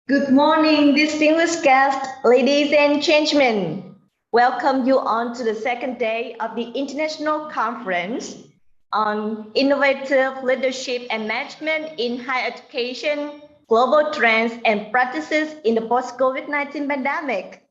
Good morning, distinguished guests, ladies and gentlemen. Welcome you on to the second day of the International Conference on Innovative Leadership and Management in Higher Education, Global Trends and Practices in the Post-COVID-19 Pandemic.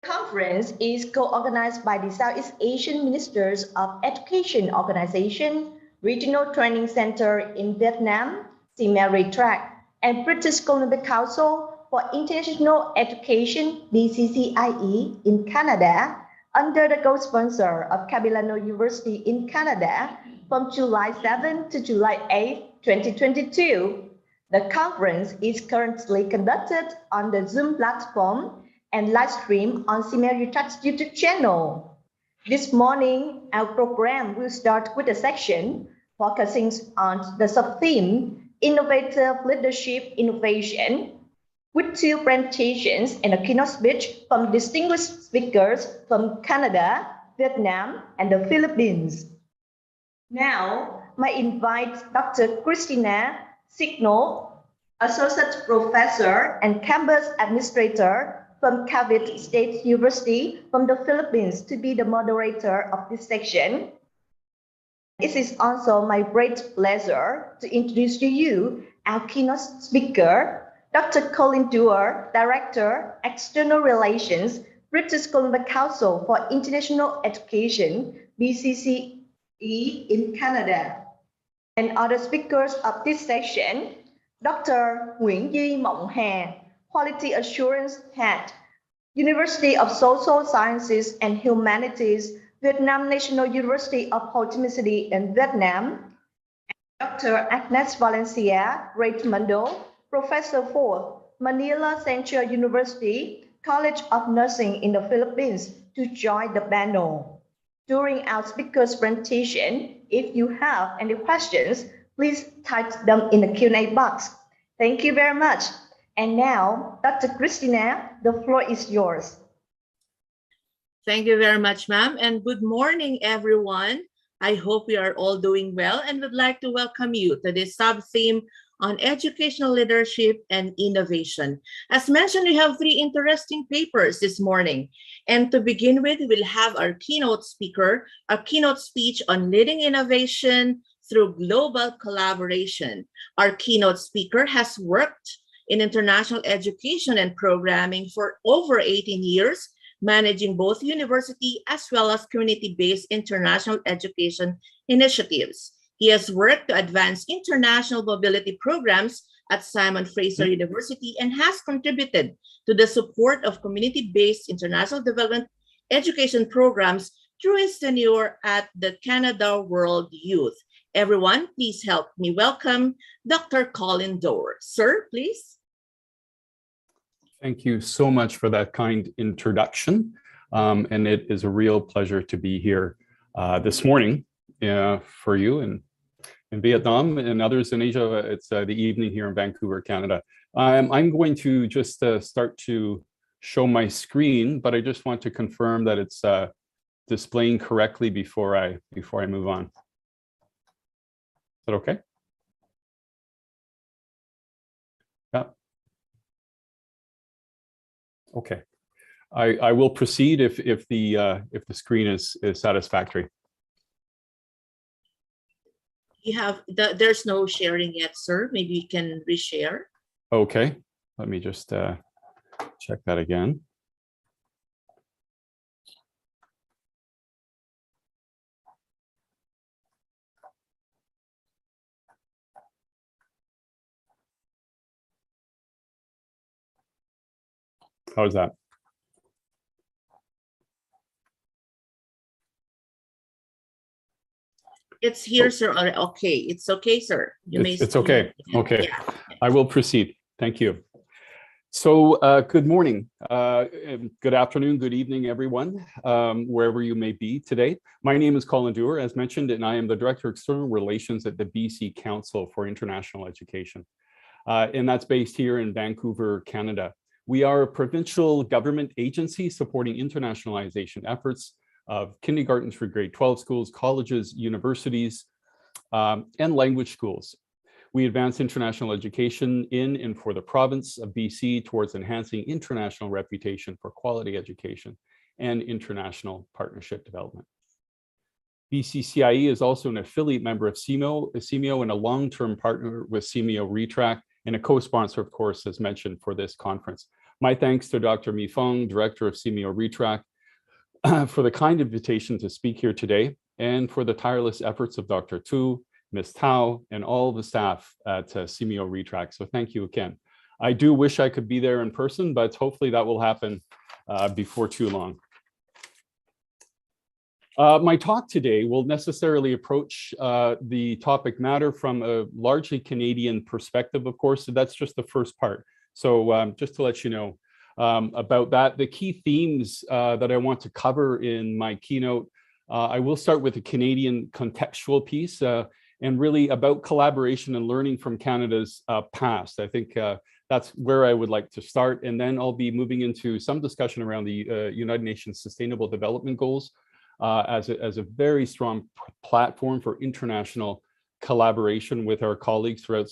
The conference is co-organized by the Southeast Asian Ministers of Education Organization, Regional Training Center in Vietnam, SEAMEO RETRAC, and British Columbia Council for International Education (BCCIE) in Canada, under the co-sponsor of Capilano University in Canada from July 7 to July 8, 2022. The conference is currently conducted on the Zoom platform and live stream on SEAMEO RETRAC's YouTube channel. This morning, our program will start with a section focusing on the sub-theme Innovative Leadership Innovation, with two presentations and a keynote speech from distinguished speakers from Canada, Vietnam, and the Philippines. Now, I invite Dr. Christina Signo, Associate Professor and Campus Administrator from Cavite State University from the Philippines, to be the moderator of this section. It is also my great pleasure to introduce to you our keynote speaker, Dr. Colin Dewar, Director, External Relations, British Columbia Council for International Education, BCCE in Canada. And other speakers of this session, Dr. Nguyễn Duy Mộng Hà, Quality Assurance Head, University of Social Sciences and Humanities, Vietnam National University of Ho Chi Minh City in Vietnam, and Dr. Agnes Valencia Reymundo, Professor for Manila Central University, College of Nursing in the Philippines, to join the panel. During our speakers' presentation, if you have any questions, please type them in the Q&A box. Thank you very much. And now, Dr. Christina, the floor is yours. Thank you very much, ma'am, and good morning, everyone. I hope we are all doing well and would like to welcome you to this sub-theme on educational leadership and innovation. As mentioned, we have three interesting papers this morning. And to begin with, we'll have our keynote speaker, a keynote speech on leading innovation through global collaboration. Our keynote speaker has worked in international education and programming for over 18 years, managing both university as well as community-based international education initiatives. He has worked to advance international mobility programs at Simon Fraser University and has contributed to the support of community-based international development education programs through his tenure at the Canada World Youth. Everyone, please help me welcome Dr. Colin Dewar. Sir, please. Thank you so much for that kind introduction. And it is a real pleasure to be here this morning for you in Vietnam and others in Asia. It's the evening here in Vancouver, Canada. I'm going to just start to show my screen, but I just want to confirm that it's displaying correctly before I move on. Is that okay? Yeah. Okay. I will proceed if the screen is satisfactory. You have there's no sharing yet, sir. Maybe you can reshare. Okay, let me just check that again. How's that? It's here, sir. Okay, it's okay, sir. It's okay. Okay, yeah. I will proceed. Thank you. So good morning, good afternoon, good evening, everyone, wherever you may be today. My name is Colin Dewar, as mentioned, and I am the Director of External Relations at the BC Council for International Education. And that's based here in Vancouver, Canada. We are a provincial government agency supporting internationalization efforts of kindergarten through grade 12 schools, colleges, universities, and language schools. We advance international education in and for the province of BC towards enhancing international reputation for quality education and international partnership development. BCCIE is also an affiliate member of SEAMEO and a long-term partner with SEAMEO RETRAC and a co-sponsor, of course, as mentioned, for this conference. My thanks to Dr. Mi Feng, Director of SEAMEO RETRAC, for the kind invitation to speak here today and for the tireless efforts of Dr. Tu, Ms. Tao, and all the staff at SEAMEO RETRAC. So thank you again. I do wish I could be there in person, but hopefully that will happen before too long. My talk today will necessarily approach the topic matter from a largely Canadian perspective, of course, so that's just the first part. So just to let you know about that, the key themes that I want to cover in my keynote, I will start with a Canadian contextual piece and really about collaboration and learning from Canada's past. I think that's where I would like to start. And then I'll be moving into some discussion around the United Nations Sustainable Development Goals as a very strong platform for international collaboration with our colleagues throughout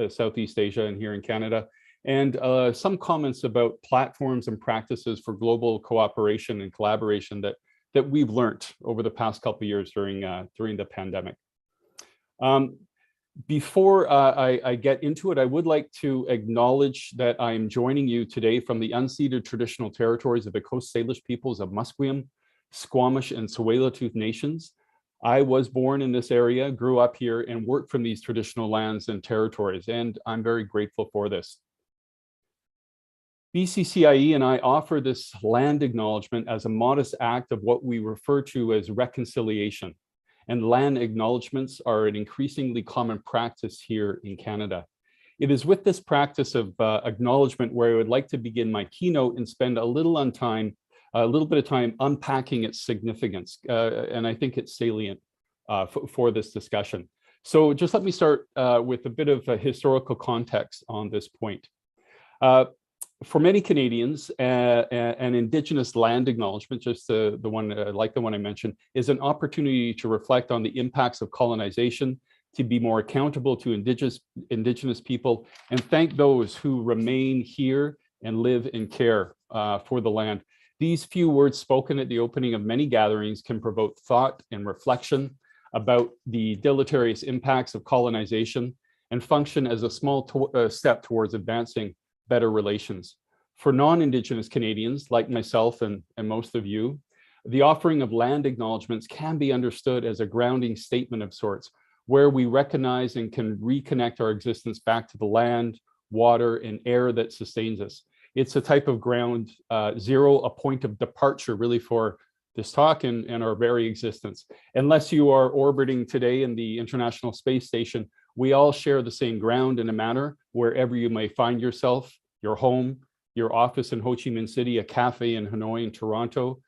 Southeast Asia and here in Canada. And some comments about platforms and practices for global cooperation and collaboration that we've learned over the past couple of years during the pandemic. Before I get into it, I would like to acknowledge that I'm joining you today from the unceded traditional territories of the Coast Salish peoples of Musqueam, Squamish, and Tsleil-Waututh nations. I was born in this area, grew up here, and worked from these traditional lands and territories, and I'm very grateful for this. BCCIE and I offer this land acknowledgement as a modest act of what we refer to as reconciliation. And land acknowledgements are an increasingly common practice here in Canada. It is with this practice of acknowledgement where I would like to begin my keynote and spend a little bit of time unpacking its significance, and I think it's salient for this discussion. So just let me start with a bit of a historical context on this point. For many Canadians, an Indigenous land acknowledgement, just the one like the one I mentioned, is an opportunity to reflect on the impacts of colonization, to be more accountable to Indigenous people, and thank those who remain here and live and care for the land. These few words spoken at the opening of many gatherings can provoke thought and reflection about the deleterious impacts of colonization and function as a small step towards advancing better relations. For non-Indigenous Canadians like myself and most of you, the offering of land acknowledgements can be understood as a grounding statement of sorts, where we recognize and can reconnect our existence back to the land, water, and air that sustains us. It's a type of ground zero, a point of departure really for this talk and our very existence. Unless you are orbiting today in the International Space Station, we all share the same ground in a manner wherever you may find yourself, your home, your office in Ho Chi Minh City, a cafe in Hanoi and Toronto,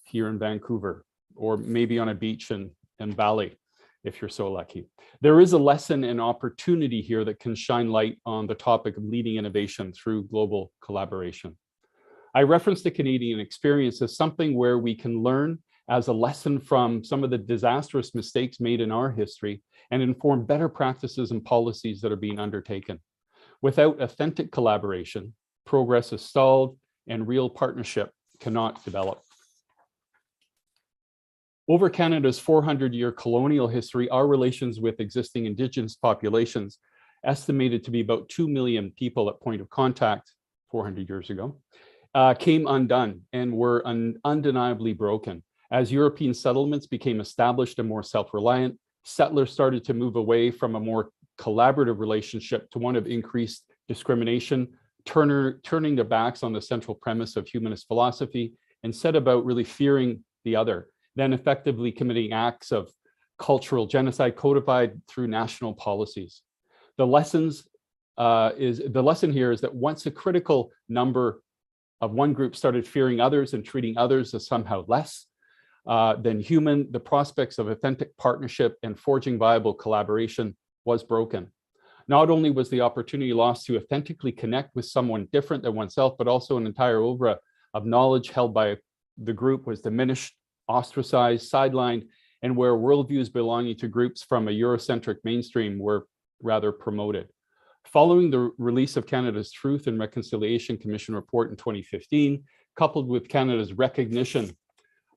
here in Vancouver, or maybe on a beach in Bali, if you're so lucky. There is a lesson and opportunity here that can shine light on the topic of leading innovation through global collaboration. I reference the Canadian experience as something where we can learn as a lesson from some of the disastrous mistakes made in our history and inform better practices and policies that are being undertaken. Without authentic collaboration, progress is stalled and real partnership cannot develop. Over Canada's 400-year colonial history, our relations with existing Indigenous populations, estimated to be about 2 million people at point of contact 400 years ago, came undone and were undeniably broken. As European settlements became established and more self-reliant, settlers started to move away from a more collaborative relationship to one of increased discrimination, turning their backs on the central premise of humanist philosophy and set about really fearing the other, then effectively committing acts of cultural genocide codified through national policies. The lesson here is that once a critical number of one group started fearing others and treating others as somehow less than human, the prospects of authentic partnership and forging viable collaboration was broken. Not only was the opportunity lost to authentically connect with someone different than oneself, but also an entire oeuvre of knowledge held by the group was diminished, ostracized, sidelined, and where worldviews belonging to groups from a Eurocentric mainstream were rather promoted. Following the release of Canada's Truth and Reconciliation Commission report in 2015, coupled with Canada's recognition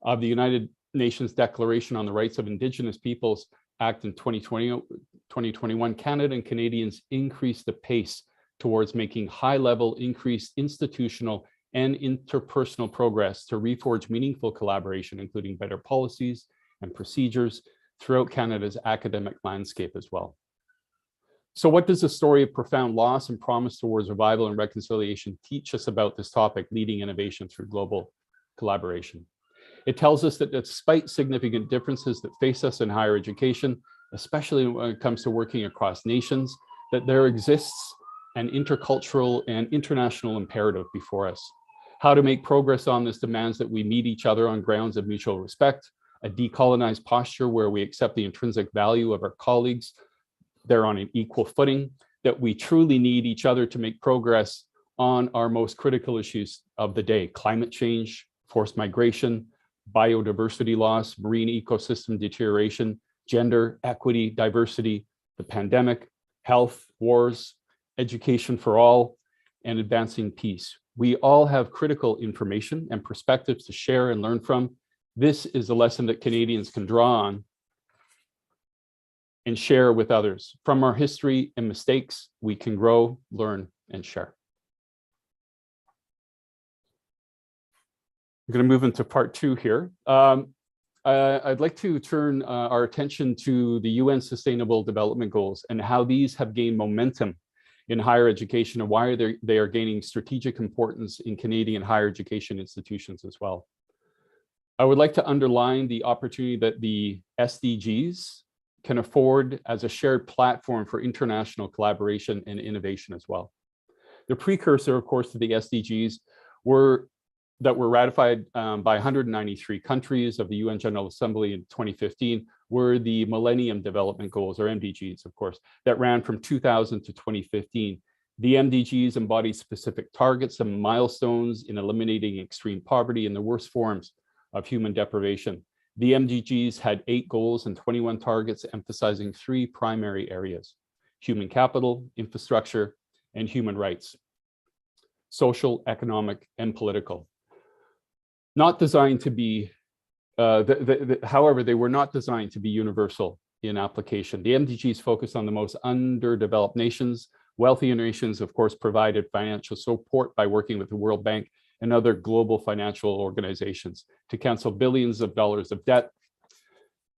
of the United Nations Declaration on the Rights of Indigenous Peoples Act in 2021, Canada and Canadians increased the pace towards making high-level, increased institutional and interpersonal progress to reforge meaningful collaboration, including better policies and procedures throughout Canada's academic landscape as well. So what does the story of profound loss and promise towards revival and reconciliation teach us about this topic, leading innovation through global collaboration? It tells us that despite significant differences that face us in higher education, especially when it comes to working across nations, that there exists an intercultural and international imperative before us. How to make progress on this demands that we meet each other on grounds of mutual respect, a decolonized posture where we accept the intrinsic value of our colleagues, they're on an equal footing, that we truly need each other to make progress on our most critical issues of the day: climate change, forced migration, biodiversity loss, marine ecosystem deterioration, gender, equity, diversity, the pandemic, health, wars, education for all, and advancing peace. We all have critical information and perspectives to share and learn from. This is a lesson that Canadians can draw on and share with others. From our history and mistakes, we can grow, learn, and share. I'm going to move into part 2 here. I'd like to turn our attention to the UN Sustainable Development Goals and how these have gained momentum in higher education and why they are gaining strategic importance in Canadian higher education institutions as well. I would like to underline the opportunity that the SDGs can afford as a shared platform for international collaboration and innovation as well. The precursor, of course, to the SDGs were ratified by 193 countries of the UN General Assembly in 2015 were the Millennium Development Goals, or MDGs, of course, that ran from 2000 to 2015. The MDGs embody specific targets and milestones in eliminating extreme poverty and the worst forms of human deprivation. The MDGs had 8 goals and 21 targets, emphasizing 3 primary areas: human capital, infrastructure, and human rights, social, economic, and political. Not designed to be, however, they were not designed to be universal in application. The MDGs focused on the most underdeveloped nations. Wealthier nations, of course, provided financial support by working with the World Bank and other global financial organizations to cancel billions of dollars of debt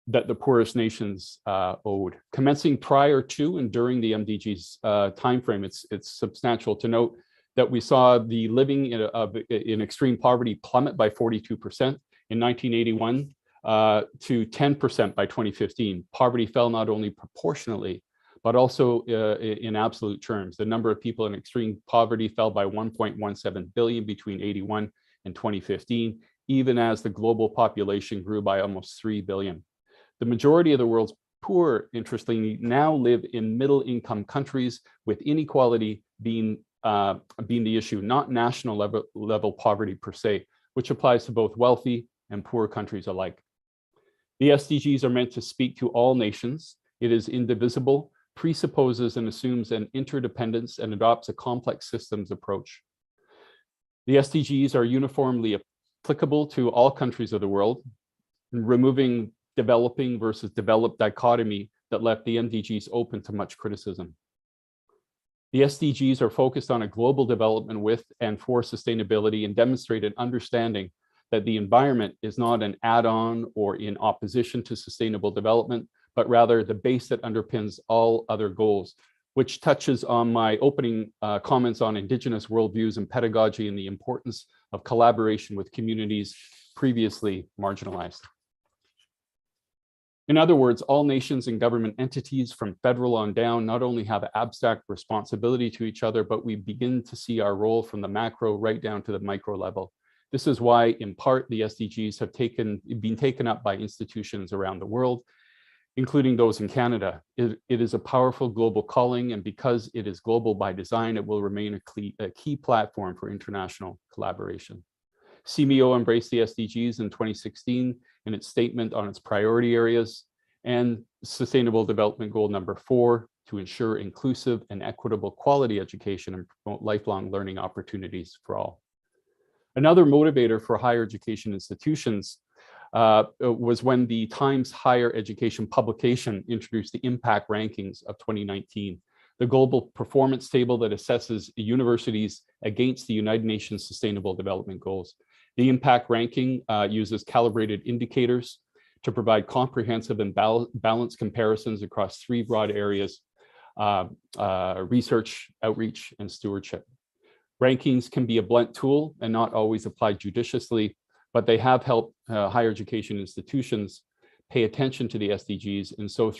that the poorest nations owed. Commencing prior to and during the MDGs timeframe, it's substantial to note that we saw the living in extreme poverty plummet by 42% in 1981 to 10% by 2015. Poverty fell not only proportionally, but also in absolute terms. The number of people in extreme poverty fell by 1.17 billion between 81 and 2015, even as the global population grew by almost 3 billion. The majority of the world's poor, interestingly, now live in middle-income countries, with inequality being the issue, not national level poverty per se, which applies to both wealthy and poor countries alike. The SDGs are meant to speak to all nations. It is indivisible, presupposes and assumes an interdependence, and adopts a complex systems approach. The SDGs are uniformly applicable to all countries of the world, removing developing versus developed dichotomy that left the MDGs open to much criticism. The SDGs are focused on a global development with and for sustainability, and demonstrate an understanding that the environment is not an add-on or in opposition to sustainable development, but rather the base that underpins all other goals, which touches on my opening comments on Indigenous worldviews and pedagogy and the importance of collaboration with communities previously marginalized. In other words, all nations and government entities from federal on down not only have abstract responsibility to each other, but we begin to see our role from the macro right down to the micro level. This is why, in part, the SDGs have been taken up by institutions around the world, including those in Canada. It is a powerful global calling, and because it is global by design, it will remain a key platform for international collaboration. SEAMEO embraced the SDGs in 2016 in its statement on its priority areas, and Sustainable Development Goal number 4 to ensure inclusive and equitable quality education and promote lifelong learning opportunities for all. Another motivator for higher education institutions was when the Times Higher Education publication introduced the impact rankings of 2019, the global performance table that assesses universities against the United Nations Sustainable Development Goals. The impact ranking uses calibrated indicators to provide comprehensive and balanced comparisons across three broad areas: research, outreach, and stewardship. Rankings can be a blunt tool and not always applied judiciously, but they have helped higher education institutions pay attention to the SDGs, and so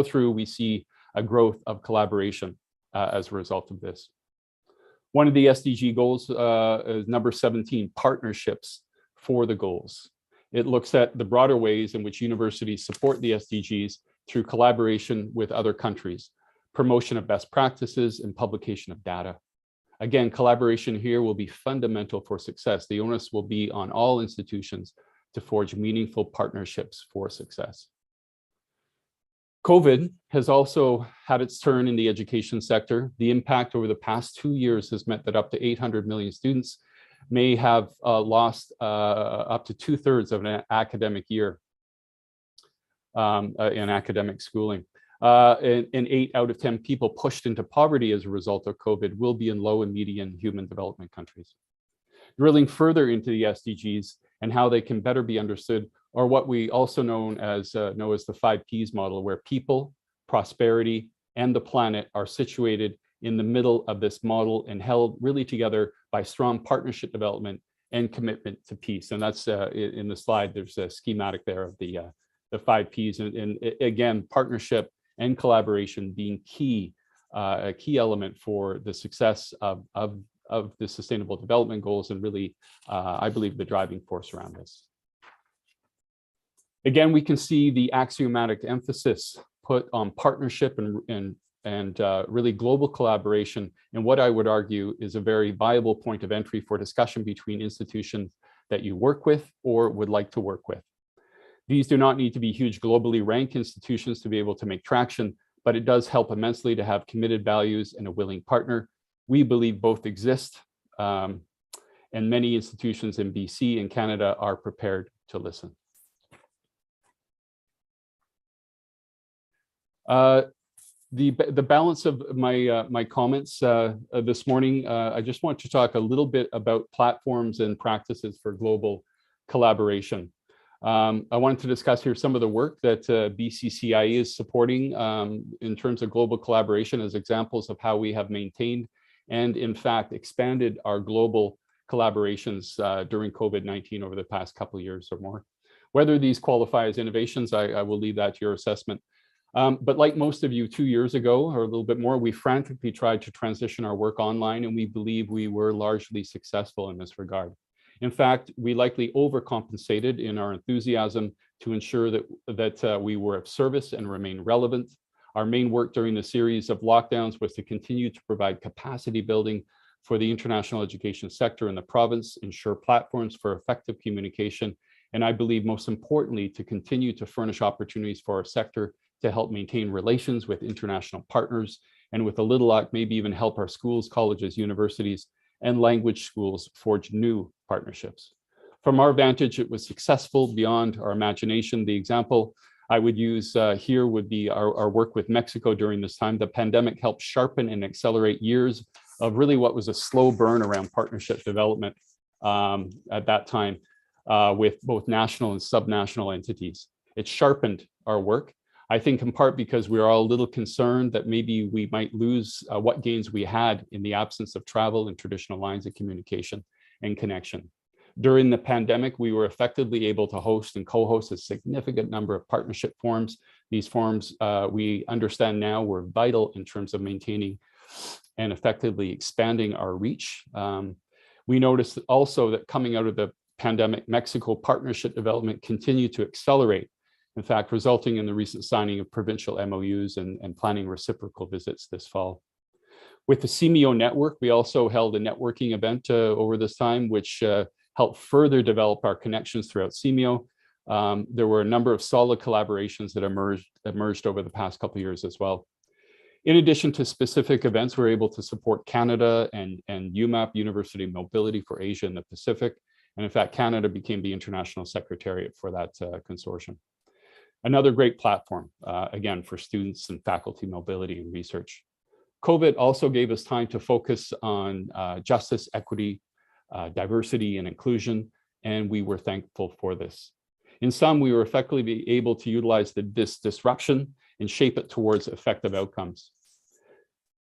through we see a growth of collaboration as a result of this. One of the SDG goals is number 17, partnerships for the goals. It looks at the broader ways in which universities support the SDGs through collaboration with other countries, promotion of best practices, and publication of data. Again, collaboration here will be fundamental for success. The onus will be on all institutions to forge meaningful partnerships for success. COVID has also had its turn in the education sector. The impact over the past 2 years has meant that up to 800 million students may have lost up to 2/3 of an academic year in academic schooling. And 8 out of 10 people pushed into poverty as a result of COVID will be in low and medium human development countries. Drilling further into the SDGs and how they can better be understood, or what we also know as the 5 Ps model, where people, prosperity, and the planet are situated in the middle of this model and held really together by strong partnership development and commitment to peace. And that's in the slide, there's a schematic there of the 5 Ps. And again, partnership and collaboration being a key element for the success of the Sustainable Development Goals, and really, I believe, the driving force around this. Again, we can see the axiomatic emphasis put on partnership and really global collaboration, and what I would argue is a very viable point of entry for discussion between institutions that you work with or would like to work with. These do not need to be huge globally ranked institutions to be able to make traction, but it does help immensely to have committed values and a willing partner. We believe both exist, and many institutions in BC and Canada are prepared to listen. The balance of my comments this morning, I just want to talk a little bit about platforms and practices for global collaboration. I wanted to discuss here some of the work that BCCIE is supporting in terms of global collaboration as examples of how we have maintained and in fact expanded our global collaborations during COVID-19 over the past couple of years or more. Whether these qualify as innovations, I will leave that to your assessment. But like most of you 2 years ago, or a little bit more, we frantically tried to transition our work online, and we believe we were largely successful in this regard. In fact, we likely overcompensated in our enthusiasm to ensure that we were of service and remain relevant. Our main work during the series of lockdowns was to continue to provide capacity building for the international education sector in the province, ensure platforms for effective communication, and I believe most importantly, to continue to furnish opportunities for our sector to help maintain relations with international partners, and with a little luck, maybe even help our schools, colleges, universities, and language schools forge new partnerships. From our vantage, it was successful beyond our imagination. The example I would use here would be our work with Mexico during this time. The pandemic helped sharpen and accelerate years of really what was a slow burn around partnership development at that time with both national and subnational entities. It sharpened our work, I think in part because we were all a little concerned that maybe we might lose what gains we had in the absence of travel and traditional lines of communication and connection. During the pandemic, we were effectively able to host and co-host a significant number of partnership forums. These forums, we understand now, were vital in terms of maintaining and effectively expanding our reach. We noticed also that coming out of the pandemic, Mexico partnership development continued to accelerate, in fact, resulting in the recent signing of provincial MOUs and planning reciprocal visits this fall. With the SEAMEO network, we also held a networking event over this time, which helped further develop our connections throughout SEAMEO. There were a number of solid collaborations that emerged over the past couple of years as well. In addition to specific events, we're able to support Canada and UMAP, University Mobility for Asia and the Pacific. And in fact, Canada became the international secretariat for that consortium. Another great platform, again, for students and faculty mobility and research. COVID also gave us time to focus on justice, equity, diversity, and inclusion, and we were thankful for this. In sum, we were effectively able to utilize this disruption and shape it towards effective outcomes.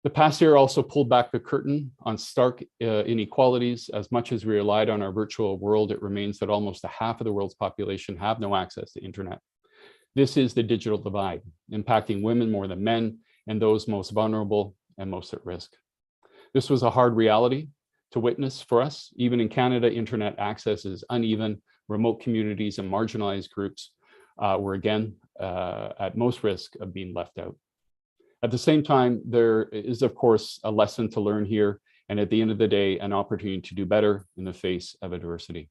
The past year also pulled back the curtain on stark inequalities. As much as we relied on our virtual world, it remains that almost a half of the world's population have no access to internet. This is the digital divide, impacting women more than men and those most vulnerable and most at risk. This was a hard reality to witness for us. Even in Canada, internet access is uneven. Remote communities and marginalized groups were again at most risk of being left out. At the same time, there is, of course, a lesson to learn here, and at the end of the day, an opportunity to do better in the face of adversity.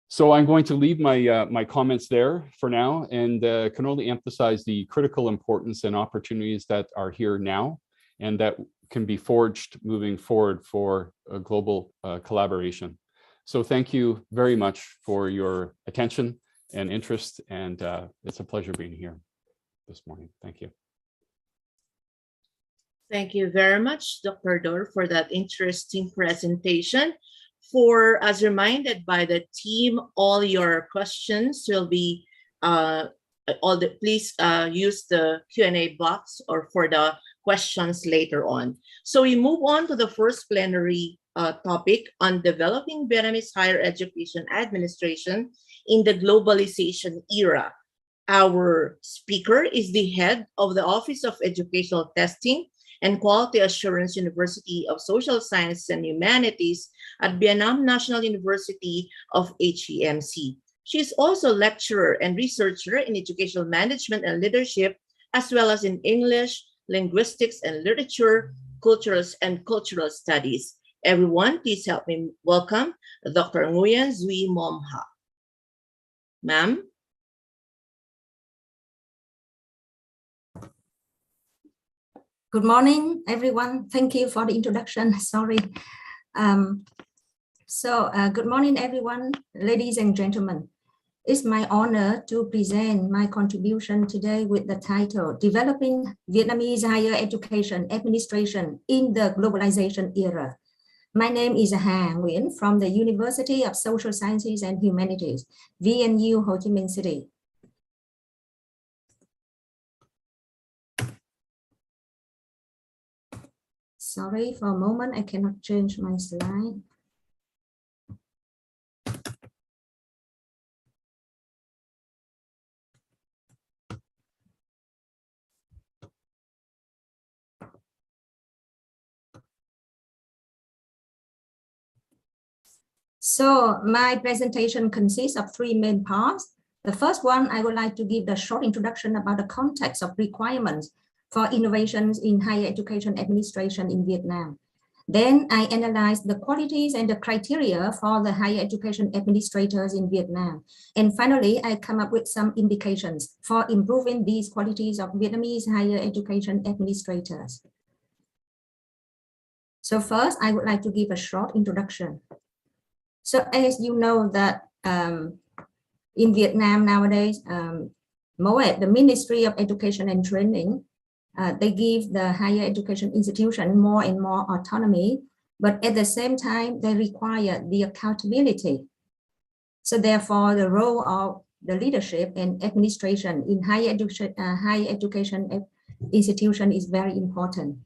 So I'm going to leave my comments there for now, and can only emphasize the critical importance and opportunities that are here now, and that can be forged moving forward for a global collaboration. So thank you very much for your attention and interest, and it's a pleasure being here this morning. Thank you. Thank you very much, Dr. Dor, for that interesting presentation. As reminded by the team, all your questions will be, please use the Q&A box or for the questions later on. So we move on to the first plenary topic on developing Vietnamese higher education administration in the globalization era. Our speaker is the head of the Office of Educational Testing and Quality Assurance, University of Social Sciences and Humanities at Vietnam National University of HEMC. She is also lecturer and researcher in educational management and leadership, as well as in English, linguistics and literature, cultural studies. Everyone, please help me welcome Dr. Nguyen Duy Mom Ha. Ma'am. Good morning, everyone. Thank you for the introduction. Sorry. Good morning, everyone, ladies and gentlemen. It's my honor to present my contribution today with the title, Developing Vietnamese Higher Education Administration in the Globalization Era. My name is Ha Nguyen from the University of Social Sciences and Humanities, VNU Ho Chi Minh City. Sorry, for a moment, I cannot change my slide. So my presentation consists of three main parts. The first one, I would like to give the short introduction about the context of requirements for innovations in higher education administration in Vietnam. Then I analyze the qualities and the criteria for the higher education administrators in Vietnam. And finally, I come up with some indications for improving these qualities of Vietnamese higher education administrators. So first, I would like to give a short introduction. So as you know that in Vietnam nowadays, the Ministry of Education and Training, they give the higher education institution more and more autonomy, but at the same time, they require the accountability. So therefore, the role of the leadership and administration in higher education institution is very important.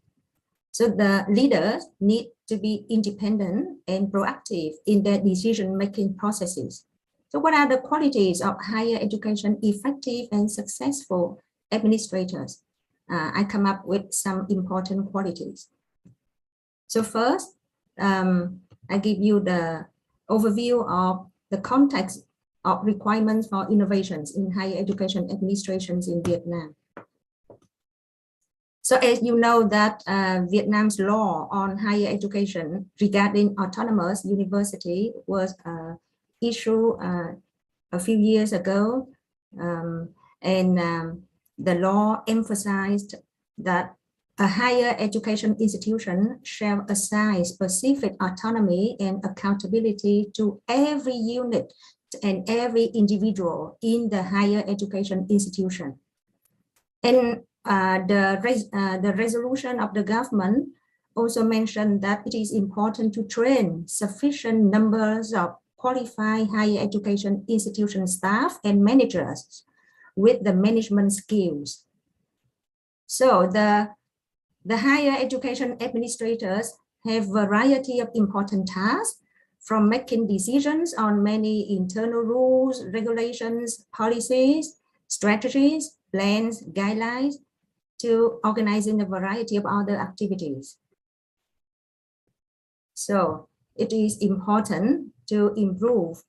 So the leaders need to be independent and proactive in their decision-making processes. So what are the qualities of higher education effective and successful administrators? I come up with some important qualities. So first, I give you the overview of the context of requirements for innovations in higher education administrations in Vietnam. So as you know that Vietnam's law on higher education regarding autonomous university was issued a few years ago. the law emphasized that a higher education institution shall assign specific autonomy and accountability to every unit and every individual in the higher education institution. And the resolution of the government also mentioned that it is important to train sufficient numbers of qualified higher education institution staff and managers with the management skills. So the higher education administrators have a variety of important tasks, from making decisions on many internal rules, regulations, policies, strategies, plans, guidelines, to organizing a variety of other activities. So it is important to improve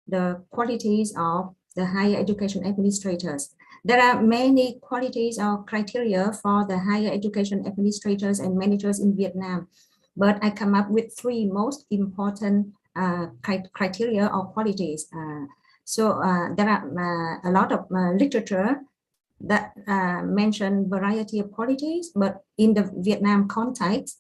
the qualities of the higher education administrators. There are many qualities or criteria for the higher education administrators and managers in Vietnam, but I come up with 3 most important criteria or qualities. There are a lot of literature that mention variety of qualities, but in the Vietnam context,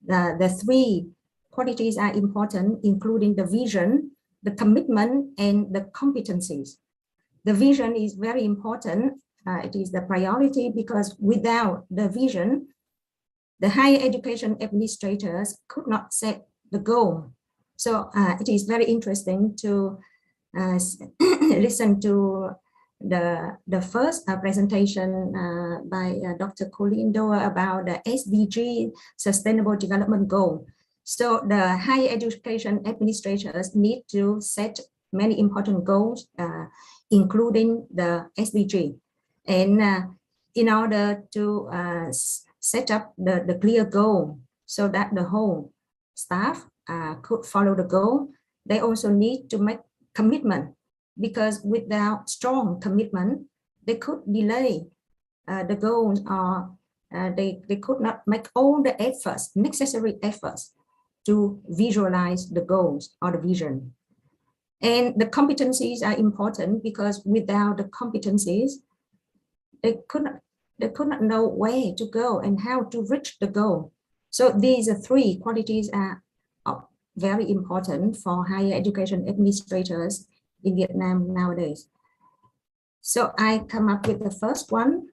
the 3 qualities are important, including the vision, the commitment, and the competencies. The vision is very important. It is the priority, because without the vision, the higher education administrators could not set the goal. So it is very interesting to listen to the first presentation by Dr. Colleen Doerr about the SDG Sustainable Development Goal. So the higher education administrators need to set many important goals, including the SDG. And in order to set up the clear goal so that the whole staff could follow the goal, they also need to make commitment, because without strong commitment, they could delay the goals, or they could not make all the efforts, necessary efforts, to visualize the goals or the vision. And the competencies are important, because without the competencies, they could not know where to go and how to reach the goal. So these 3 qualities are very important for higher education administrators in Vietnam nowadays. So I come up with the first one.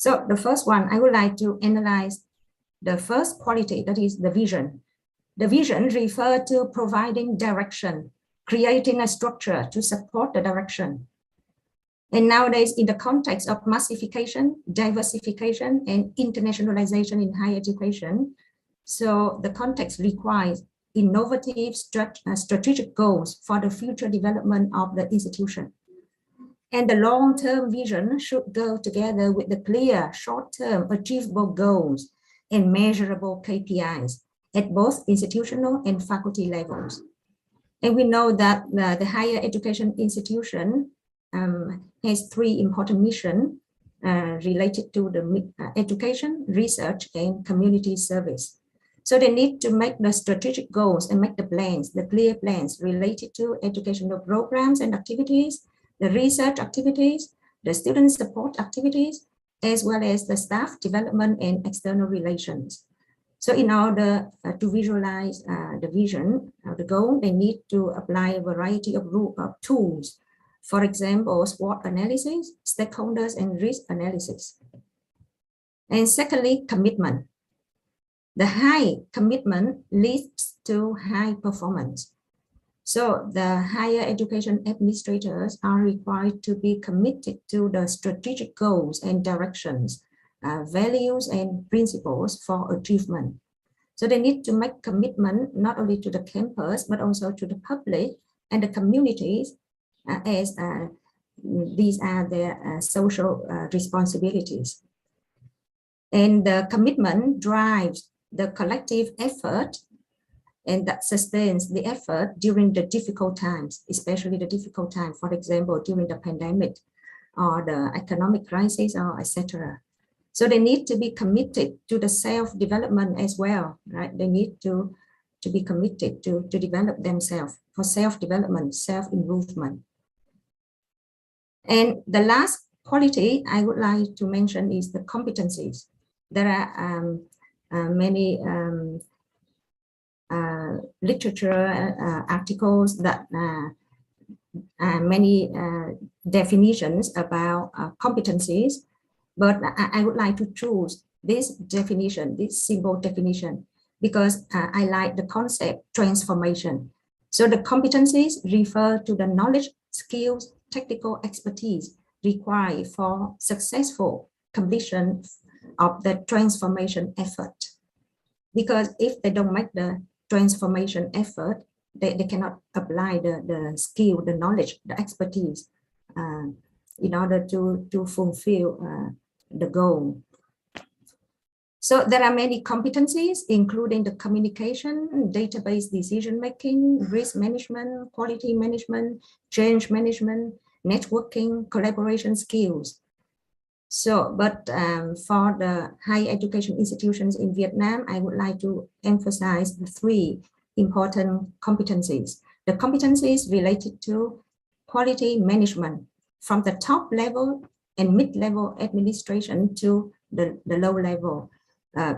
So the first one, I would like to analyze the first quality, that is the vision. The vision refers to providing direction, creating a structure to support the direction. And nowadays, in the context of massification, diversification, and internationalization in higher education, so the context requires innovative strategic goals for the future development of the institution. And the long-term vision should go together with the clear short-term achievable goals and measurable KPIs at both institutional and faculty levels. And we know that the higher education institution has 3 important missions related to the education, research, and community service. So they need to make the strategic goals and make the plans, the clear plans related to educational programs and activities, the research activities, the student support activities, as well as the staff development and external relations. So in order to visualize the vision, the goal, they need to apply a variety of tools. For example, SWOT analysis, stakeholders, and risk analysis. And secondly, commitment. The high commitment leads to high performance. So the higher education administrators are required to be committed to the strategic goals and directions, values and principles for achievement. So they need to make commitment not only to the campus, but also to the public and the communities, as these are their social responsibilities. And the commitment drives the collective effort, and that sustains the effort during the difficult times, especially the difficult time, for example, during the pandemic or the economic crisis, or etc. So they need to be committed to the self-development as well, right? They need to be committed to develop themselves for self-development, self-improvement. And the last quality I would like to mention is the competencies. There are many literature articles that many definitions about competencies, but I would like to choose this definition, this simple definition, because I like the concept transformation. So the competencies refer to the knowledge, skills, technical expertise required for successful completion of the transformation effort. Because if they don't make the transformation effort, they cannot apply the skill, the knowledge, the expertise in order to fulfill the goal. So there are many competencies, including the communication, database decision-making, risk management, quality management, change management, networking, collaboration skills. So, but for the higher education institutions in Vietnam, I would like to emphasize the three important competencies. The competencies related to quality management from the top level and mid-level administration to the low level,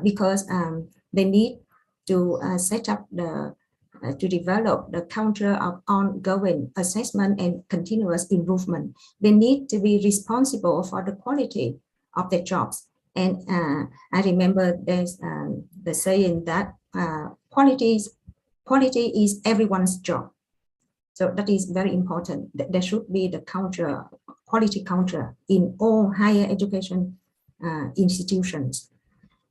because they need to set up to develop the culture of ongoing assessment and continuous improvement. They need to be responsible for the quality of their jobs. And I remember there's the saying that quality is everyone's job. So that is very important. There should be the culture, quality culture in all higher education institutions.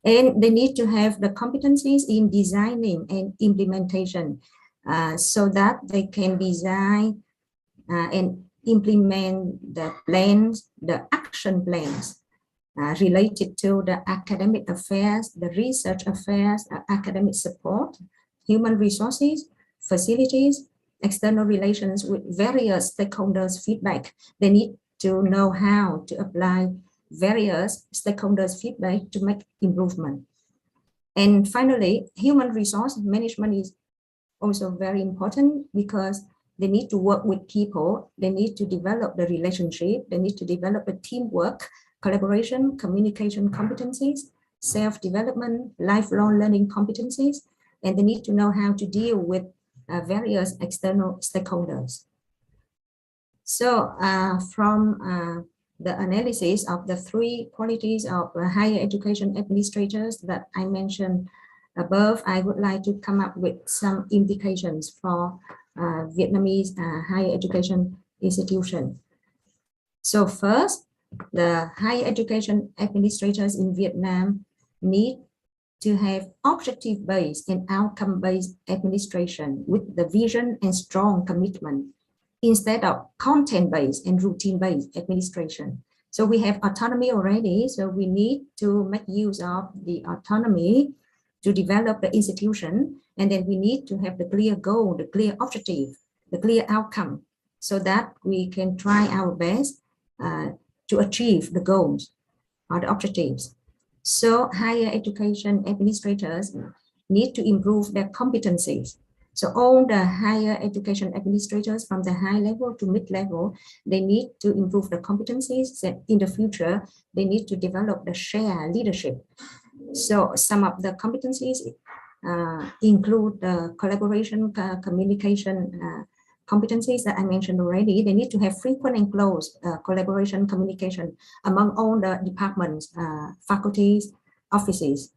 And they need to have the competencies in designing and implementation so that they can design and implement the plans, the action plans related to the academic affairs, the research affairs, academic support, human resources, facilities, external relations with various stakeholders' feedback. They need to know how to apply various stakeholders' feedback to make improvement. And finally, human resource management is also very important because they need to work with people, they need to develop the relationship, they need to develop the teamwork, collaboration, communication competencies, self-development, lifelong learning competencies, and they need to know how to deal with various external stakeholders. So from the analysis of the three qualities of higher education administrators that I mentioned above, I would like to come up with some indications for Vietnamese higher education institution. So first, the higher education administrators in Vietnam need to have objective-based and outcome-based administration with the vision and strong commitment instead of content-based and routine-based administration. So we have autonomy already, so we need to make use of the autonomy to develop the institution, and then we need to have the clear goal, the clear objective, the clear outcome, so that we can try our best to achieve the goals or the objectives. So higher education administrators need to improve their competencies. So all the higher education administrators from the high level to mid-level, they need to improve the competencies. That in the future, they need to develop the shared leadership. So some of the competencies include the collaboration, communication competencies that I mentioned already. They need to have frequent and close collaboration, communication among all the departments, faculties, offices.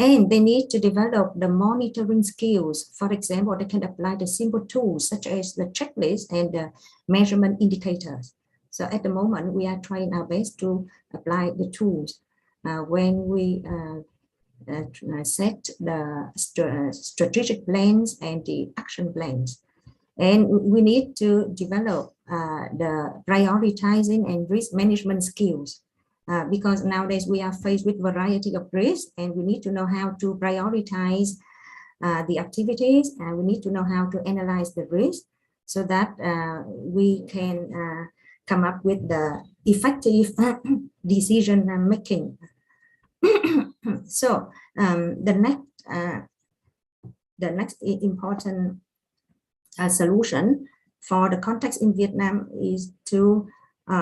And they need to develop the monitoring skills. For example, they can apply the simple tools such as the checklist and the measurement indicators. So at the moment, we are trying our best to apply the tools when we set the strategic plans and the action plans. And we need to develop the prioritizing and risk management skills. Because nowadays we are faced with variety of risks, and we need to know how to prioritize the activities, and we need to know how to analyze the risk so that we can come up with the effective decision making So the next important solution for the context in Vietnam is to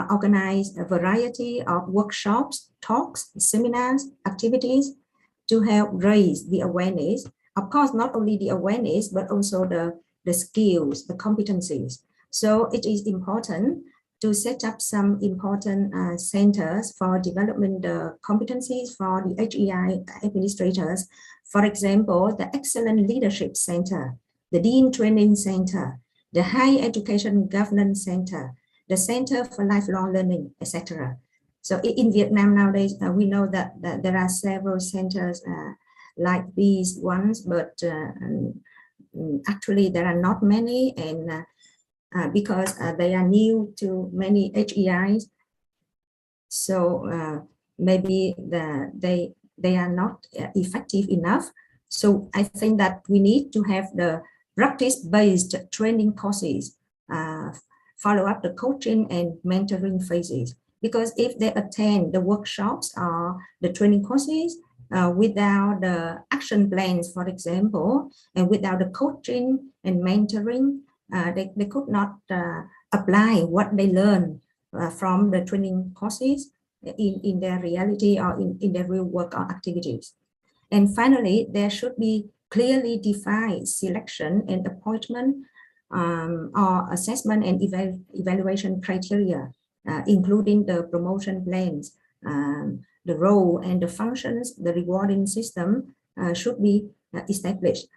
organize a variety of workshops, talks, seminars, activities to help raise the awareness. Of course, not only the awareness, but also the skills, the competencies. So it is important to set up some important centers for development the competencies for the HEI administrators. For example, the Excellent Leadership Center, the Dean Training Center, the Higher Education Governance Center, the Center for Lifelong Learning, etc. So in Vietnam nowadays, we know that there are several centers like these ones, but actually there are not many, and because they are new to many HEIs, so maybe they are not effective enough. So I think that we need to have the practice-based training courses, follow up the coaching and mentoring phases. Because if they attend the workshops or the training courses without the action plans, for example, and without the coaching and mentoring, they could not apply what they learn from the training courses in their reality or in their real work or activities. And finally, there should be clearly defined selection and appointment or assessment and evaluation criteria, including the promotion plans, the role and the functions, the rewarding system should be established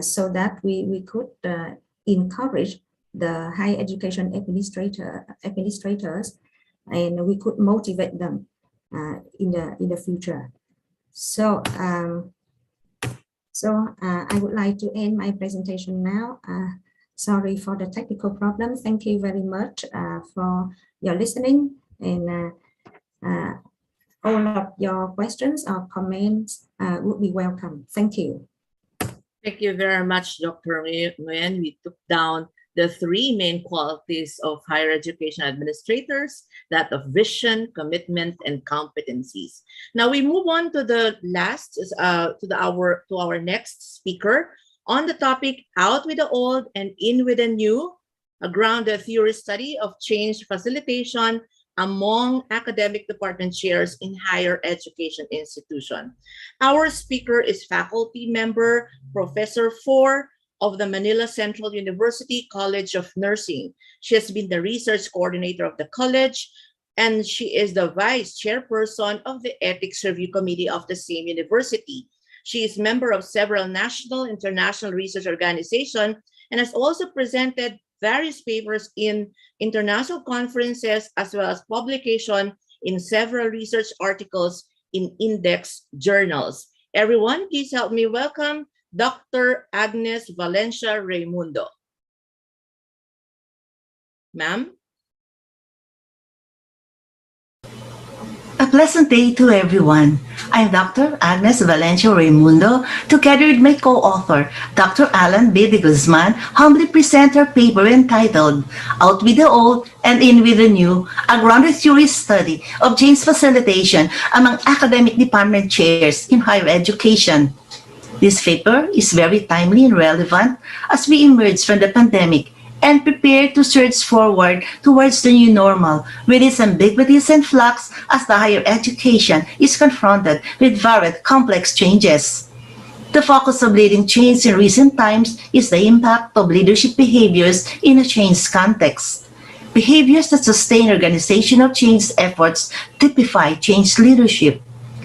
so that we could encourage the higher education administrators, and we could motivate them in the future. So I would like to end my presentation now. Sorry for the technical problem. Thank you very much for your listening, and all of your questions or comments would be welcome. Thank you. Thank you very much, Dr. Nguyen. We took down the three main qualities of higher education administrators, that of vision, commitment, and competencies. Now we move on to the last, to our next speaker on the topic, Out with the Old and In with the New, a grounded theory study of change facilitation among academic department chairs in higher education institution. Our speaker is faculty member, Professor 4 of the Manila Central University College of Nursing. She has been the research coordinator of the college, and she is the vice chairperson of the Ethics Review Committee of the same university. She is member of several national, international research organizations, and has also presented various papers in international conferences, as well as publication in several research articles in index journals. Everyone, please help me welcome Dr. Agnes Valencia Raimundo. Ma'am? A pleasant day to everyone. I'm Dr. Agnes Valencia Raimundo, together with my co-author, Dr. Alan B. de Guzman, humbly present our paper entitled Out with the Old and In with the New, a grounded theory study of change facilitation among academic department chairs in higher education. This paper is very timely and relevant as we emerge from the pandemic and prepare to surge forward towards the new normal with its ambiguities and flux as the higher education is confronted with varied complex changes. The focus of leading change in recent times is the impact of leadership behaviors in a changed context. Behaviors that sustain organizational change efforts typify change leadership.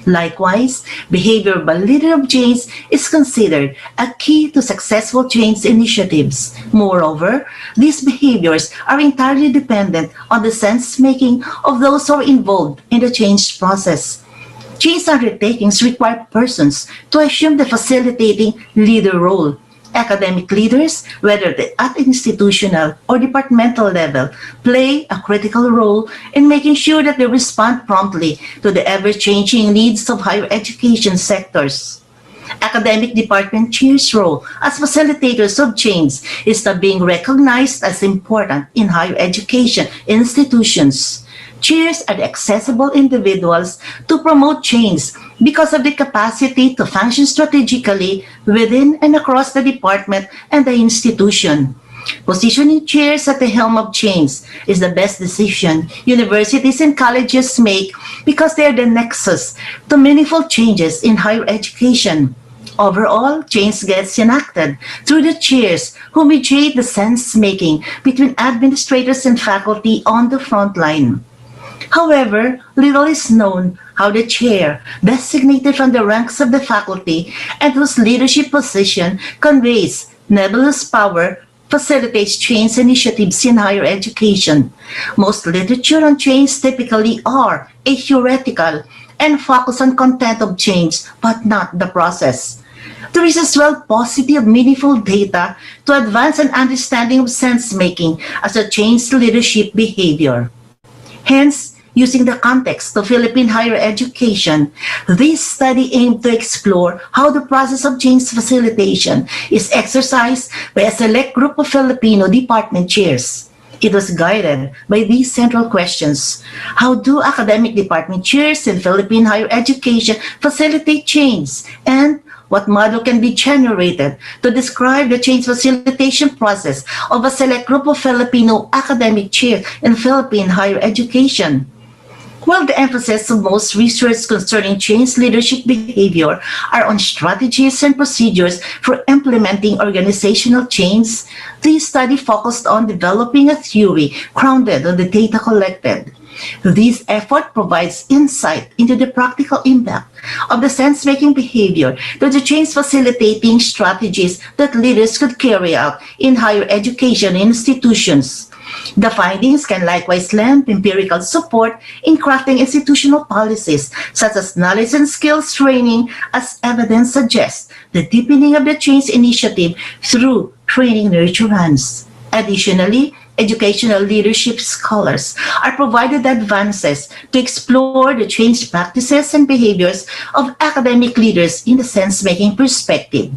Likewise, behavior by leader of change is considered a key to successful change initiatives. Moreover, these behaviors are entirely dependent on the sense-making of those who are involved in the change process. Change undertakings require persons to assume the facilitating leader role. Academic leaders, whether at institutional or departmental level, play a critical role in making sure that they respond promptly to the ever-changing needs of higher education sectors. Academic department chairs' role as facilitators of change is now being recognized as important in higher education institutions. chairs are the accessible individuals to promote change because of the capacity to function strategically within and across the department and the institution. Positioning chairs at the helm of change is the best decision universities and colleges make because they are the nexus to meaningful changes in higher education. Overall, change gets enacted through the chairs who mediate the sense-making between administrators and faculty on the front line. However, little is known how the chair, designated from the ranks of the faculty and whose leadership position conveys nebulous power, facilitates change initiatives in higher education. Most literature on change typically are theoretical and focus on content of change, but not the process. There is as well paucity of meaningful data to advance an understanding of sense-making as a change leadership behavior. Hence, using the context of Philippine higher education, this study aimed to explore how the process of change facilitation is exercised by a select group of Filipino department chairs. It was guided by these central questions. How do academic department chairs in Philippine higher education facilitate change? And what model can be generated to describe the change facilitation process of a select group of Filipino academic chairs in Philippine higher education? While the emphasis of most research concerning change leadership behavior are on strategies and procedures for implementing organizational change, this study focused on developing a theory grounded on the data collected. This effort provides insight into the practical impact of the sense-making behavior to the change facilitating strategies that leaders could carry out in higher education institutions. The findings can likewise lend empirical support in crafting institutional policies, such as knowledge and skills training, as evidence suggests the deepening of the change initiative through training nurturance. Additionally, educational leadership scholars are provided advances to explore the change practices and behaviors of academic leaders in the sense-making perspective.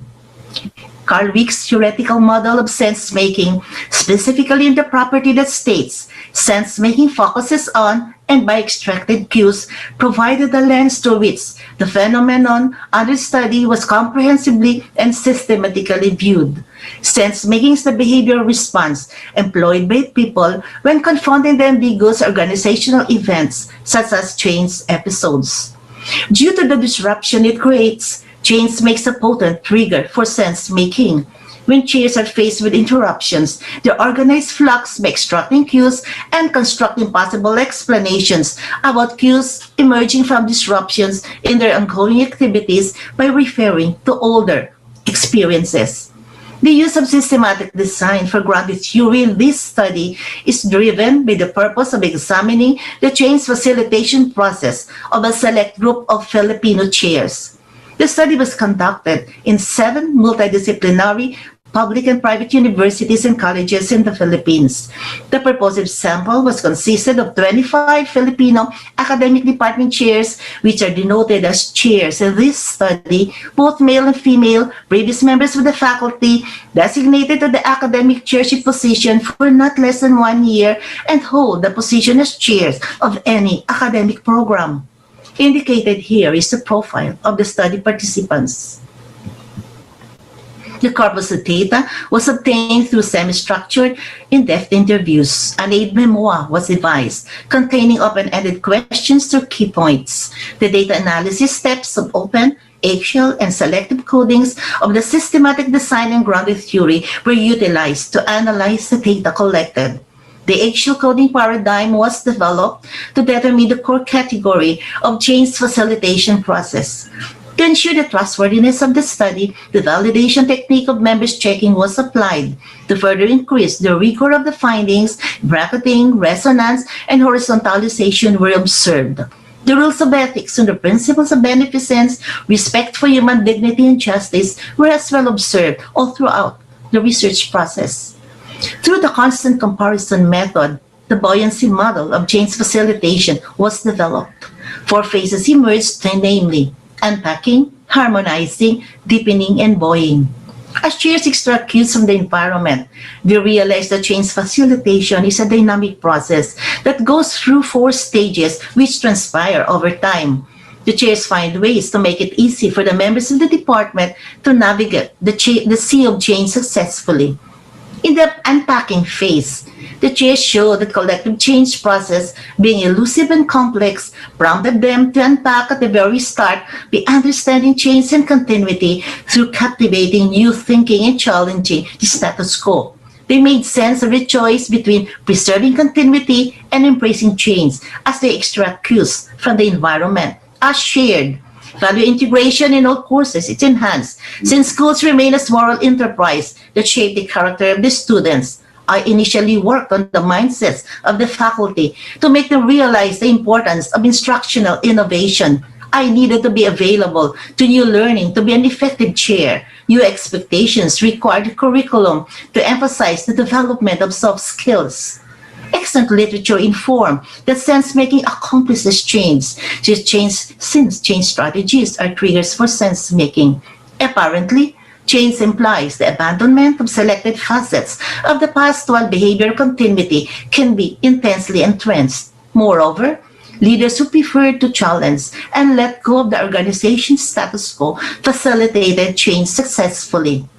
Carl Wick's theoretical model of sense-making, specifically in the property that states sense-making focuses on and by extracted cues, provided a lens through which the phenomenon under study was comprehensively and systematically viewed. Sense-making is the behavioral response employed by people when confronting the ambiguous organizational events, such as change episodes. Due to the disruption it creates, change makes a potent trigger for sense-making. When chairs are faced with interruptions, they organize flux by extracting cues and constructing possible explanations about cues emerging from disruptions in their ongoing activities by referring to older experiences. The use of systematic design for grounded theory in this study is driven by the purpose of examining the change facilitation process of a select group of Filipino chairs. The study was conducted in 7 multidisciplinary public and private universities and colleges in the Philippines. The proposed sample was consisted of 25 Filipino academic department chairs, which are denoted as chairs in this study, both male and female, previous members of the faculty, designated to the academic chairship position for not less than 1 year, and hold the position as chairs of any academic program. Indicated here is the profile of the study participants. The corpus of data was obtained through semi-structured, in-depth interviews. An aide-memoir was devised containing open-ended questions to key points. The data analysis steps of open, axial, and selective codings of the systematic design and grounded theory were utilized to analyze the data collected. The axial coding paradigm was developed to determine the core category of change facilitation process. To ensure the trustworthiness of the study, the validation technique of members checking was applied. To further increase the rigor of the findings, bracketing, resonance, and horizontalization were observed. The rules of ethics and the principles of beneficence, respect for human dignity and justice were as well observed all throughout the research process. Through the constant comparison method, the buoyancy model of change facilitation was developed. 4 phases emerged, namely unpacking, harmonizing, deepening, and buoying. As chairs extract cues from the environment, they realize that change facilitation is a dynamic process that goes through 4 stages which transpire over time. The chairs find ways to make it easy for the members of the department to navigate the sea of change successfully. In the unpacking phase, the chairs show the collective change process, being elusive and complex, prompted them to unpack at the very start by understanding change and continuity through captivating new thinking and challenging the status quo. They made sense of the choice between preserving continuity and embracing change as they extract cues from the environment. As shared, value integration in all courses is enhanced since schools remain as moral enterprise that shape the character of the students. I initially worked on the mindsets of the faculty to make them realize the importance of instructional innovation. I needed to be available to new learning to be an effective chair. New expectations required the curriculum to emphasize the development of soft skills. Excellent literature inform that sense-making accomplishes change, since change strategies are triggers for sense-making. Apparently, change implies the abandonment of selected facets of the past while behavior continuity can be intensely entrenched. Moreover, leaders who preferred to challenge and let go of the organization's status quo facilitated change successfully.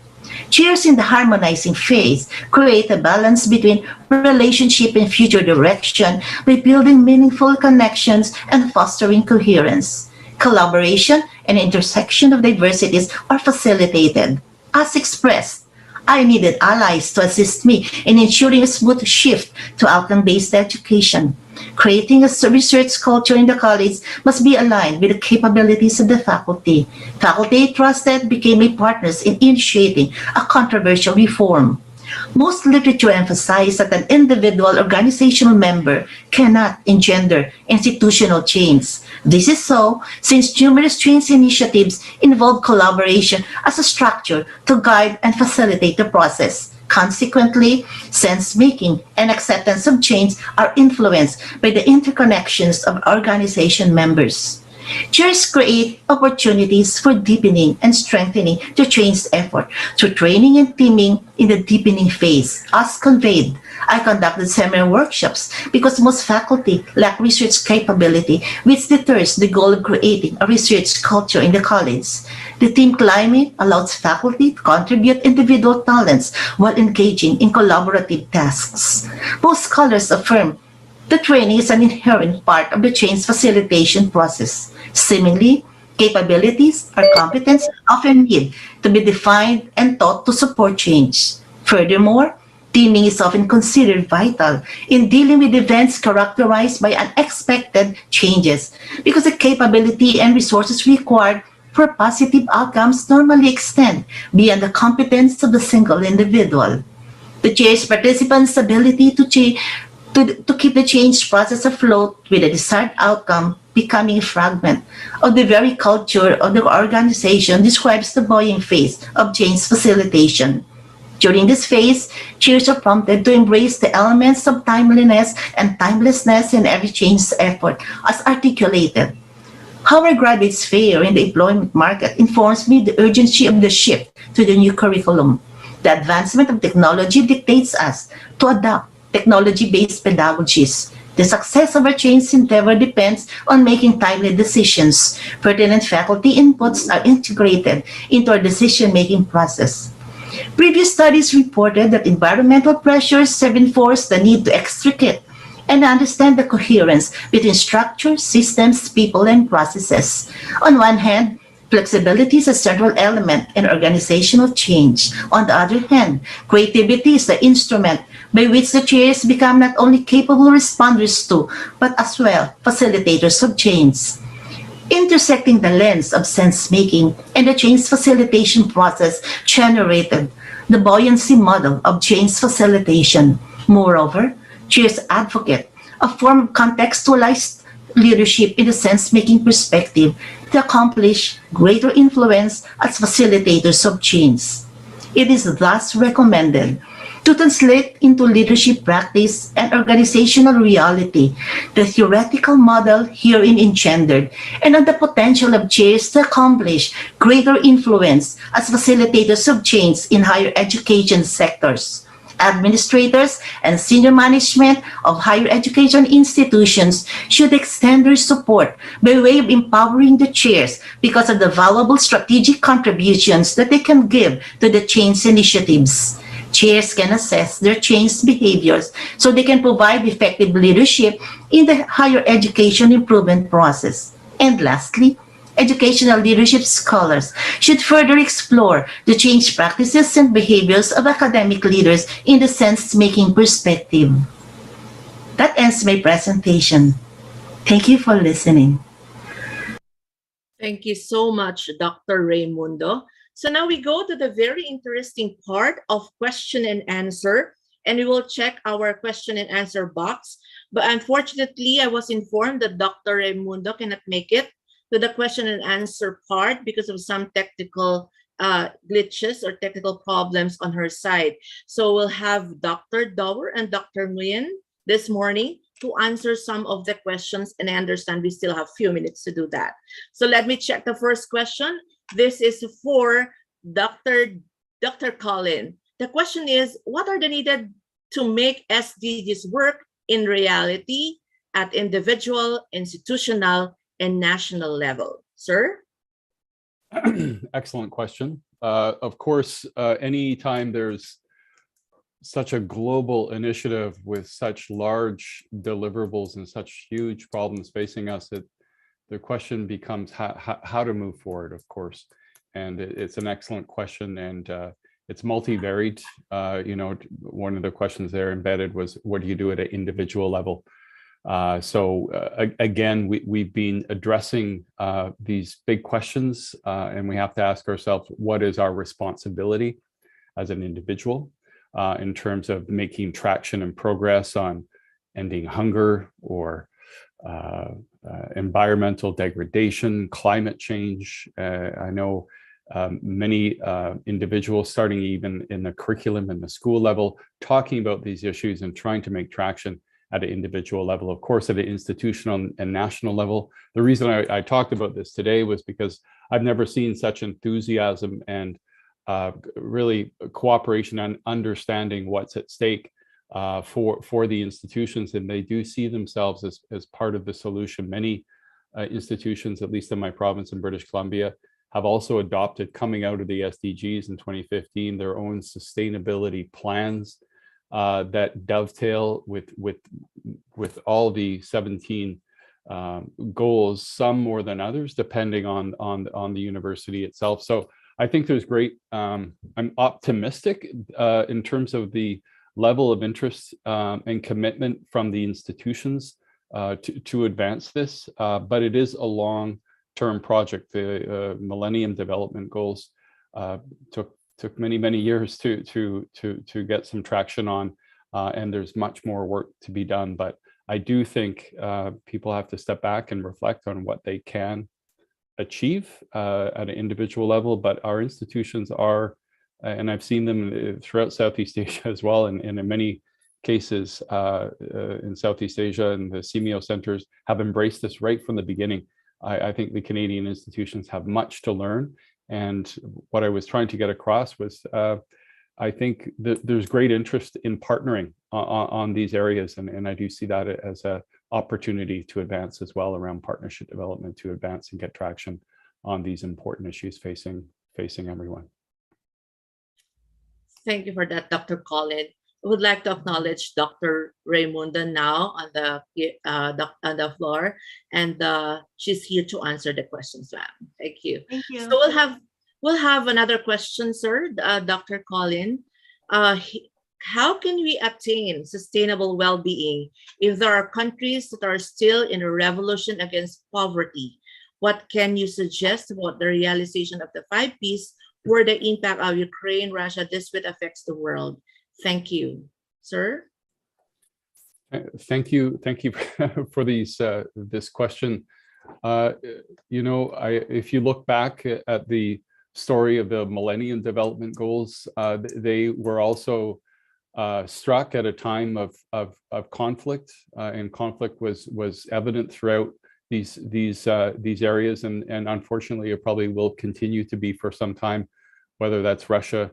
Chairs in the harmonizing phase create a balance between relationship and future direction by building meaningful connections and fostering coherence. Collaboration and intersection of diversities are facilitated. As expressed, I needed allies to assist me in ensuring a smooth shift to outcome-based education. Creating a research culture in the college must be aligned with the capabilities of the faculty. Faculty trusted became my partners in initiating a controversial reform. Most literature emphasizes that an individual organizational member cannot engender institutional change. This is so since numerous change initiatives involve collaboration as a structure to guide and facilitate the process. Consequently, sense-making and acceptance of change are influenced by the interconnections of organization members. Chairs create opportunities for deepening and strengthening the change effort through training and teaming in the deepening phase. As conveyed, I conducted seminar workshops because most faculty lack research capability, which deters the goal of creating a research culture in the college. The team climate allows faculty to contribute individual talents while engaging in collaborative tasks. Most scholars affirm that training is an inherent part of the change facilitation process. Seemingly, capabilities or competence often need to be defined and taught to support change. Furthermore, teaming is often considered vital in dealing with events characterized by unexpected changes because the capability and resources required for positive outcomes normally extend beyond the competence of the single individual. The chair's participants' ability to keep the change process afloat with a desired outcome becoming a fragment of the very culture of the organization describes the buoyant phase of change facilitation. During this phase, chairs are prompted to embrace the elements of timeliness and timelessness in every change effort as articulated. How our graduates fare in the employment market informs me the urgency of the shift to the new curriculum. The advancement of technology dictates us to adopt technology-based pedagogies. The success of our change endeavor depends on making timely decisions. Pertinent faculty inputs are integrated into our decision-making process. Previous studies reported that environmental pressures have enforced the need to extricate and understand the coherence between structure, systems, people, and processes. On one hand, flexibility is a central element in organizational change. On the other hand, creativity is the instrument by which the chairs become not only capable responders to, but as well facilitators of change. Intersecting the lens of sense-making and the change facilitation process generated the buoyancy model of change facilitation. Moreover, chairs advocate a form of contextualized leadership in the sense-making perspective to accomplish greater influence as facilitators of change. It is thus recommended to to translate into leadership practice and organizational reality the theoretical model herein engendered, and on the potential of chairs to accomplish greater influence as facilitators of change in higher education sectors. Administrators and senior management of higher education institutions should extend their support by way of empowering the chairs because of the valuable strategic contributions that they can give to the change initiatives. Chairs can assess their change behaviors so they can provide effective leadership in the higher education improvement process. And lastly, educational leadership scholars should further explore the change practices and behaviors of academic leaders in the sense-making perspective. That ends my presentation. Thank you for listening. Thank you so much, Dr. Raimundo. So now we go to the very interesting part of question and answer, and we will check our question and answer box. But unfortunately, I was informed that Dr. Raimundo cannot make it to the question and answer part because of some technical glitches or technical problems on her side. So we'll have Dr. Dower and Dr. Nguyen this morning to answer some of the questions, and I understand we still have a few minutes to do that. So let me check the first question. This is for Dr. Colin. The question is, what are the needed to make SDGs work in reality at individual, institutional, and national level? Sir? Excellent question. Of course, anytime there's such a global initiative with such large deliverables and such huge problems facing us, the question becomes how to move forward, of course. And it's an excellent question, and it's multivariate. One of the questions there embedded was, what do you do at an individual level? Again, we've been addressing these big questions, and we have to ask ourselves, what is our responsibility as an individual in terms of making traction and progress on ending hunger or environmental degradation, climate change. I know many individuals, starting even in the curriculum and the school level, talking about these issues and trying to make traction at an individual level. Of course, at an institutional and national level. The reason I talked about this today was because I've never seen such enthusiasm and really cooperation and understanding what's at stake for the institutions, and they do see themselves as part of the solution. Many institutions, at least in my province in British Columbia, have also adopted, coming out of the SDGs in 2015, their own sustainability plans that dovetail with all the 17 goals, some more than others, depending on the university itself. So I think there's great, I'm optimistic in terms of the level of interest and commitment from the institutions to advance this, but it is a long-term project. The Millennium Development Goals took many years to get some traction on, and there's much more work to be done. But I do think people have to step back and reflect on what they can achieve at an individual level. But our institutions are, and I've seen them throughout Southeast Asia as well, and in many cases in Southeast Asia, and the SEAMEO centers have embraced this right from the beginning. I think the Canadian institutions have much to learn. And what I was trying to get across was, I think that there's great interest in partnering on these areas. And I do see that as an opportunity to advance as well around partnership development, to advance and get traction on these important issues facing everyone. Thank you for that, Dr. Colin. I would like to acknowledge Dr. Raimundo now on the floor, and she's here to answer the questions, ma'am. Thank you. Thank you. So we'll have another question, sir, Dr. Colin. How can we attain sustainable well-being if there are countries that are still in a revolution against poverty? What can you suggest about the realization of the 5 Ps, where the impact of Ukraine, Russia, dispute affects the world? Thank you, sir. Thank you for this question. If you look back at the story of the Millennium Development Goals, they were also struck at a time of conflict, and conflict was evident throughout these areas, and unfortunately it probably will continue to be for some time, whether that's Russia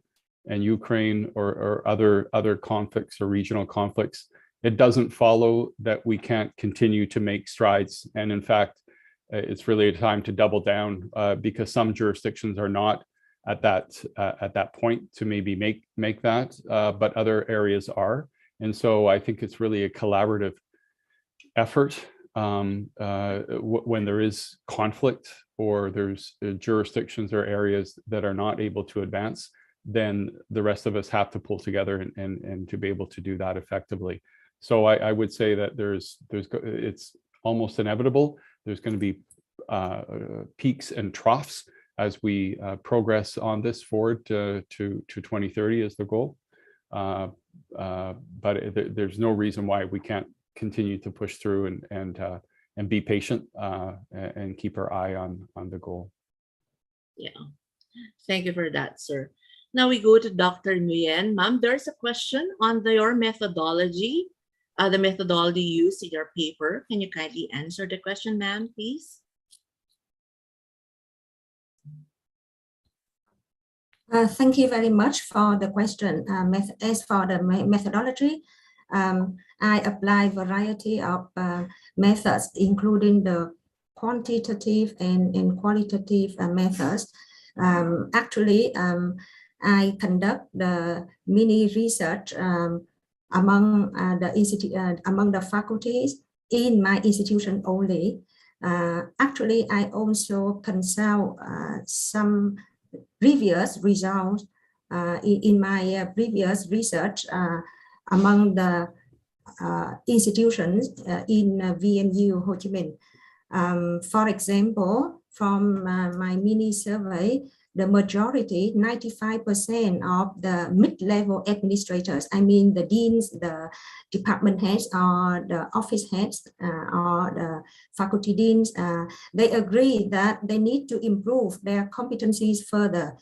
and Ukraine or other conflicts or regional conflicts. It doesn't follow that we can't continue to make strides, and in fact, it's really a time to double down, because some jurisdictions are not at that point to maybe make that, but other areas are, and so I think it's really a collaborative effort. When there is conflict or there's jurisdictions or areas that are not able to advance, then the rest of us have to pull together and to be able to do that effectively. So I would say that it's almost inevitable. There's going to be peaks and troughs as we progress on this forward to 2030 is the goal. But there's no reason why we can't continue to push through and be patient and keep our eye on the goal. Yeah, thank you for that, sir. Now we go to Dr. Nguyen. Ma'am, there's a question on your methodology, the methodology used in your paper. Can you kindly answer the question, ma'am, please? Thank you very much for the question. As for the methodology, I apply variety of methods, including the quantitative and qualitative methods. Actually, I conduct the mini research among the faculties in my institution only. Actually, I also consult some previous results in my previous research among the institutions in VNU Ho Chi Minh. For example, from my mini survey, the majority, 95% of the mid-level administrators, I mean the deans, the department heads, or the office heads, or the faculty deans, they agree that they need to improve their competencies further.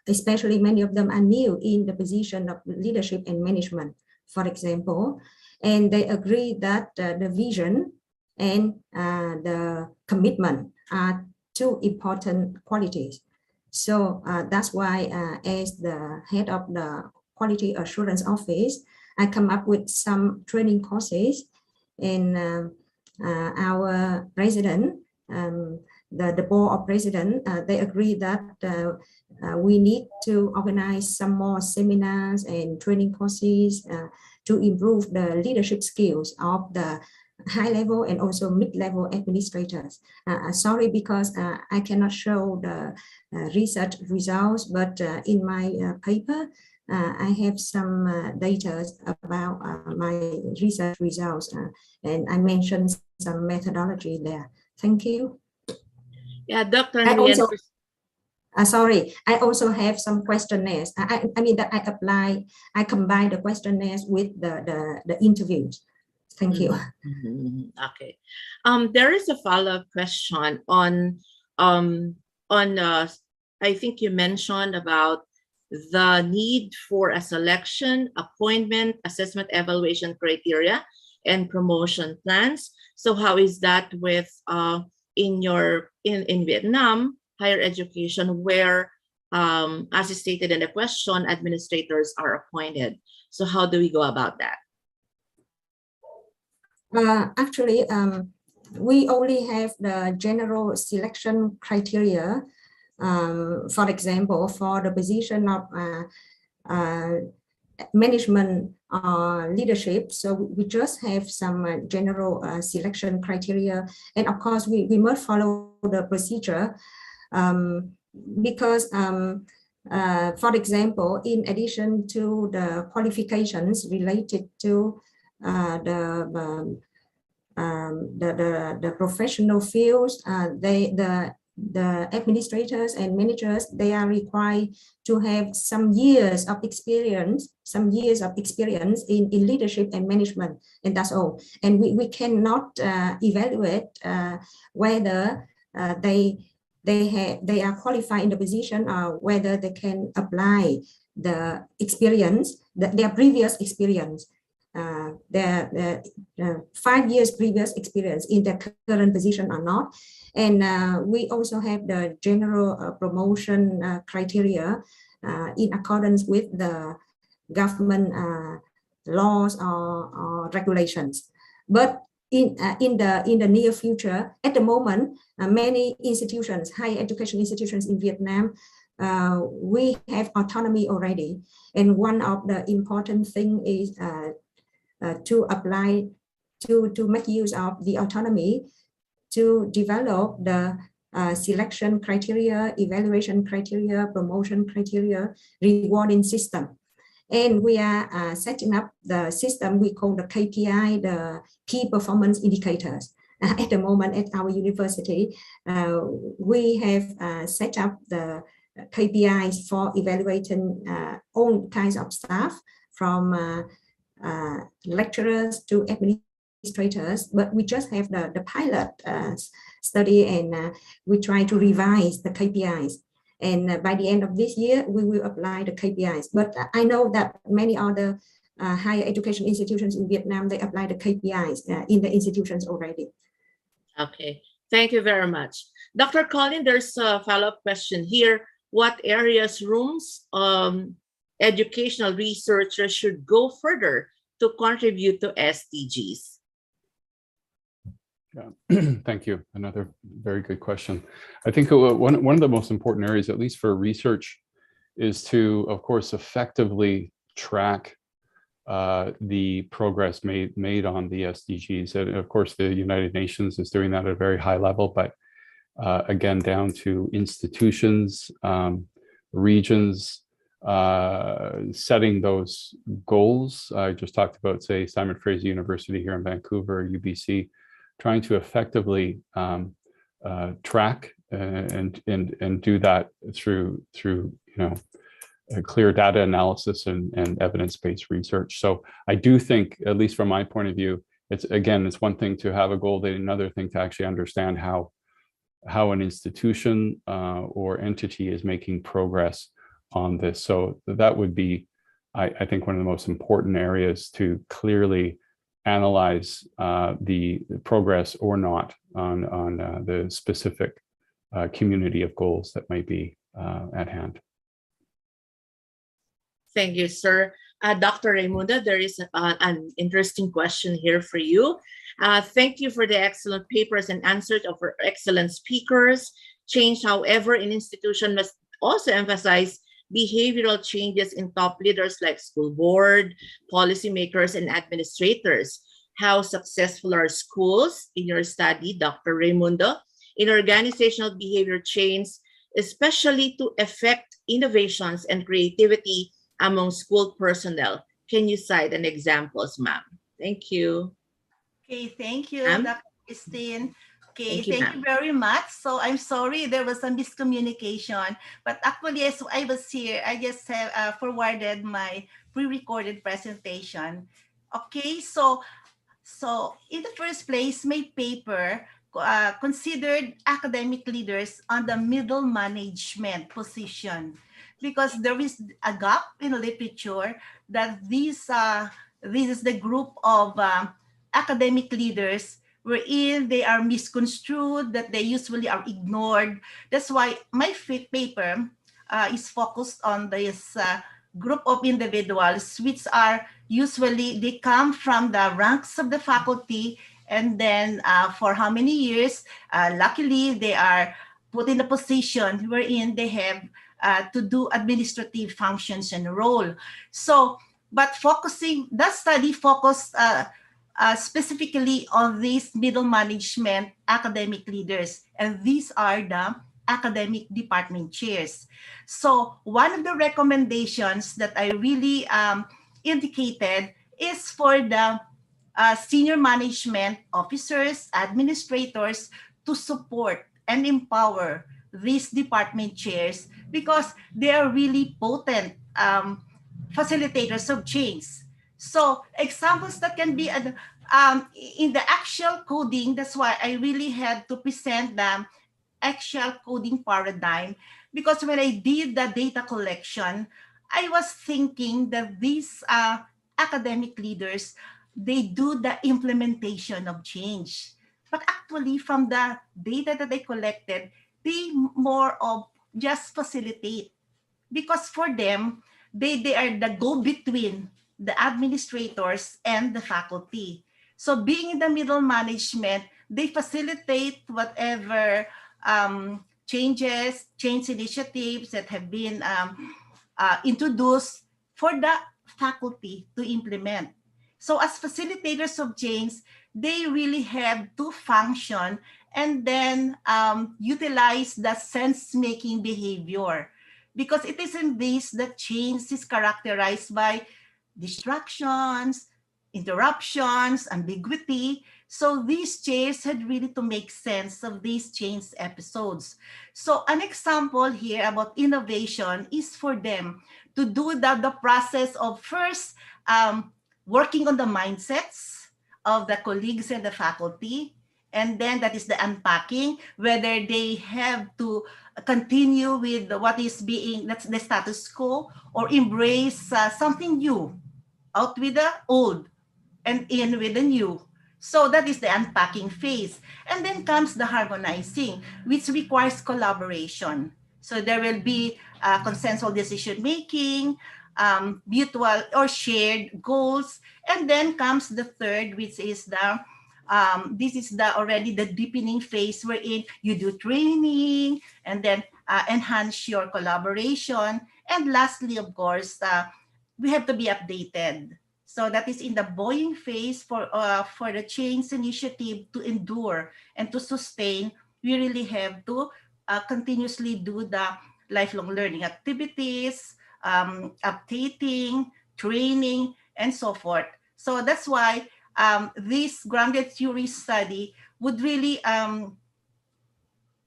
Especially many of them are new in the position of leadership and management, for example, and they agree that the vision and the commitment are two important qualities. So that's why as the head of the Quality Assurance Office, I come up with some training courses, and our president, the board of president, they agree that we need to organize some more seminars and training courses to improve the leadership skills of the high level and also mid-level administrators. Sorry, because I cannot show the research results, but in my paper, I have some data about my research results, and I mentioned some methodology there. Thank you. Yeah, Dr. Nguyen. Sorry, I also have some questionnaires. I mean that I combine the questionnaires with the interviews. Thank you. Okay. There is a follow-up question on I think you mentioned about the need for a selection, appointment, assessment, evaluation criteria, and promotion plans. So how is that with in Vietnam higher education, where as is stated in the question, administrators are appointed? So how do we go about that? Actually, we only have the general selection criteria. For example, for the position of management leadership, so we just have some general selection criteria, and of course we must follow the procedure because for example, in addition to the qualifications related to the professional fields, the administrators and managers, they are required to have some years of experience in leadership and management, and that's all. And we cannot evaluate whether they are qualified in the position or whether they can apply the experience their previous experience, their 5 years previous experience in their current position or not. And we also have the general promotion criteria in accordance with the government laws or regulations. But in the near future, at the moment, many institutions, higher education institutions in Vietnam, we have autonomy already. And one of the important thing is to apply, to make use of the autonomy to develop the selection criteria, evaluation criteria, promotion criteria, rewarding system. And we are setting up the system we call the KPI, the key performance indicators. At the moment at our university, we have set up the KPIs for evaluating all kinds of staff, from lecturers to administrators, but we just have the pilot study, and we try to revise the KPIs. And by the end of this year, we will apply the KPIs. But I know that many other higher education institutions in Vietnam, they apply the KPIs in the institutions already. Okay, thank you very much. Dr. Colin, there's a follow-up question here. What areas, rooms, educational researchers should go further to contribute to SDGs? Yeah. Thank you. Another very good question. I think one of the most important areas, at least for research, is to, of course, effectively track the progress made on the SDGs. And of course, the United Nations is doing that at a very high level, but again, down to institutions, regions, setting those goals. I just talked about, say, Simon Fraser University here in Vancouver, UBC, trying to effectively track and do that through a clear data analysis and evidence-based research. So I do think, at least from my point of view, it's one thing to have a goal, and another thing to actually understand how an institution or entity is making progress on this. So that would be, I think, one of the most important areas to clearly analyze the progress or not on the specific community of goals that might be at hand. Thank you, sir. Dr. Raimundo, there is an interesting question here for you. Thank you for the excellent papers and answers of our excellent speakers. Change, however, in institution must also emphasize behavioral changes in top leaders like school board, policymakers, and administrators. How successful are schools in your study, Dr. Raimundo, in organizational behavior change, especially to affect innovations and creativity among school personnel? Can you cite an examples, ma'am? Thank you. Okay, thank you, Ma'am? Dr. Christine. Okay, Thank you, thank you very much. So I'm sorry there was a miscommunication, but actually as I was here, I just have forwarded my pre-recorded presentation. Okay, so in the first place, my paper considered academic leaders on the middle management position, because there is a gap in literature that this is the group of academic leaders wherein they are misconstrued, that they usually are ignored. That's why my paper is focused on this group of individuals, which are usually, they come from the ranks of the faculty, and then for how many years, luckily they are put in a position wherein they have to do administrative functions and role. So, but that study focused specifically on these middle management academic leaders, and these are the academic department chairs. So one of the recommendations that I really indicated is for the senior management officers, administrators to support and empower these department chairs, because they are really potent facilitators of change. So examples that can be in the actual coding, that's why I really had to present the actual coding paradigm, because when I did the data collection, I was thinking that these academic leaders, they do the implementation of change. But actually, from the data that they collected, they more of just facilitate, because for them, they are the go-between the administrators and the faculty. So being in the middle management, they facilitate whatever change initiatives that have been introduced for the faculty to implement. So as facilitators of change, they really have to function and then utilize the sense-making behavior, because it is in this that change is characterized by distractions, interruptions, ambiguity. So these changes had really to make sense of these change episodes. So an example here about innovation is for them to do the process of first working on the mindsets of the colleagues and the faculty. And then that is the unpacking, whether they have to continue with what is being, that's the status quo, or embrace something new, out with the old and in with the new. So that is the unpacking phase. And then comes the harmonizing, which requires collaboration. So there will be consensual decision making, mutual or shared goals. And then comes the third, which is the this is the already the deepening phase wherein you do training and then enhance your collaboration. And lastly, of course, we have to be updated. So that is in the buoying phase for the change initiative to endure and to sustain. We really have to continuously do the lifelong learning activities, updating, training, and so forth. So that's why this grounded theory study would really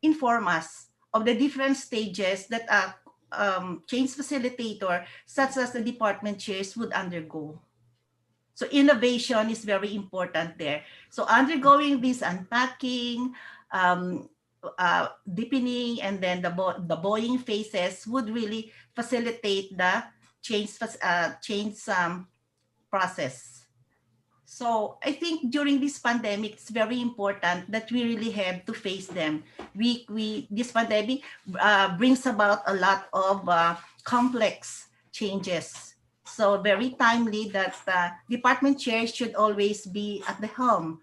inform us of the different stages that a change facilitator, such as the department chairs, would undergo. So innovation is very important there. So undergoing this unpacking, deepening, and then the buoying phases would really facilitate the change process. So I think during this pandemic, it's very important that we really have to face them. This pandemic brings about a lot of complex changes. So very timely that department chairs should always be at the helm,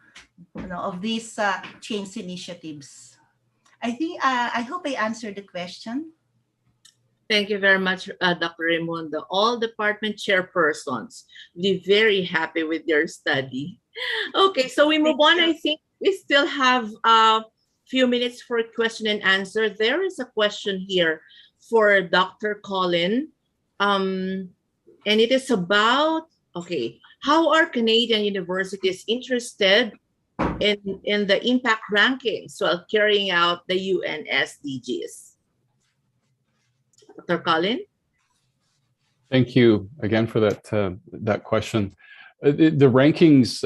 of these change initiatives. I think I hope I answered the question. Thank you very much, Dr. Raimundo. All department chairpersons will be very happy with your study. Okay, so we move on. I think we still have a few minutes for question and answer. There is a question here for Dr. Colin. And it is about, okay, how are Canadian universities interested in the impact rankings while carrying out the UN SDGs? Dr. Colin? Thank you again for that question. The rankings,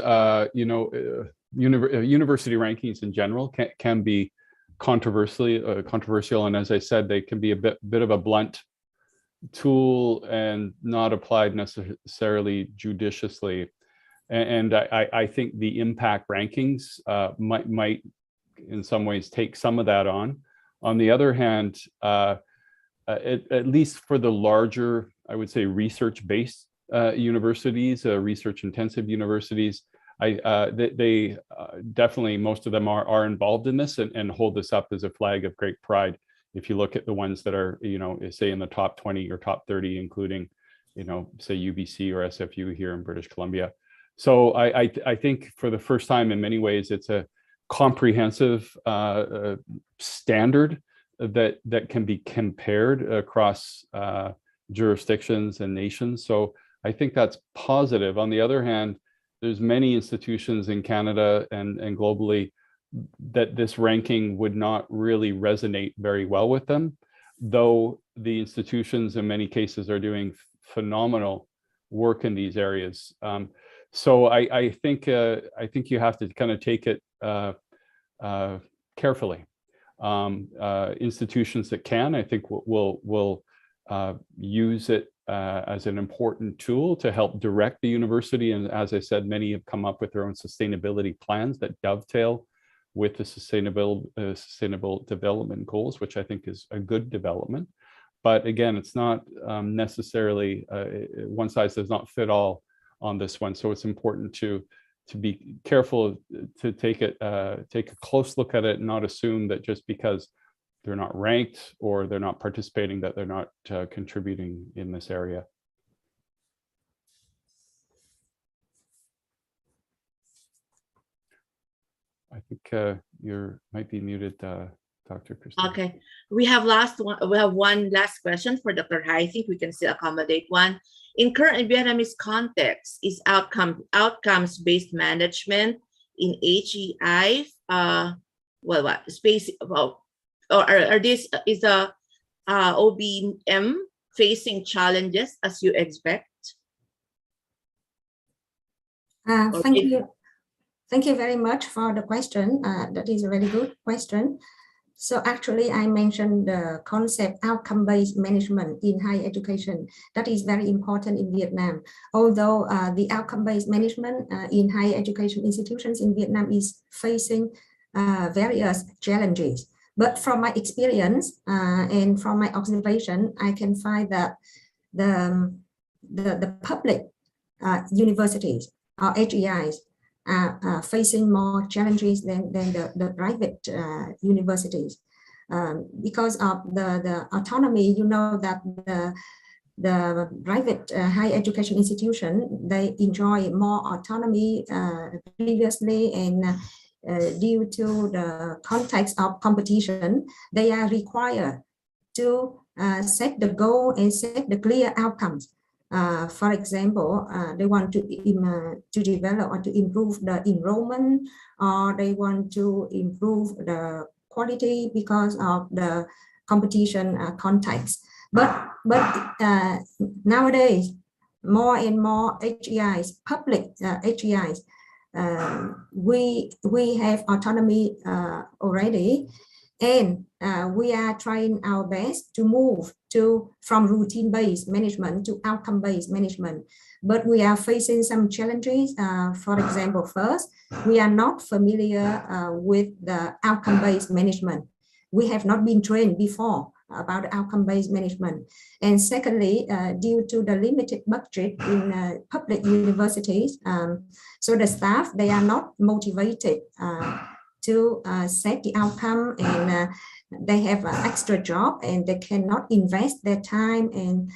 university rankings in general can be controversial, and as I said, they can be a bit of a blunt tool and not applied necessarily judiciously. And I think the impact rankings might in some ways take some of that on. On the other hand, at least for the larger, I would say, research-based universities, research-intensive universities, they definitely, most of them are involved in this and hold this up as a flag of great pride. If you look at the ones that are, say in the top 20 or top 30, including, say UBC or SFU here in British Columbia. So I think for the first time in many ways, it's a comprehensive standard that can be compared across jurisdictions and nations. So I think that's positive. On the other hand, there's many institutions in Canada and globally that this ranking would not really resonate very well with them, though the institutions in many cases are doing phenomenal work in these areas. So I think you have to kind of take it carefully. Institutions that can, I think, will use it as an important tool to help direct the university. And as I said, many have come up with their own sustainability plans that dovetail with the sustainable development goals, which I think is a good development. But again, it's not necessarily one size does not fit all on this one. So it's important to be careful, to take a close look at it and not assume that just because they're not ranked or they're not participating that they're not contributing in this area. I think you might be muted, Dr. Christine. Okay, we have one last question for Dr. Hai. I think we can still accommodate one. In current Vietnamese context, is outcomes-based management in HEI, is the OBM facing challenges as you expect? Thank you very much for the question. That is a very good question. So actually, I mentioned the concept outcome-based management in higher education. That is very important in Vietnam. Although the outcome-based management in higher education institutions in Vietnam is facing various challenges. But from my experience and from my observation, I can find that the public universities or HEIs are facing more challenges than the private universities because of the autonomy. You know that the private higher education institution, they enjoy more autonomy previously, and due to the context of competition, they are required to set the goal and set the clear outcomes. For example, they want to develop or to improve the enrollment, or they want to improve the quality because of the competition context. But nowadays, more and more HEIs, public HEIs, we have autonomy already, and we are trying our best to move from routine-based management to outcome-based management. But we are facing some challenges. For example, first, we are not familiar with the outcome-based management. We have not been trained before about outcome-based management. And secondly, due to the limited budget in public universities, so the staff, they are not motivated to set the outcome, and they have an extra job and they cannot invest their time and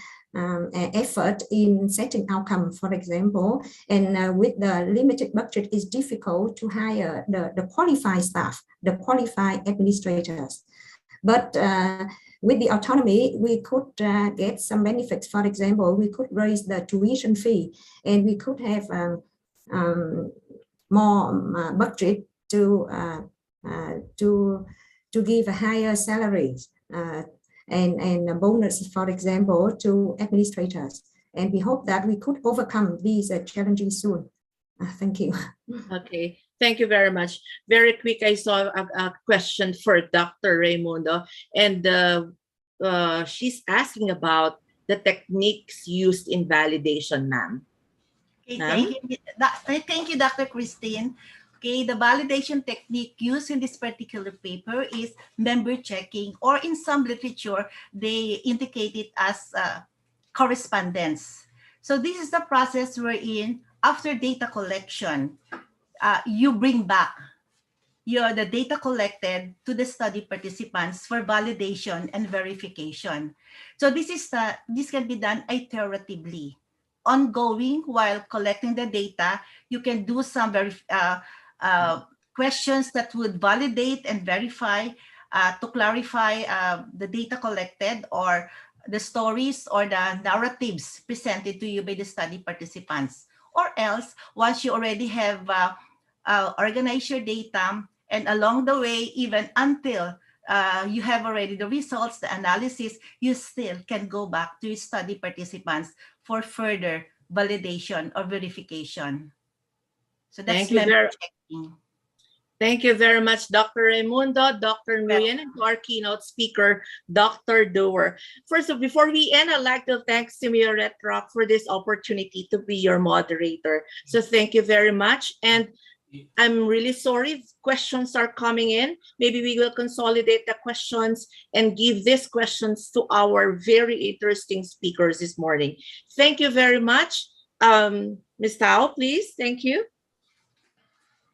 effort in setting outcome, for example. And with the limited budget, it's difficult to hire the qualified staff, the qualified administrators. But with the autonomy, we could get some benefits. For example, we could raise the tuition fee, and we could have more budget to give a higher salaries and a bonus, for example, to administrators. And we hope that we could overcome these challenges soon. Thank you. Okay, thank you very much. Very quick, I saw a question for Dr. Raimundo, and she's asking about the techniques used in validation, ma'am. Okay, thank you, Dr. Christine. Okay, the validation technique used in this particular paper is member checking, or in some literature, they indicate it as correspondence. So this is the process wherein after data collection, you bring back the data collected to the study participants for validation and verification. So this can be done iteratively, ongoing. While collecting the data, you can do some questions that would validate and verify to clarify the data collected, or the stories or the narratives presented to you by the study participants. Or else, once you already have organized your data, and along the way, even until you have already the results, the analysis, you still can go back to your study participants for further validation or verification. So that's member checking. Thank you very much, Dr. Raimundo, Dr. Nguyen, and to our keynote speaker, Dr. Doer. First, before we end, I'd like to thank SEAMEO RETRAC for this opportunity to be your moderator. So thank you very much. And I'm really sorry, questions are coming in. Maybe we will consolidate the questions and give these questions to our very interesting speakers this morning. Thank you very much. Ms. Tao, please. Thank you.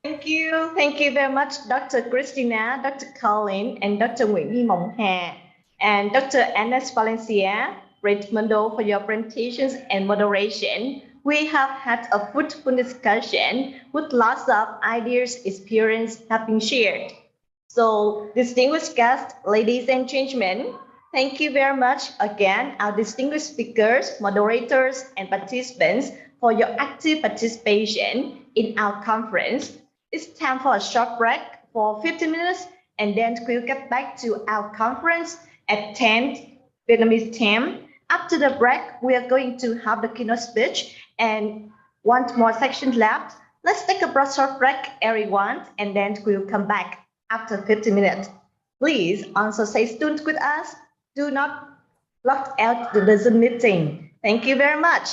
Thank you. Thank you very much, Dr. Christina, Dr. Colin, and Dr. Nguyễn Nhi Mộng Hà, and Dr. Ernest Valencia, Redmundo, for your presentations and moderation. We have had a fruitful discussion with lots of ideas, experience have been shared. So, distinguished guests, ladies and gentlemen, thank you very much again, our distinguished speakers, moderators, and participants for your active participation in our conference. It's time for a short break for 15 minutes, and then we'll get back to our conference at 10 Vietnamese time. After the break, we are going to have the keynote speech and one more section left. Let's take a short break, everyone, and then we'll come back after 50 minutes. Please also stay tuned with us. Do not log out the Zoom meeting. Thank you very much.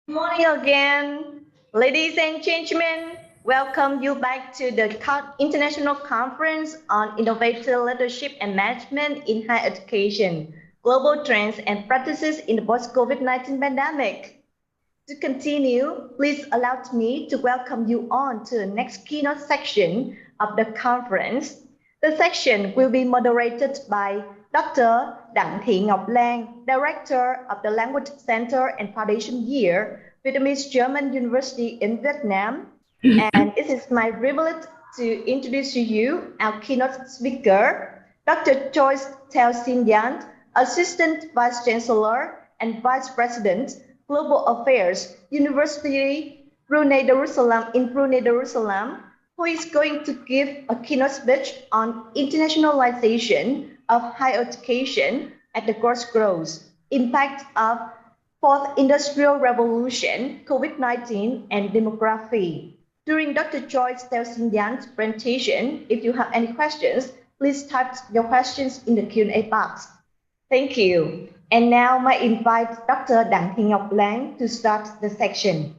Good morning again, ladies and gentlemen. Welcome you back to the International Conference on Innovative Leadership and Management in Higher Education, Global Trends and Practices in the Post-COVID-19 Pandemic. To continue, please allow me to welcome you on to the next keynote section of the conference. The section will be moderated by Dr. Đặng Thị Ngọc Lan, Director of the Language Center and Foundation Year, Vietnamese German University in Vietnam. And it is my privilege to introduce to you our keynote speaker, Dr. Joyce Theo Sinh Giant, Assistant Vice Chancellor and Vice President, Global Affairs, University Brunei Darussalam in Brunei Darussalam, who is going to give a keynote speech on internationalization of higher education at the crossroads, impact of Fourth Industrial Revolution, COVID-19, and demography. During Dr. Joyce Theo Sinh Giant's presentation, if you have any questions, please type your questions in the Q&A box. Thank you. And now I invite Dr. Đặng Thị Ngọc Lan to start the section.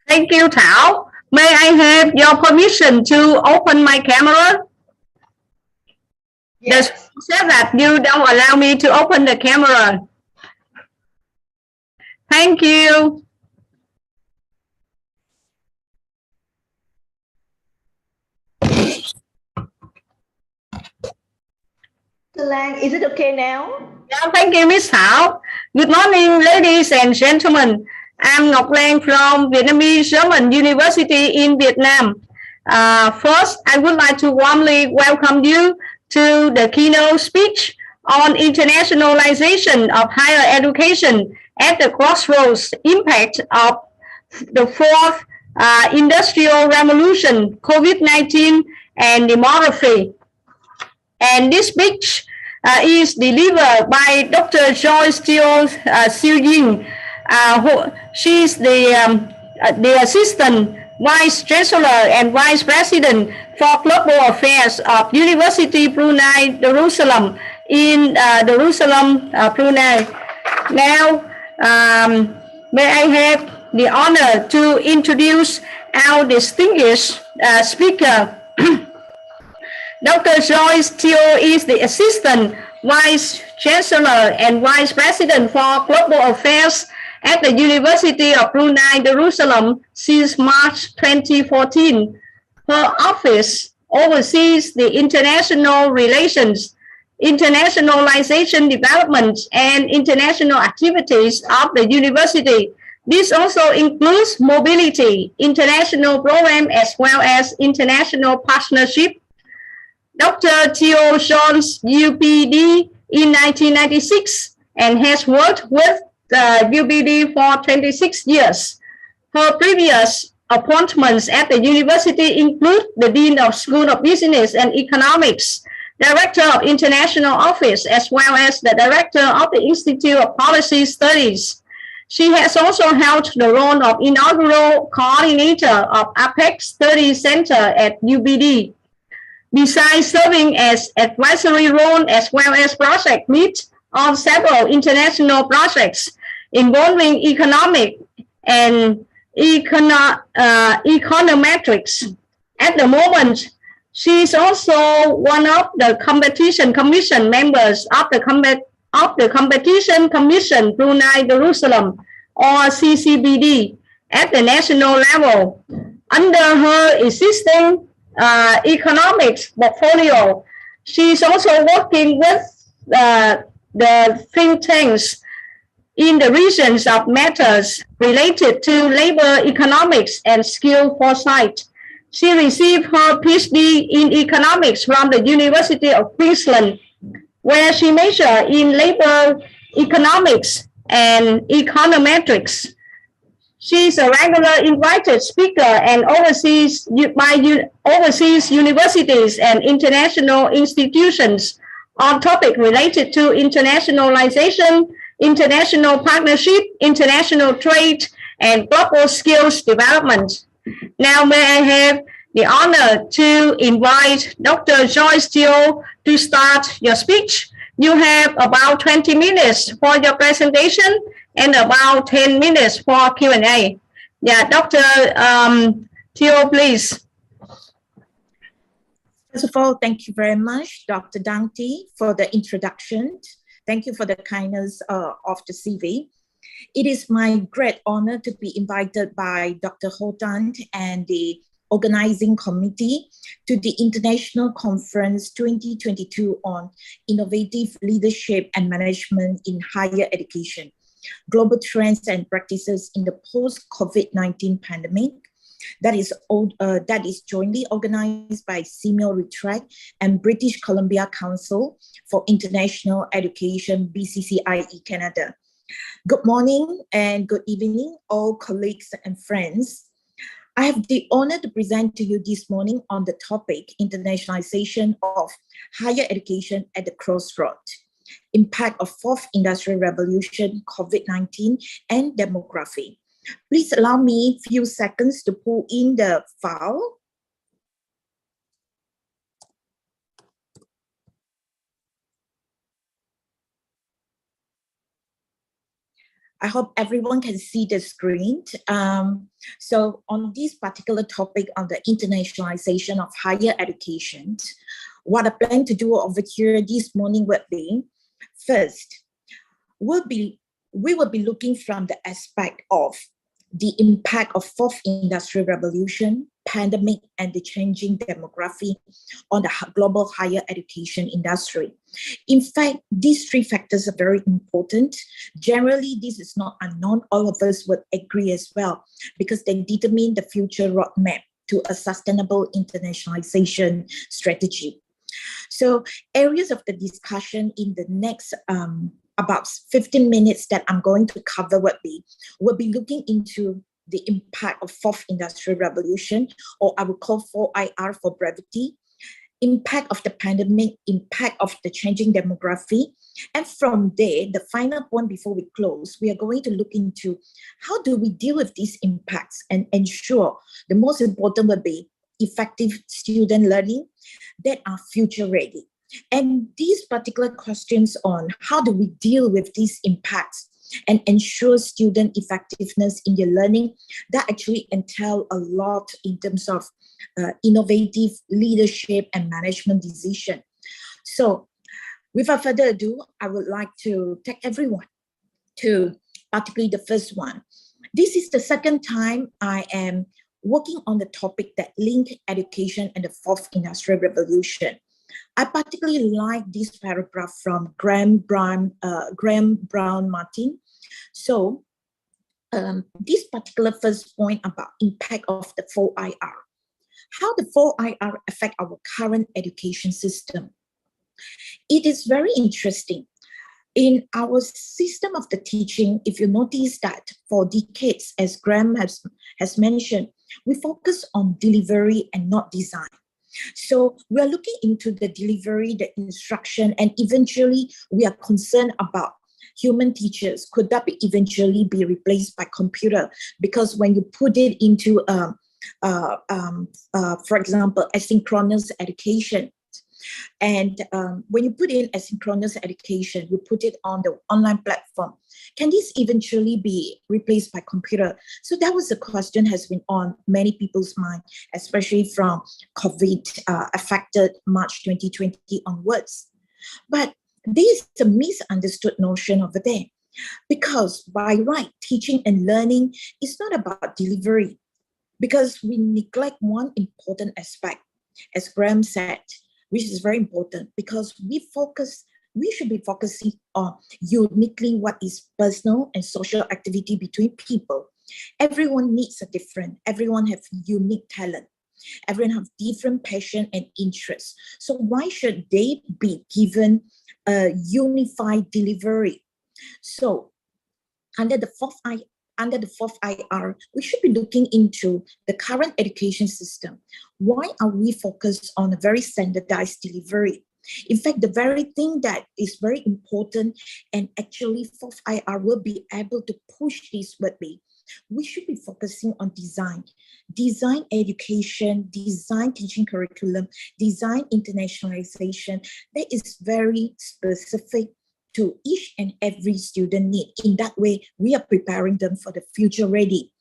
Thank you, Thảo. May I have your permission to open my camera? Yes. You said that you don't allow me to open the camera. Thank you. Lang, is it okay now? Yeah, thank you, Miss Thảo. Good morning, ladies and gentlemen. I'm Ngọc Lan from Vietnamese German University in Vietnam. First, I would like to warmly welcome you to the keynote speech on internationalization of higher education at the crossroads, impact of the fourth industrial revolution, COVID-19, and demography. And this speech is delivered by Dr. Joyce Theo Sinh Giant. She's the Assistant Vice Chancellor and Vice President for Global Affairs of University Brunei Darussalam in Darussalam, Brunei. Now, may I have the honor to introduce our distinguished speaker. Dr. Joyce Theo is the Assistant Vice Chancellor and Vice President for Global Affairs at the University of Brunei Darussalam since March 2014. Her office oversees the international relations, internationalization development, and international activities of the university. This also includes mobility, international program, as well as international partnership. Dr. Theo joined UPD in 1996 and has worked with UPD for 26 years. Her previous appointments at the university include the Dean of School of Business and Economics, Director of International Office, as well as the Director of the Institute of Policy Studies. She has also held the role of inaugural coordinator of APEC Study Center at UPD. Besides serving as advisory role as well as project lead on several international projects involving economic and econometrics. At the moment, she is also one of the competition commission members of the Competition Commission Brunei Darussalam, or CCBD, at the national level. Under her existing economics portfolio, she is also working with the think tanks in the regions of matters related to labor economics and skill foresight. She received her PhD in economics from the University of Queensland, where she majored in labor economics and econometrics. She is a regular invited speaker and oversees universities and international institutions on topics related to internationalization, international partnership, international trade, and global skills development. Now may I have the honor to invite Dr. Joyce Theo to start your speech. You have about 20 minutes for your presentation, and about 10 minutes for Q&A. Yeah, Dr. Theo, please. First of all, thank you very much, Dr. Dangti, for the introduction. Thank you for the kindness of the CV. It is my great honor to be invited by Dr. Ho Tan and the organizing committee to the International Conference 2022 on Innovative Leadership and Management in Higher Education, Global Trends and Practices in the Post-COVID-19 Pandemic. That is jointly organized by SEAMEO RETRAC and British Columbia Council for International Education, BCCIE Canada. Good morning and good evening, all colleagues and friends. I have the honor to present to you this morning on the topic, Internationalization of Higher Education at the Crossroad, Impact of Fourth Industrial Revolution, COVID-19 and Demography. Please allow me a few seconds to pull in the file. I hope everyone can see the screen. So on this particular topic on the internationalization of higher education, what I plan to do over here this morning would be, first, we will be looking from the aspect of the impact of fourth industrial revolution, pandemic, and the changing demography on the global higher education industry. In fact, these three factors are very important. Generally, this is not unknown. All of us would agree as well, because they determine the future roadmap to a sustainable internationalization strategy. So areas of the discussion in the next about 15 minutes that I'm going to cover will be looking into the impact of fourth industrial revolution, or I would call 4IR for brevity, impact of the pandemic, impact of the changing demography. And from there, the final point before we close, we are going to look into how do we deal with these impacts and ensure the most important will be effective student learning that are future ready. And these particular questions on how do we deal with these impacts and ensure student effectiveness in their learning, that actually entail a lot in terms of innovative leadership and management decision. So without further ado, I would like to take everyone to particularly the first one. This is the second time I am working on the topic that link education and the fourth industrial revolution. I particularly like this paragraph from Graham Brown Martin. So this particular first point about impact of the 4IR, how the 4IR affect our current education system. It is very interesting. In our system of the teaching, if you notice that for decades, as Graham has mentioned, we focus on delivery and not design. So we are looking into the delivery, the instruction, and eventually we are concerned about human teachers. Could that eventually be replaced by computer? Because when you put it into, for example, asynchronous education, and when you put in asynchronous education, you put it on the online platform, can this eventually be replaced by computer? So that was a question has been on many people's mind, especially from COVID affected March 2020 onwards. But there is a misunderstood notion over there, because by right, teaching and learning is not about delivery, because we neglect one important aspect, as Graham said, which is very important, because we should be focusing on uniquely what is personal and social activity between people. Everyone needs a different, everyone have unique talent. Everyone have different passion and interests. So why should they be given a unified delivery? So under the fourth IR, we should be looking into the current education system. Why are we focused on a very standardized delivery? In fact, the very thing that is very important, and actually fourth IR will be able to push this would be, we should be focusing on design education, design teaching curriculum, design internationalization that is very specific to each and every student need. In that way, we are preparing them for the future ready.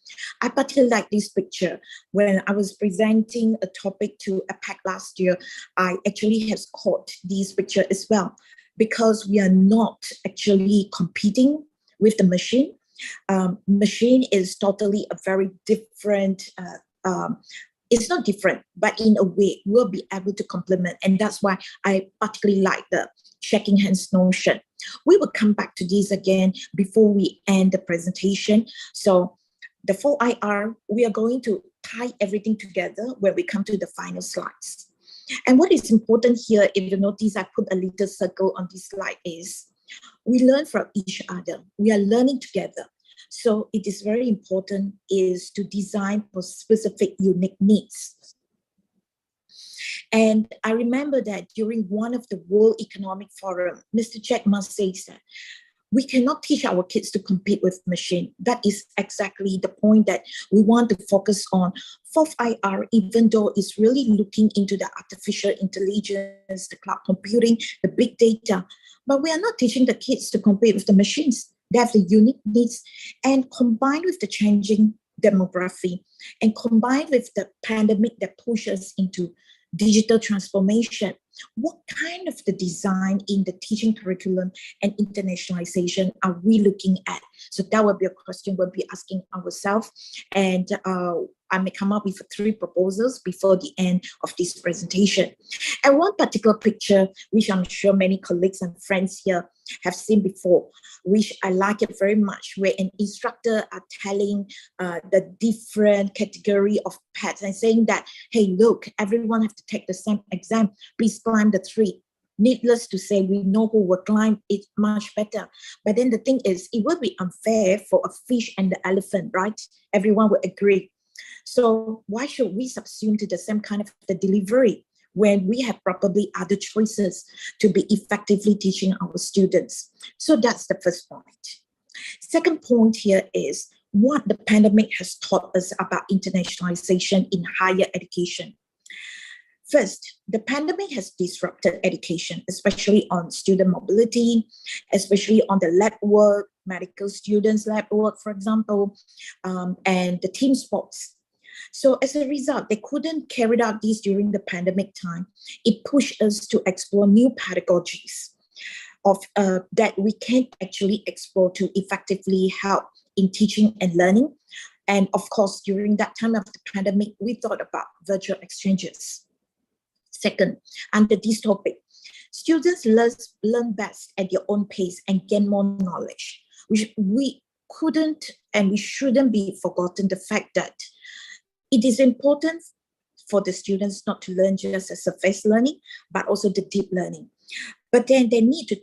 I particularly like this picture. When I was presenting a topic to APAC last year, I actually have caught this picture as well, because we are not actually competing with the machine. Machine is totally a very different, it's not different, but in a way we'll be able to complement. And that's why I particularly like the shaking hands notion. We will come back to this again before we end the presentation. So the 4IR, we are going to tie everything together when we come to the final slides. And what is important here, if you notice, I put a little circle on this slide, is we learn from each other. We are learning together. So it is very important is to design for specific unique needs. And I remember that during one of the World Economic Forum, Mr. Jack Ma says that we cannot teach our kids to compete with machine. That is exactly the point that we want to focus on. 4IR, even though it's really looking into the artificial intelligence, the cloud computing, the big data, but we are not teaching the kids to compete with the machines. They have the unique needs, and combined with the changing demography and combined with the pandemic that pushes into digital transformation, what kind of the design in the teaching curriculum and internationalization are we looking at? So that will be a question we'll be asking ourselves. And I may come up with 3 proposals before the end of this presentation. And one particular picture, which I'm sure many colleagues and friends here have seen before, which I like it very much, where an instructor are telling the different category of pets and saying that, hey, look, everyone have to take the same exam. Please climb the tree. Needless to say, we know who will climb it much better. But then the thing is, it will be unfair for a fish and the elephant, right? Everyone will agree. So why should we subsume to the same kind of the delivery when we have probably other choices to be effectively teaching our students? So that's the first point. Second point here is what the pandemic has taught us about internationalization in higher education. First, the pandemic has disrupted education, especially on student mobility, especially on the lab work, medical students' lab work, for example, and the team sports. So as a result, they couldn't carry out this during the pandemic time. It pushed us to explore new pedagogies of that we can actually explore to effectively help in teaching and learning. And of course, during that time of the pandemic, we thought about virtual exchanges. Second, under this topic, students learn best at their own pace and gain more knowledge, which we couldn't and we shouldn't be forgotten the fact that it is important for the students not to learn just a surface learning, but also the deep learning. But then they need to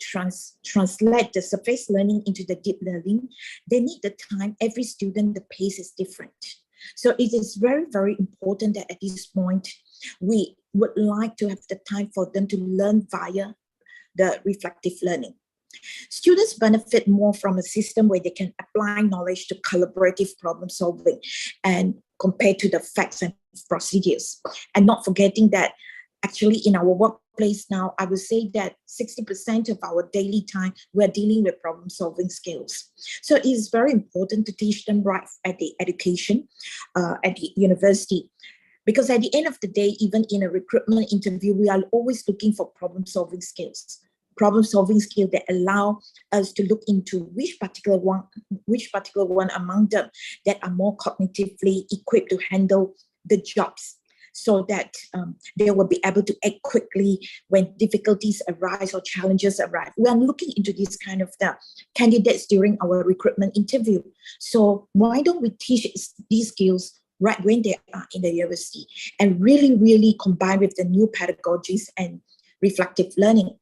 translate the surface learning into the deep learning. They need the time. Every student, the pace is different. So it is very, very important that at this point, we would like to have the time for them to learn via the reflective learning. Students benefit more from a system where they can apply knowledge to collaborative problem solving and compared to the facts and procedures. And not forgetting that actually in our workplace now, I would say that 60% of our daily time, we're dealing with problem solving skills. So it is very important to teach them right at the education, at the university. Because at the end of the day, even in a recruitment interview, we are always looking for problem-solving skills that allow us to look into which particular one among them that are more cognitively equipped to handle the jobs, so that they will be able to act quickly when difficulties arise or challenges arise. We are looking into this kind of the candidates during our recruitment interview. So why don't we teach these skills right when they are in the university and really, really combine with the new pedagogies and reflective learning.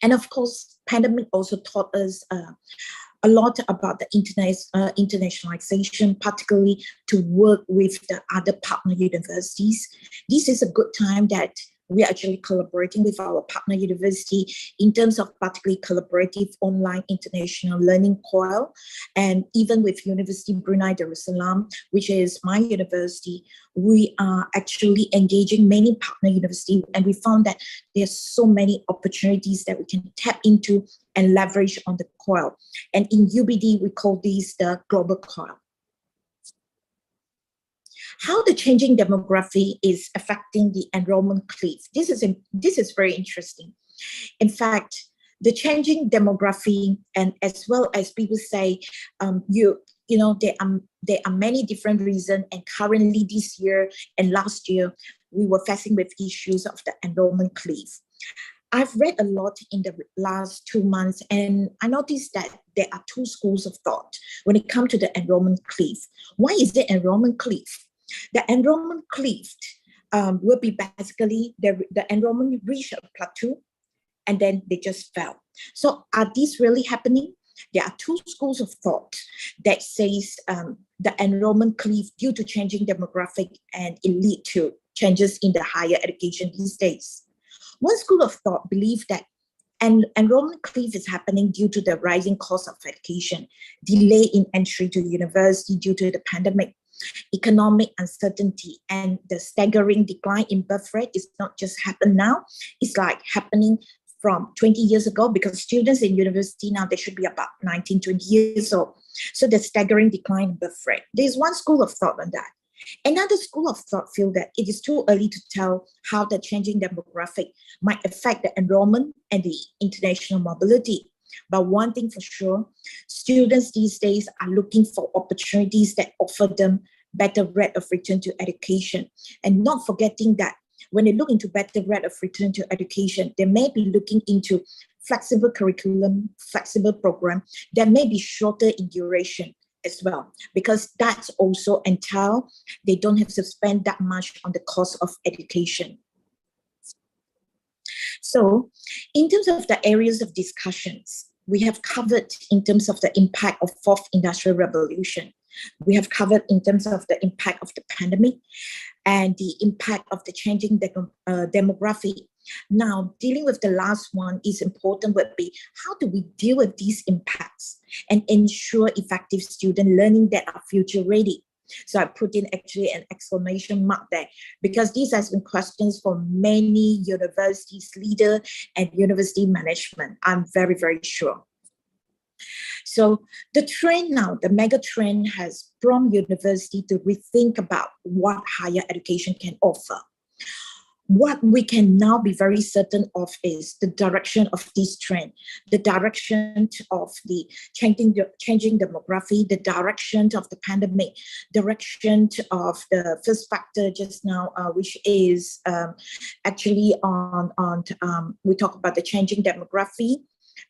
And of course, pandemic also taught us a lot about the internationalization, particularly to work with the other partner universities. This is a good time that we are actually collaborating with our partner university in terms of particularly collaborative online international learning coil, and even with University Brunei Darussalam, which is my university, we are actually engaging many partner universities, and we found that there's so many opportunities that we can tap into and leverage on the coil. And in UBD, we call these the global coil. How the changing demography is affecting the enrollment cliff. This is very interesting. In fact, the changing demography, and as well as people say, there are many different reasons. And currently, this year and last year, we were facing with issues of the enrollment cliff. I've read a lot in the last 2 months, and I noticed that there are two schools of thought when it comes to the enrollment cliff. Why is the enrollment cliff? The enrollment cliff will be basically the enrollment reached a plateau and then they just fell. So are these really happening? There are two schools of thought that says the enrollment cliff due to changing demographic and it lead to changes in the higher education these days. One school of thought believes that enrollment cliff is happening due to the rising cost of education, delay in entry to university due to the pandemic, economic uncertainty, and the staggering decline in birth rate is not just happened now, it's like happening from 20 years ago, because students in university now, they should be about 19, 20 years old. So the staggering decline in birth rate. There's one school of thought on that. Another school of thought feel that it is too early to tell how the changing demographic might affect the enrollment and the international mobility. But one thing for sure, students these days are looking for opportunities that offer them better rate of return to education. And not forgetting that when they look into better rate of return to education, they may be looking into flexible curriculum, flexible program that may be shorter in duration as well, because that's also entail they don't have to spend that much on the cost of education. So in terms of the areas of discussions, we have covered in terms of the impact of fourth industrial revolution. We have covered in terms of the impact of the pandemic and the impact of the changing demography. Now, dealing with the last one is important would be, how do we deal with these impacts and ensure effective student learning that are future ready? So I put in actually an exclamation mark there, because these has been questions for many universities leader and university management, I'm very, very sure. So the trend now, the mega trend has prompted university to rethink about what higher education can offer. What we can now be very certain of is the direction of this trend, the direction of the changing demography, the direction of the pandemic, direction of the first factor just now, which is actually we talk about the changing demography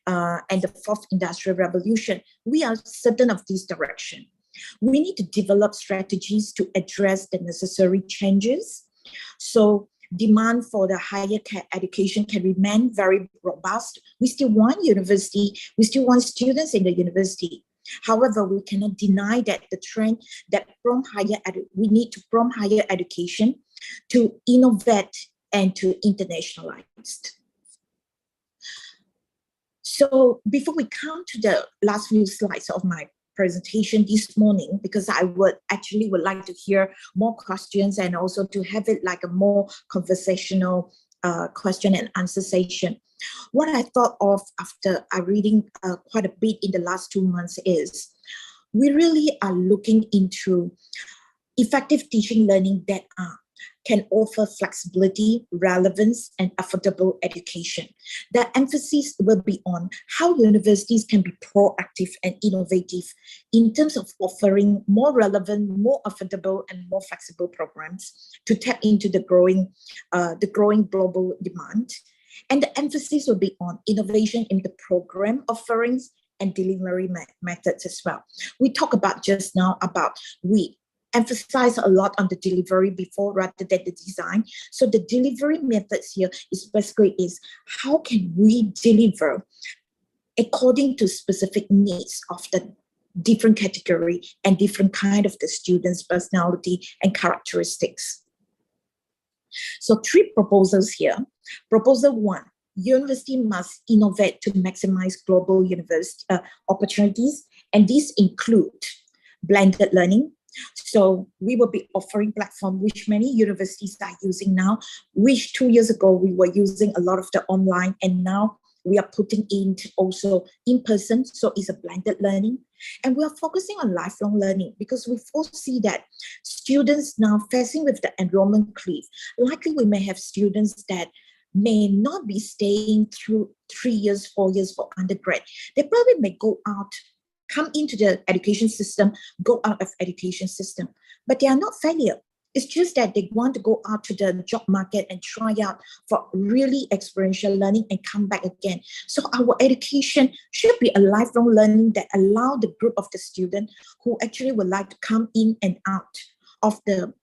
and the fourth industrial revolution. We are certain of this direction. We need to develop strategies to address the necessary changes. So demand for the higher education can remain very robust. We still want university, we still want students in the university. However, we cannot deny that the trend that we need to prompt higher education to innovate and to internationalize. So before we come to the last few slides of my presentation this morning, because I would like to hear more questions and also to have it like a more conversational question and answer session. What I thought of after reading quite a bit in the last 2 months is we really are looking into effective teaching learning that can offer flexibility, relevance, and affordable education. The emphasis will be on how universities can be proactive and innovative in terms of offering more relevant, more affordable, and more flexible programs to tap into the growing global demand. And the emphasis will be on innovation in the program offerings and delivery methods as well. We talked about just now about we emphasize a lot on the delivery before rather than the design. So the delivery methods here is basically how can we deliver according to specific needs of the different category and different kind of the students' personality and characteristics. So 3 proposals here. Proposal 1, university must innovate to maximize global university opportunities, and these include blended learning. So we will be offering platform which many universities are using now, which 2 years ago we were using a lot of the online, and now we are putting in also in person. So it's a blended learning. And we are focusing on lifelong learning because we foresee that students now facing with the enrollment cliff, likely we may have students that may not be staying through 3 years, 4 years for undergrad. They probably may go out, come into the education system, go out of education system, but they are not failure. It's just that they want to go out to the job market and try out for really experiential learning and come back again. So our education should be a lifelong learning that allow the group of the student who actually would like to come in and out of the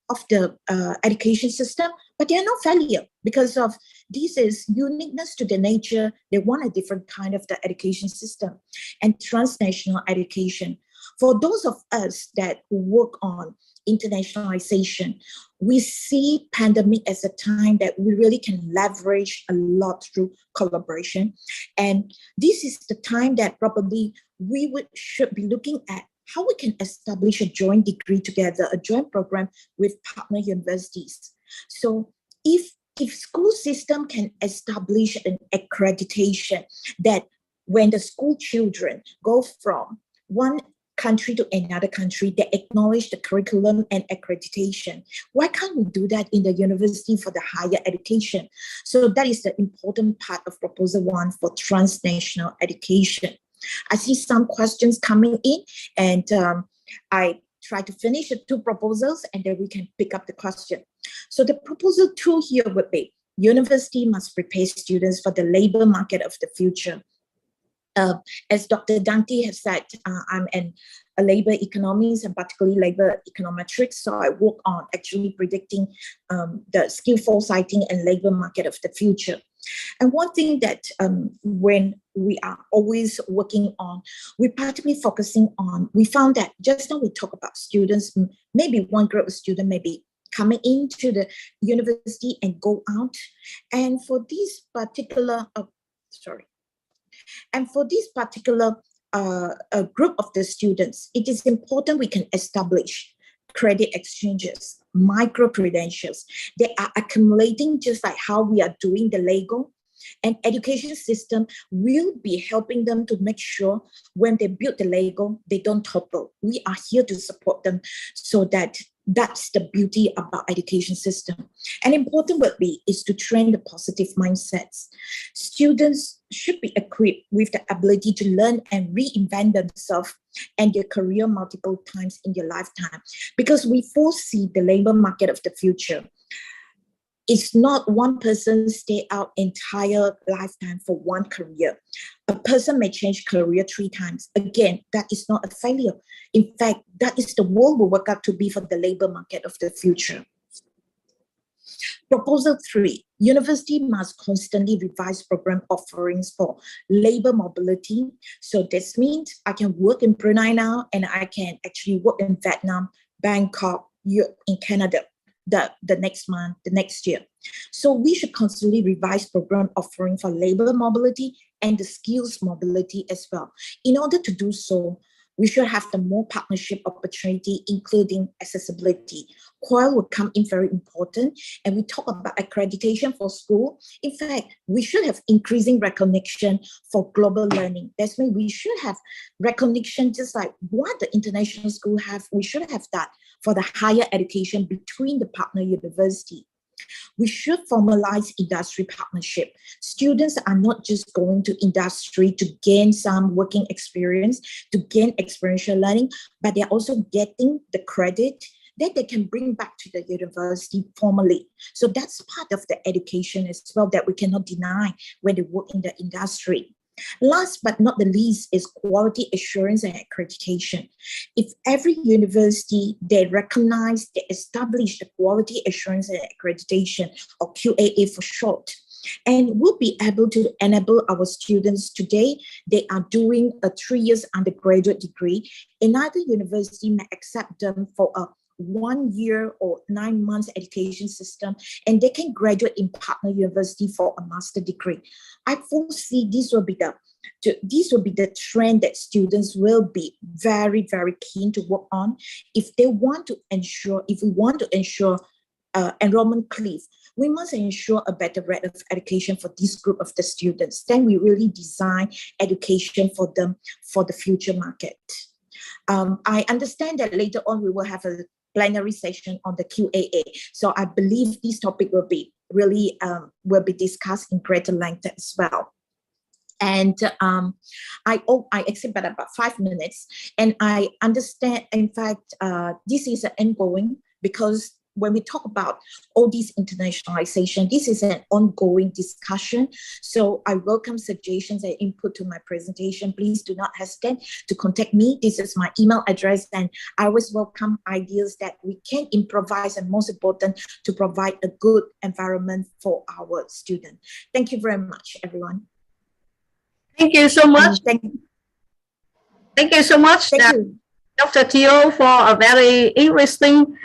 education system, but they are not failure because of this is uniqueness to the nature. They want a different kind of the education system and transnational education. For those of us that work on internationalization, we see pandemic as a time that we really can leverage a lot through collaboration. And this is the time that probably we should be looking at how we can establish a joint degree together, a joint program with partner universities. So if school system can establish an accreditation that when the school children go from one country to another country, they acknowledge the curriculum and accreditation. Why can't we do that in the university for the higher education? So that is the important part of proposal 1 for transnational education. I see some questions coming in, and I try to finish the 2 proposals and then we can pick up the question. So the proposal 2 here would be, university must prepare students for the labor market of the future. As Dr. Dante has said, I'm a labor economist and particularly labor econometrics. So I work on actually predicting the skill foresighting and labor market of the future. And one thing that when we are always working on, we're particularly focusing on, we found that just now we talk about students, maybe one group of students may be coming into the university and go out. And for this particular, group of the students, it is important we can establish credit exchanges, micro-credentials. They are accumulating just like how we are doing the Lego. And education system will be helping them to make sure when they build the Lego, they don't topple. We are here to support them so that's the beauty about education system. An important word is to train the positive mindsets. Students should be equipped with the ability to learn and reinvent themselves and their career multiple times in their lifetime, because we foresee the labor market of the future. It's not one person stay out entire lifetime for one career. A person may change career 3 times. Again, that is not a failure. In fact, that is the world will work out to be for the labor market of the future. Proposal 3, university must constantly revise program offerings for labor mobility. So this means I can work in Brunei now and I can actually work in Vietnam, Bangkok, Europe, in Canada. The next month, the next year. So we should constantly revise program offering for labor mobility and the skills mobility as well. In order to do so, we should have the more partnership opportunity, including accessibility. COIL will come in very important, and we talk about accreditation for school. In fact, we should have increasing recognition for global learning. That's why we should have recognition just like what the international school have. We should have that for the higher education between the partner university. We should formalize industry partnership. Students are not just going to industry to gain some working experience, to gain experiential learning, but they're also getting the credit that they can bring back to the university formally. So that's part of the education as well that we cannot deny when they work in the industry. Last but not the least is quality assurance and accreditation. If every university, they recognize, they establish the quality assurance and accreditation, or QAA for short, and we'll be able to enable our students today. They are doing a 3 years undergraduate degree. Another university may accept them for a 1 year or 9 months education system, and they can graduate in partner university for a master degree. I foresee this will be the trend that students will be very, very keen to work on if we want to ensure enrollment cliff. We must ensure a better rate of education for this group of the students. Then we really design education for them for the future market. I understand that later on we will have a plenary session on the QAA. So I believe this topic will be really will be discussed in greater length as well. And I accept about 5 minutes, and I understand. In fact, this is an ongoing, because when we talk about all this internationalization, this is an ongoing discussion. So I welcome suggestions and input to my presentation. Please do not hesitate to contact me. This is my email address, and I always welcome ideas that we can improvise, and most important, to provide a good environment for our students. Thank you very much, everyone. Thank you so much. Thank you so much, Dr. Teo, for a very interesting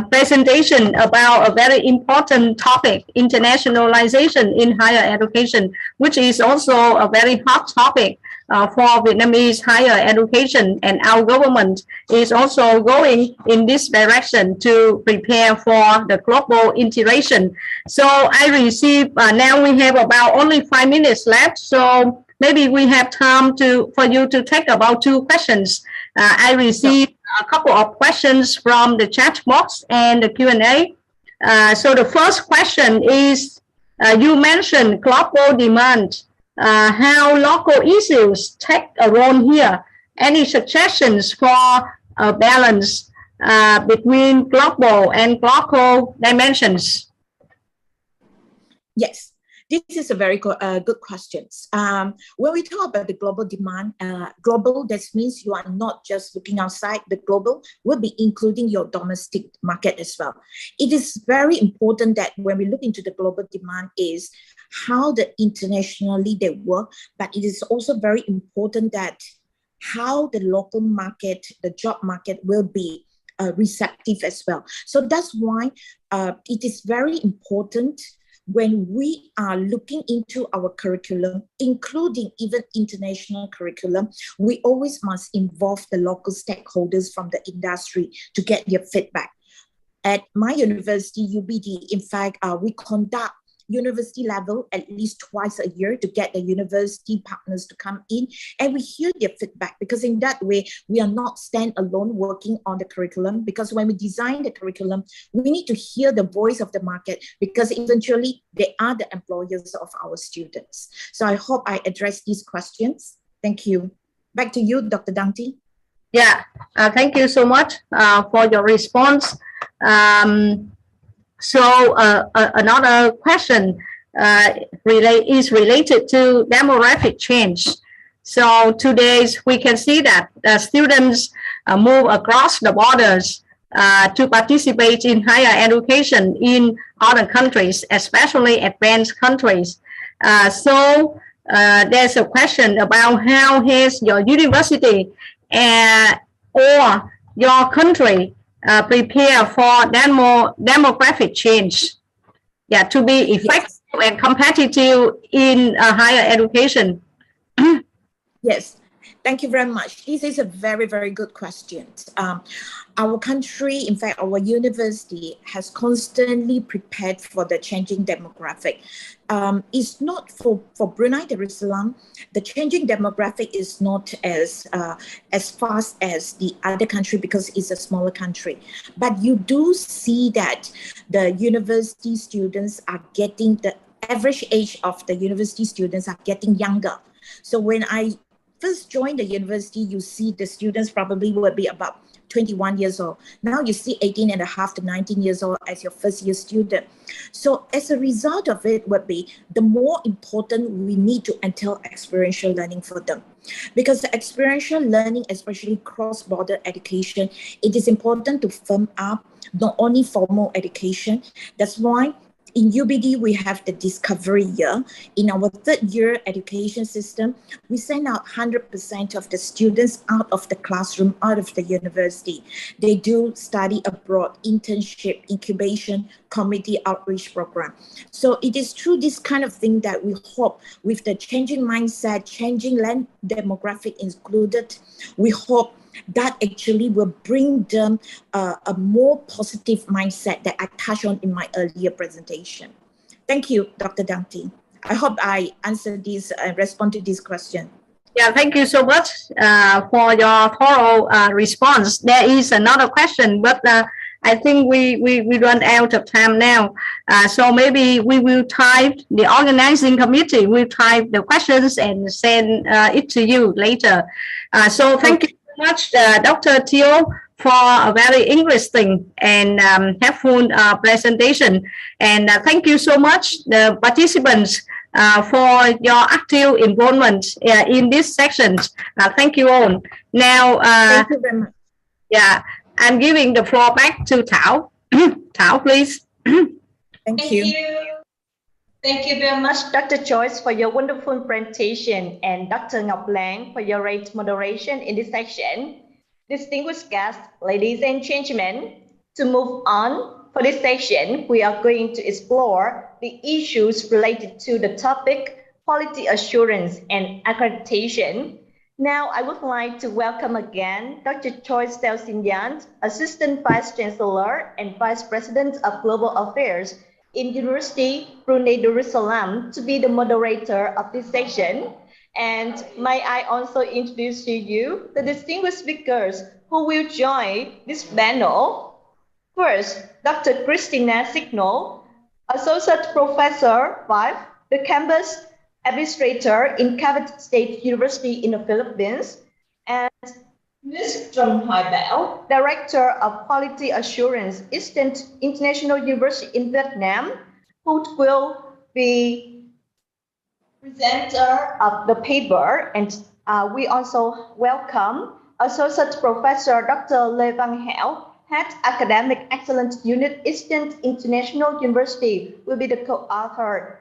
presentation about a very important topic, internationalization in higher education, which is also a very hot topic for Vietnamese higher education, and our government is also going in this direction to prepare for the global integration. So I received, now we have about only 5 minutes left, so maybe we have time for you to take about 2 questions. I received a couple of questions from the chat box and the Q&A. So the first question is, you mentioned global demand. How local issues take a role here? Any suggestions for a balance between global and local dimensions? Yes. This is a very good question. When we talk about the global demand, global, that means you are not just looking outside. The global will be including your domestic market as well. It is very important that when we look into the global demand is how the internationally they work, but it is also very important that how the local market, the job market will be receptive as well. So that's why it is very important when we are looking into our curriculum, including even international curriculum, we always must involve the local stakeholders from the industry to get their feedback. At my university, UBD, in fact, we conduct university level at least twice a year to get the university partners to come in, and we hear their feedback, because in that way we are not stand alone working on the curriculum, because when we design the curriculum we need to hear the voice of the market, because eventually they are the employers of our students. So I hope I addressed these questions. Thank you. Back to you, Dr. Dangti. Yeah, thank you so much for your response. So another question is related to demographic change. So today we can see that students move across the borders to participate in higher education in other countries, especially advanced countries. So there's a question about how has your university or your country prepare for demographic change, to be effective and competitive in higher education? Yes, thank you very much. This is a very, very good question. Our country, in fact, our university has constantly prepared for the changing demographic. It's not for Brunei Darussalam, the changing demographic is not as fast as the other country because it's a smaller country. But you do see that the university students are getting, the average age of the university students are getting younger. So when I first joined the university, you see the students probably will be about 21 years old. Now you see 18 and a half to 19 years old as your first year student. So as a result of it would be, the more important we need to entail experiential learning for them. Because the experiential learning, especially cross-border education, it is important to firm up not only formal education. That's why In UBD, we have the discovery year. In our third year education system, we send out 100% of the students out of the classroom, out of the university. They do study abroad, internship, incubation, community outreach program. So it is through this kind of thing that we hope, with the changing mindset, changing land demographic included, we hope that actually will bring them a more positive mindset that I touched on in my earlier presentation. Thank you, Dr. Dante. I hope I answered this and respond to this question. Yeah, thank you so much for your thorough response. There is another question, but I think we run out of time now. So maybe we will type, the organizing committee will type the questions and send it to you later. So thank you so much, Dr. Teo, for a very interesting and helpful presentation. And thank you so much, the participants, for your active involvement in this section. Thank you all. Now, thank you very much. Yeah, I'm giving the floor back to Thảo. Thảo, please. Thank you. Thank you very much, Dr. Joyce, for your wonderful presentation, and Dr. Ngọc Lan for your great moderation in this section. Distinguished guests, ladies and gentlemen, to move on for this section, we are going to explore the issues related to the topic quality assurance and accreditation. Now, I would like to welcome again Dr. Joyce Delsinyan, Assistant Vice Chancellor and Vice President of Global Affairs in University Brunei Darussalam, to be the moderator of this section. And may I also introduce to you the distinguished speakers who will join this panel. First, Dr. Christina Signo, Associate Professor 5, the Campus Administrator in Cavite State University in the Philippines, and Ms. Trần Hoài Bảo, Director of Quality Assurance, Eastern International University in Vietnam, who will be presenter of the paper. And we also welcome Associate Professor Dr. Lê Văn Hảo, Head Academic Excellence Unit, Eastern International University, will be the co-author.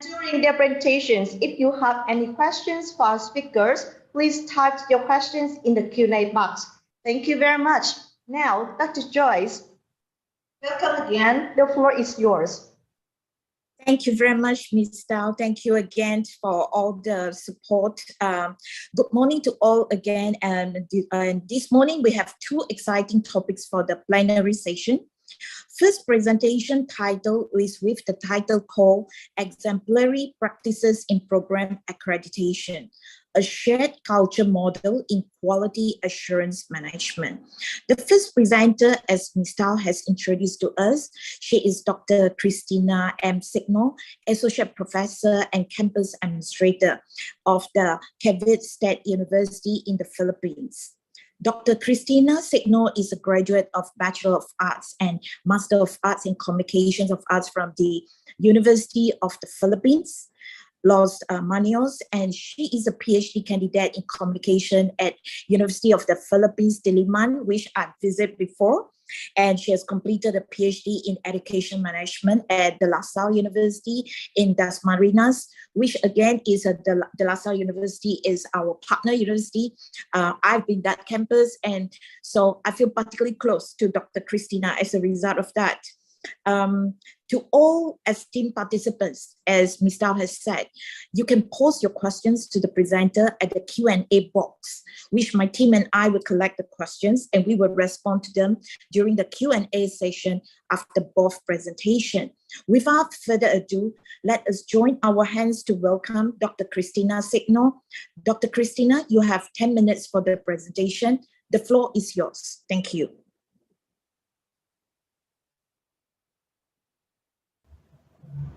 During their presentations, if you have any questions for our speakers, please type your questions in the Q&A box. Thank you very much. Now, Dr. Joyce, welcome again. The floor is yours. Thank you very much, Ms. Dao. Thank you again for all the support. Good morning to all again. And this morning we have two exciting topics for the plenary session. First presentation title is with the title called Exemplary Practices in Program Accreditation, a Shared Culture Model in Quality Assurance Management. The first presenter, as Ms. Tao has introduced to us, she is Dr. Christina M. Signo, Associate Professor and Campus Administrator of the Cavite State University in the Philippines. Dr. Christina Signo is a graduate of Bachelor of Arts and Master of Arts in Communications of Arts from the University of the Philippines, Los Manios, and she is a PhD candidate in communication at University of the Philippines, Diliman, which I've visited before. And she has completed a PhD in education management at the La Salle University in Dasmariñas, which again is the La Salle University is our partner university. I've been that campus, and so I feel particularly close to Dr. Christina as a result of that. To all esteemed participants, as Ms. Dao has said, you can post your questions to the presenter at the Q&A box, which my team and I will collect the questions and we will respond to them during the Q&A session after both presentation. Without further ado, let us join our hands to welcome Dr. Christina Signo. Dr. Christina, you have 10 minutes for the presentation. The floor is yours. Thank you.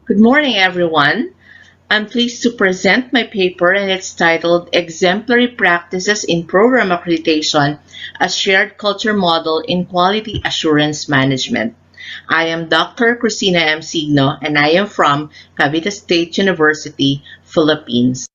Good morning, everyone. I'm pleased to present my paper, and it's titled Exemplary Practices in Program Accreditation, a Shared Culture Model in Quality Assurance Management. I am Dr. Christina M. Signo, and I am from Cavite State University, Philippines.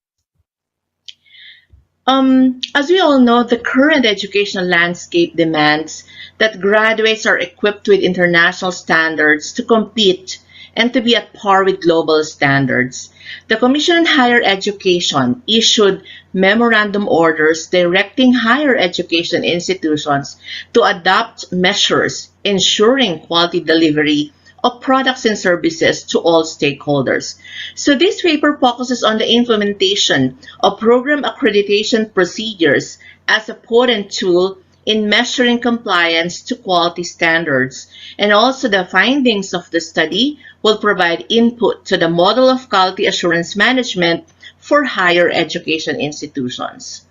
As we all know, the current educational landscape demands that graduates are equipped with international standards to compete and to be at par with global standards. The Commission on Higher Education issued memorandum orders directing higher education institutions to adopt measures ensuring quality delivery of products and services to all stakeholders. So this paper focuses on the implementation of program accreditation procedures as a potent tool in measuring compliance to quality standards, and also the findings of the study will provide input to the model of quality assurance management for higher education institutions.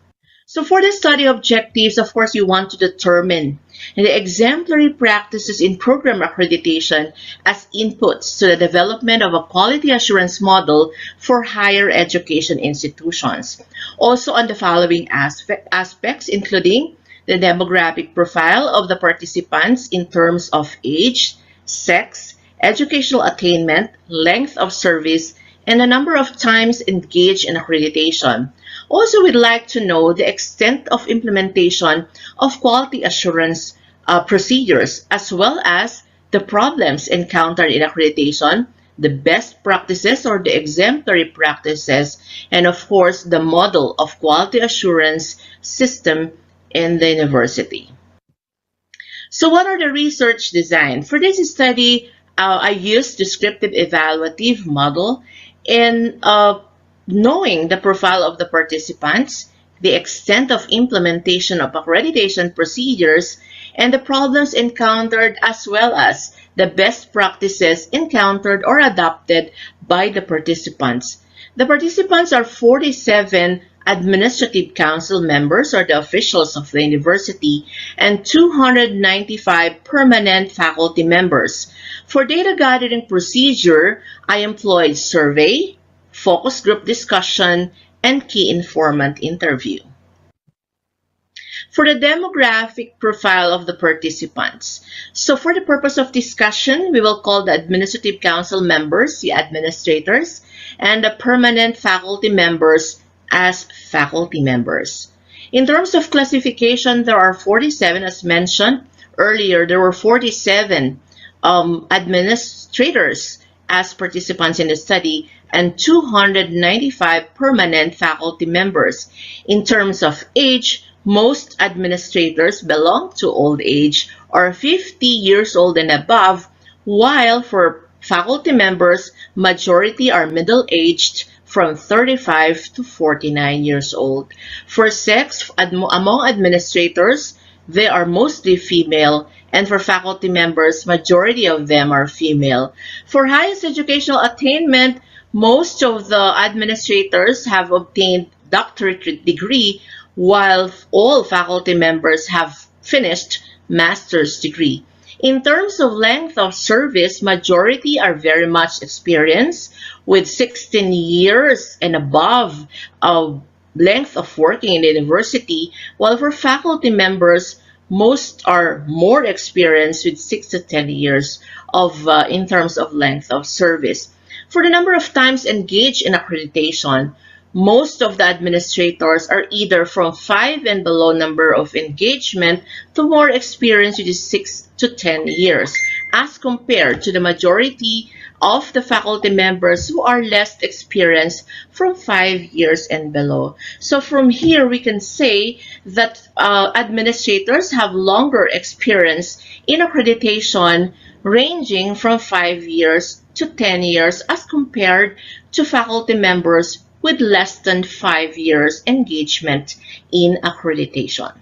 So for the study objectives, of course, you want to determine the exemplary practices in program accreditation as inputs to the development of a quality assurance model for higher education institutions. Also on the following aspects, including the demographic profile of the participants in terms of age, sex, educational attainment, length of service, and the number of times engaged in accreditation. Also, we'd like to know the extent of implementation of quality assurance procedures, as well as the problems encountered in accreditation, the best practices or the exemplary practices, and of course, the model of quality assurance system in the university. So what are the research design? For this study, I used descriptive evaluative model in knowing the profile of the participants, the extent of implementation of accreditation procedures, and the problems encountered, as well as the best practices encountered or adopted by the participants. The participants are 47 administrative council members, or the officials of the university, and 295 permanent faculty members. For data gathering procedure, I employed survey, focus group discussion, and key informant interview. For the demographic profile of the participants, so for the purpose of discussion, we will call the administrative council members, the administrators, and the permanent faculty members as faculty members. In terms of classification, there are 47, as mentioned earlier. There were 47 administrators as participants in the study and 295 permanent faculty members. In terms of age, most administrators belong to old age or 50 years old and above, while for faculty members, majority are middle-aged from 35 to 49 years old. For sex, among administrators, they are mostly female, and for faculty members, majority of them are female. For highest educational attainment, most of the administrators have obtained doctorate degree, while all faculty members have finished master's degree. In terms of length of service, majority are very much experienced with 16 years and above of length of working in the university, while for faculty members, most are more experienced with 6 to 10 years of in terms of length of service. For the number of times engaged in accreditation, most of the administrators are either from 5 and below number of engagement to more experience, which is 6 to 10 years, as compared to the majority of the faculty members who are less experienced from 5 years and below. So from here, we can say that administrators have longer experience in accreditation, ranging from 5 years to 10 years as compared to faculty members with less than 5 years engagement in accreditation.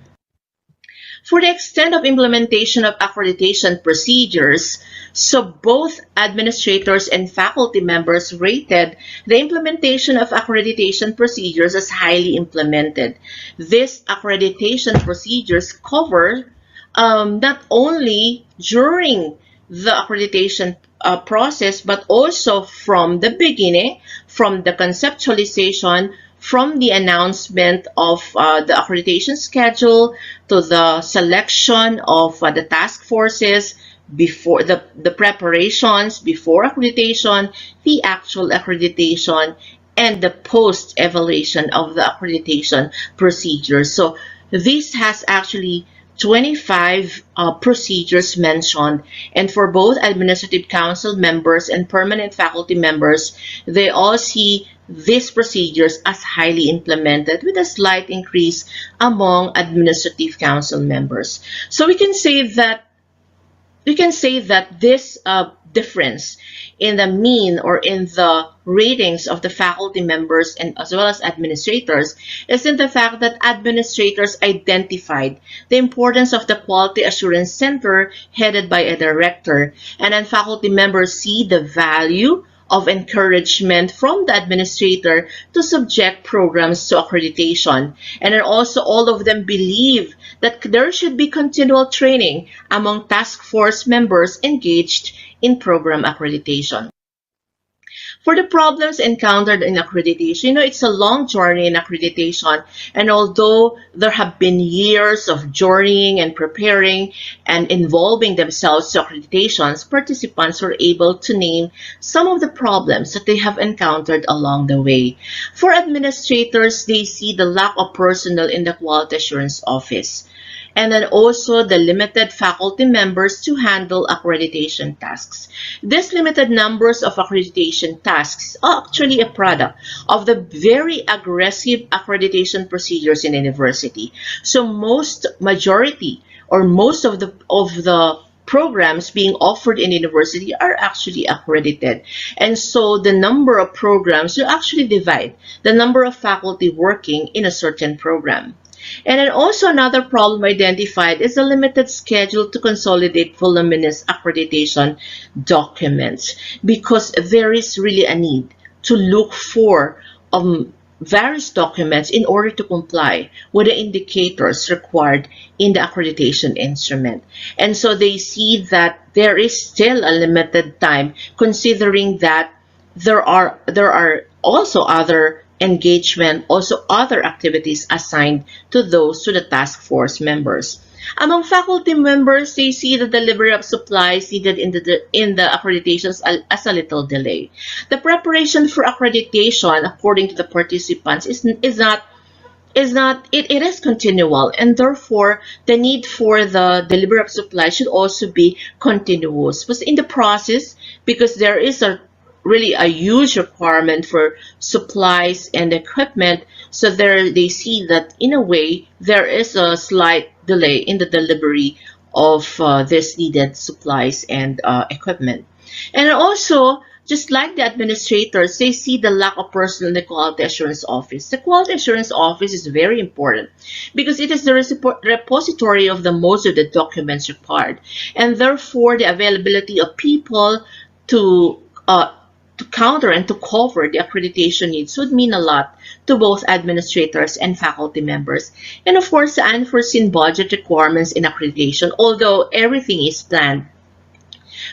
For the extent of implementation of accreditation procedures, so both administrators and faculty members rated the implementation of accreditation procedures as highly implemented. These accreditation procedures cover not only during the accreditation process, but also from the beginning, from the conceptualization, from the announcement of the accreditation schedule to the selection of the task forces, before the preparations before accreditation, the actual accreditation, and the post-evaluation of the accreditation procedure. So this has actually 25 procedures mentioned, and for both administrative council members and permanent faculty members, they all see these procedures as highly implemented, with a slight increase among administrative council members. So we can say that this difference in the mean or in the ratings of the faculty members and as well as administrators is in the fact that administrators identified the importance of the Quality Assurance Center headed by a director, and then faculty members see the value of encouragement from the administrator to subject programs to accreditation. And then also all of them believe that there should be continual training among task force members engaged in program accreditation. For the problems encountered in accreditation, it's a long journey in accreditation, and although there have been years of journeying and preparing and involving themselves to accreditations, participants were able to name some of the problems that they have encountered along the way. For administrators, they see the lack of personnel in the Quality Assurance Office, and then also the limited faculty members to handle accreditation tasks. These limited numbers of accreditation tasks are actually a product of the very aggressive accreditation procedures in the university. So most of the programs being offered in university are actually accredited. And so the number of programs will actually divide the number of faculty working in a certain program. And then also another problem identified is a limited schedule to consolidate voluminous accreditation documents, because there is really a need to look for various documents in order to comply with the indicators required in the accreditation instrument. And so they see that there is still a limited time, considering that there are also other engagement, also other activities assigned to the task force members. Among faculty members, they see the delivery of supplies needed in the accreditations as a little delay. The preparation for accreditation, according to the participants, is continual, and therefore the need for the delivery of supplies should also be continuous. But in the process, because there is really a huge requirement for supplies and equipment, so they see that in a way there is a slight delay in the delivery of this needed supplies and equipment. And also, just like the administrators, they see the lack of personnel in the Quality Assurance Office. The Quality Assurance Office is very important because it is the repository of the most of the documents required, and therefore the availability of people to counter and to cover the accreditation needs would mean a lot to both administrators and faculty members. And of course, the unforeseen budget requirements in accreditation, although everything is planned.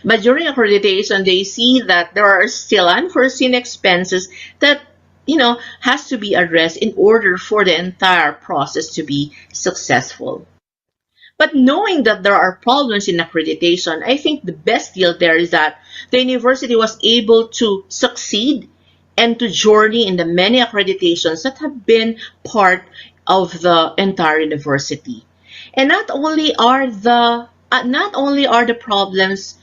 But during accreditation, they see that there are still unforeseen expenses that has to be addressed in order for the entire process to be successful. But knowing that there are problems in accreditation, I think the best deal there is that the university was able to succeed and to journey in the many accreditations that have been part of the entire university. And not only are the problems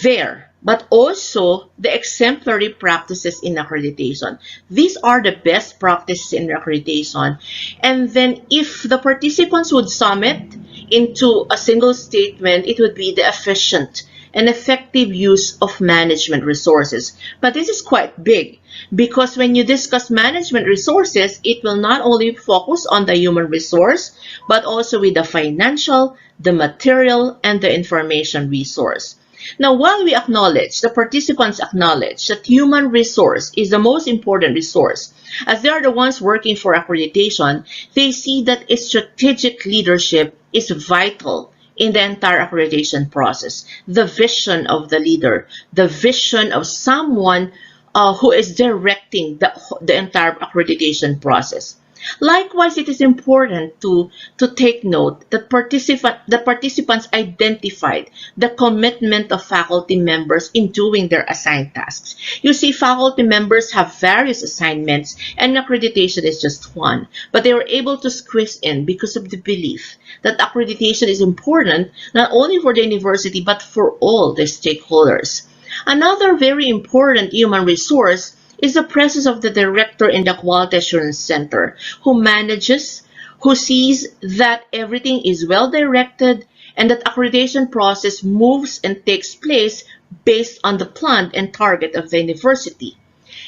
there, but also the exemplary practices in accreditation. These are the best practices in accreditation. And then if the participants would sum it into a single statement, it would be the efficient and effective use of management resources. But this is quite big, because when you discuss management resources, it will not only focus on the human resource, but also with the financial, the material, and the information resource. Now, while the participants acknowledge that human resource is the most important resource, as they are the ones working for accreditation, they see that strategic leadership is vital in the entire accreditation process. The vision of the leader, the vision of someone who is directing the entire accreditation process. Likewise, it is important to take note that the participants identified the commitment of faculty members in doing their assigned tasks. You see, faculty members have various assignments and accreditation is just one, but they were able to squeeze in because of the belief that accreditation is important not only for the university but for all the stakeholders. Another very important human resource is the presence of the director in the Quality Assurance Center who sees that everything is well directed and that accreditation process moves and takes place based on the plan and target of the university.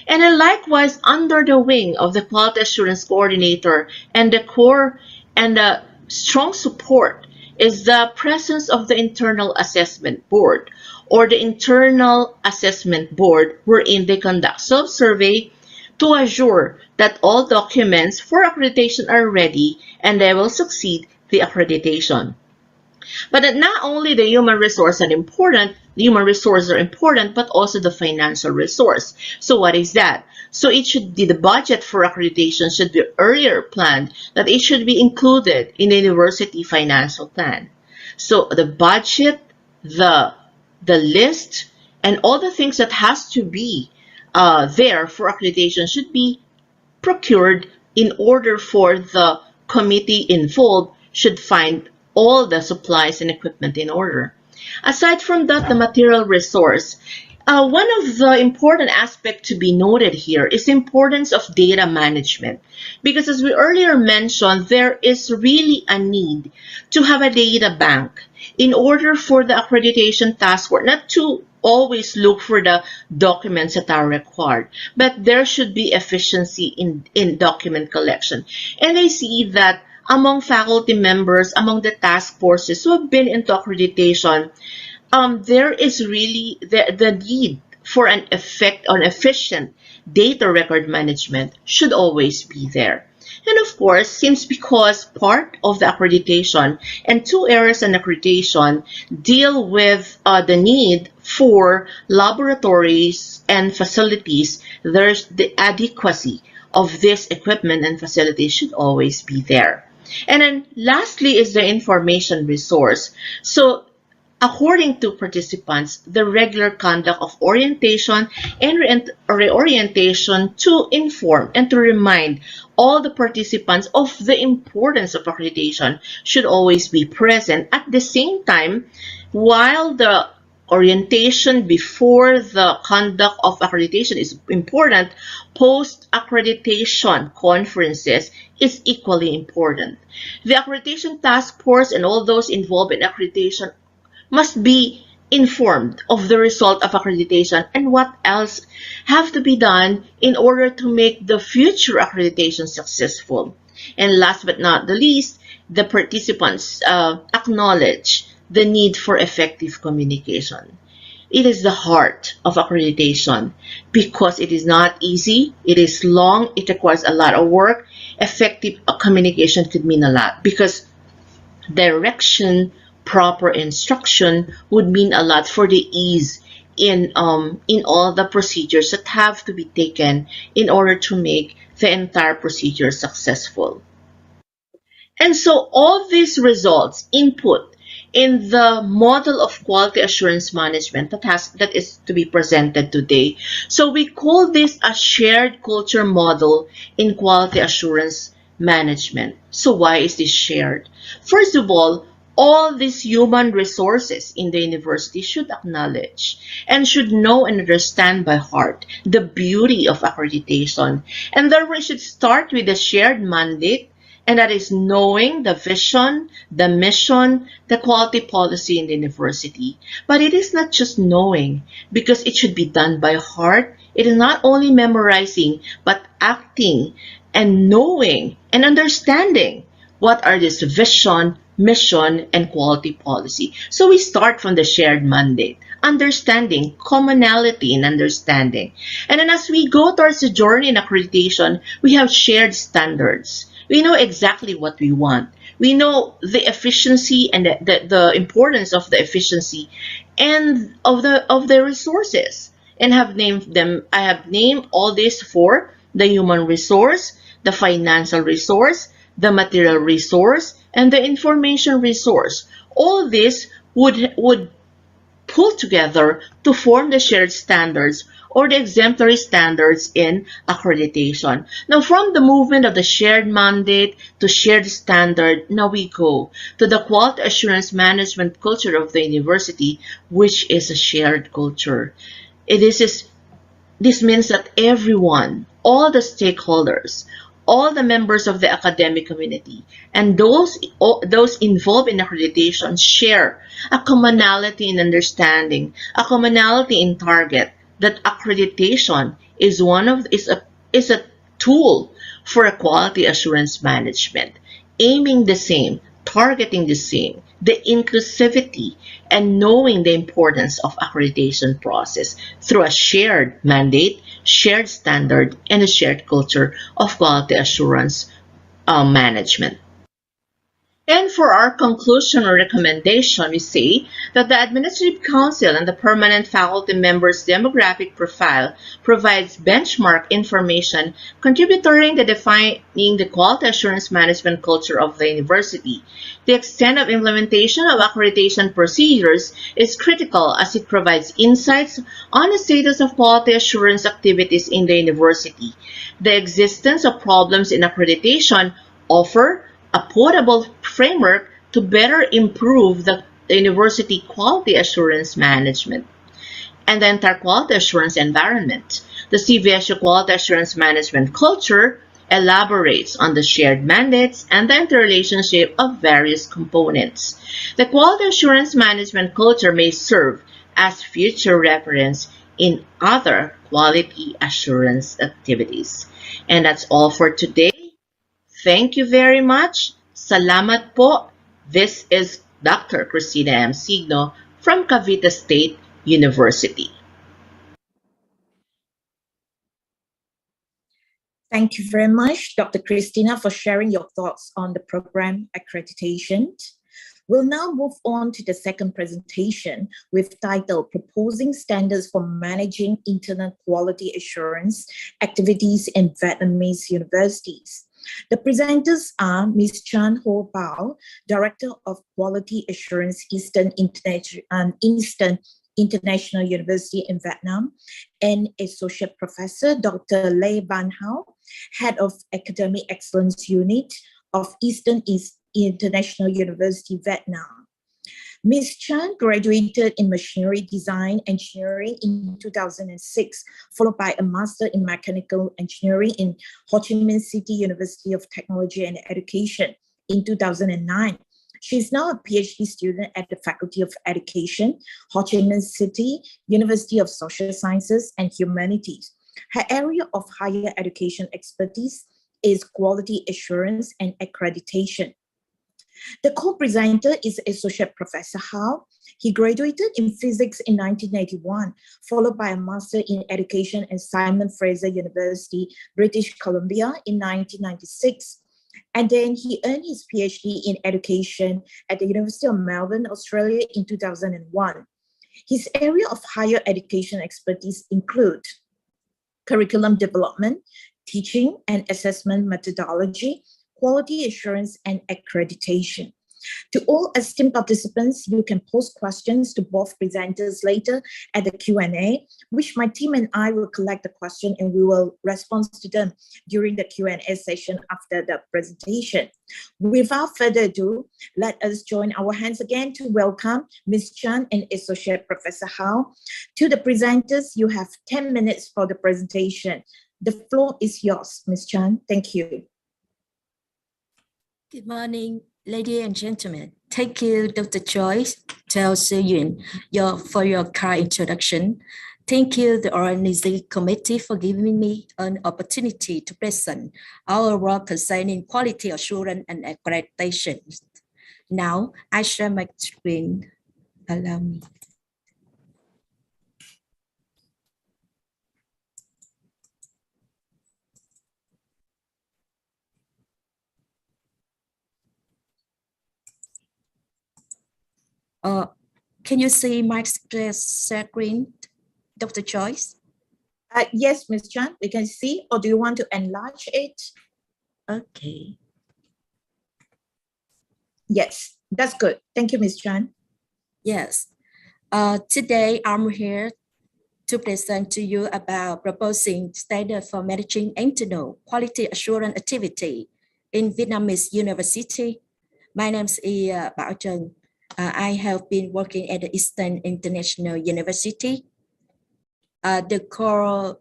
And then likewise, under the wing of the Quality Assurance Coordinator and the strong support is the presence of the Internal Assessment Board, or the Internal Assessment Board, wherein they conduct self-survey to assure that all documents for accreditation are ready and they will succeed the accreditation. But that not only the human resources are important, but also the financial resource. So what is that? So it should be the budget for accreditation should be earlier planned, that it should be included in the university financial plan. So the budget, the list, and all the things that has to be there for accreditation should be procured in order for the committee involved should find all the supplies and equipment in order. Aside from that, the material resource. One of the important aspects to be noted here is the importance of data management, because as we earlier mentioned, there is really a need to have a data bank in order for the accreditation task force not to always look for the documents that are required, but there should be efficiency in document collection. And I see that among faculty members, among the task forces who have been into accreditation, there is really the need for an efficient data record management should always be there. And of course, since because part of the accreditation and two areas in accreditation deal with the need for laboratories and facilities, there's the adequacy of this equipment and facilities should always be there. And then lastly is the information resource. So according to participants, the regular conduct of orientation and reorientation to inform and to remind all the participants of the importance of accreditation should always be present. At the same time, while the orientation before the conduct of accreditation is important, post-accreditation conferences is equally important. The accreditation task force and all those involved in accreditation must be informed of the result of accreditation and what else have to be done in order to make the future accreditation successful. And last but not the least, the participants acknowledge the need for effective communication. It is the heart of accreditation because it is not easy, it is long, it requires a lot of work. Effective communication could mean a lot because direction, proper instruction would mean a lot for the ease in all the procedures that have to be taken in order to make the entire procedure successful. And so all these results input in the model of quality assurance management that is to be presented today. So we call this a shared culture model in quality assurance management. So why is this shared? First of all these human resources in the university should acknowledge and should know and understand by heart the beauty of accreditation. And therefore, we should start with a shared mandate, and that is knowing the vision, the mission, the quality policy in the university. But it is not just knowing, because it should be done by heart. It is not only memorizing, but acting and knowing and understanding what are this vision, mission, and quality policy. So we start from the shared mandate, understanding, commonality in understanding. And then as we go towards the journey in accreditation, we have shared standards. We know exactly what we want. We know the efficiency and the importance of the efficiency and of the resources, and have named them. I have named all this for the human resource, the financial resource, the material resource, and the information resource. All this would pull together to form the shared standards or the exemplary standards in accreditation. Now, from the movement of the shared mandate to shared standard, now we go to the quality assurance management culture of the university, which is a shared culture. This means that everyone, all the stakeholders, all the members of the academic community, and those involved in accreditation share a commonality in understanding, a commonality in target, that accreditation is a tool for a quality assurance management, aiming the same, targeting the same, the inclusivity, and knowing the importance of accreditation process through a shared mandate, shared standard, and a shared culture of quality assurance management. And for our conclusion or recommendation, we say that the Administrative Council and the permanent faculty members' demographic profile provides benchmark information contributing to defining the quality assurance management culture of the university. The extent of implementation of accreditation procedures is critical as it provides insights on the status of quality assurance activities in the university. The existence of problems in accreditation offer a portable framework to better improve the university quality assurance management and the entire quality assurance environment. The CVSU quality assurance management culture elaborates on the shared mandates and the interrelationship of various components. The quality assurance management culture may serve as future reference in other quality assurance activities. And that's all for today. Thank you very much. Salamat po. This is Dr. Cristina M. Signo from Cavite State University. Thank you very much, Dr. Christina, for sharing your thoughts on the program accreditation. We'll now move on to the second presentation with title Proposing Standards for Managing Internal Quality Assurance Activities in Vietnamese Universities. The presenters are Ms. Chan Ho Bao, Director of Quality Assurance Eastern International University in Vietnam, and Associate Professor Dr. Lê Van Hao, Head of Academic Excellence Unit of Eastern International University, Vietnam. Ms. Chan graduated in Machinery Design Engineering in 2006, followed by a Master in Mechanical Engineering in Ho Chi Minh City University of Technology and Education in 2009. She is now a PhD student at the Faculty of Education, Ho Chi Minh City University of Social Sciences and Humanities. Her area of higher education expertise is quality assurance and accreditation. The co-presenter is Associate Professor Hao. He graduated in physics in 1981, followed by a Master in Education at Simon Fraser University, British Columbia in 1996. And then he earned his PhD in Education at the University of Melbourne, Australia in 2001. His area of higher education expertise include curriculum development, teaching and assessment methodology, quality assurance, and accreditation. To all esteemed participants, you can post questions to both presenters later at the Q&A, which my team and I will collect the question and we will respond to them during the Q&A session after the presentation. Without further ado, let us join our hands again to welcome Ms. Chan and Associate Professor Hao. To the presenters, you have 10 minutes for the presentation. The floor is yours, Ms. Chan. Thank you. Good morning, ladies and gentlemen. Thank you, Dr. Joyce, Tao Se-Yun, for your kind introduction. Thank you, the organizing committee, for giving me an opportunity to present our work concerning quality assurance and accreditation. Now, I share my screen. Allow me. Can you see my screen, Dr. Joyce? Yes, Ms. Chan, we can see, or do you want to enlarge it? Okay. Yes, that's good. Thank you, Ms. Chan. Yes. Today I'm here to present to you about proposing standard for managing internal quality assurance activity in Vietnamese university. My name is Bảo Trần. I have been working at the Eastern International University. The core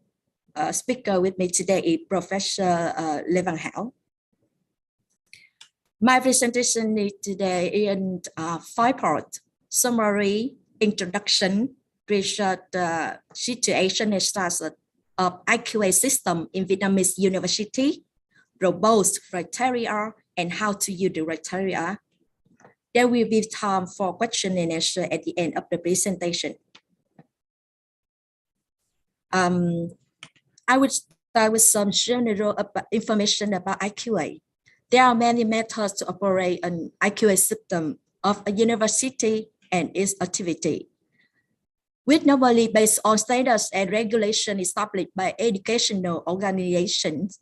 speaker with me today is Professor Lê Văn Hảo. My presentation today is in 5 parts: summary, introduction, research situation and status of IQA system in Vietnamese university, robust criteria, and how to use the criteria. There will be time for question and answer at the end of the presentation. I would start with some general information about IQA. There are many methods to operate an IQA system of a university and its activity, which normally based on standards and regulations established by educational organizations.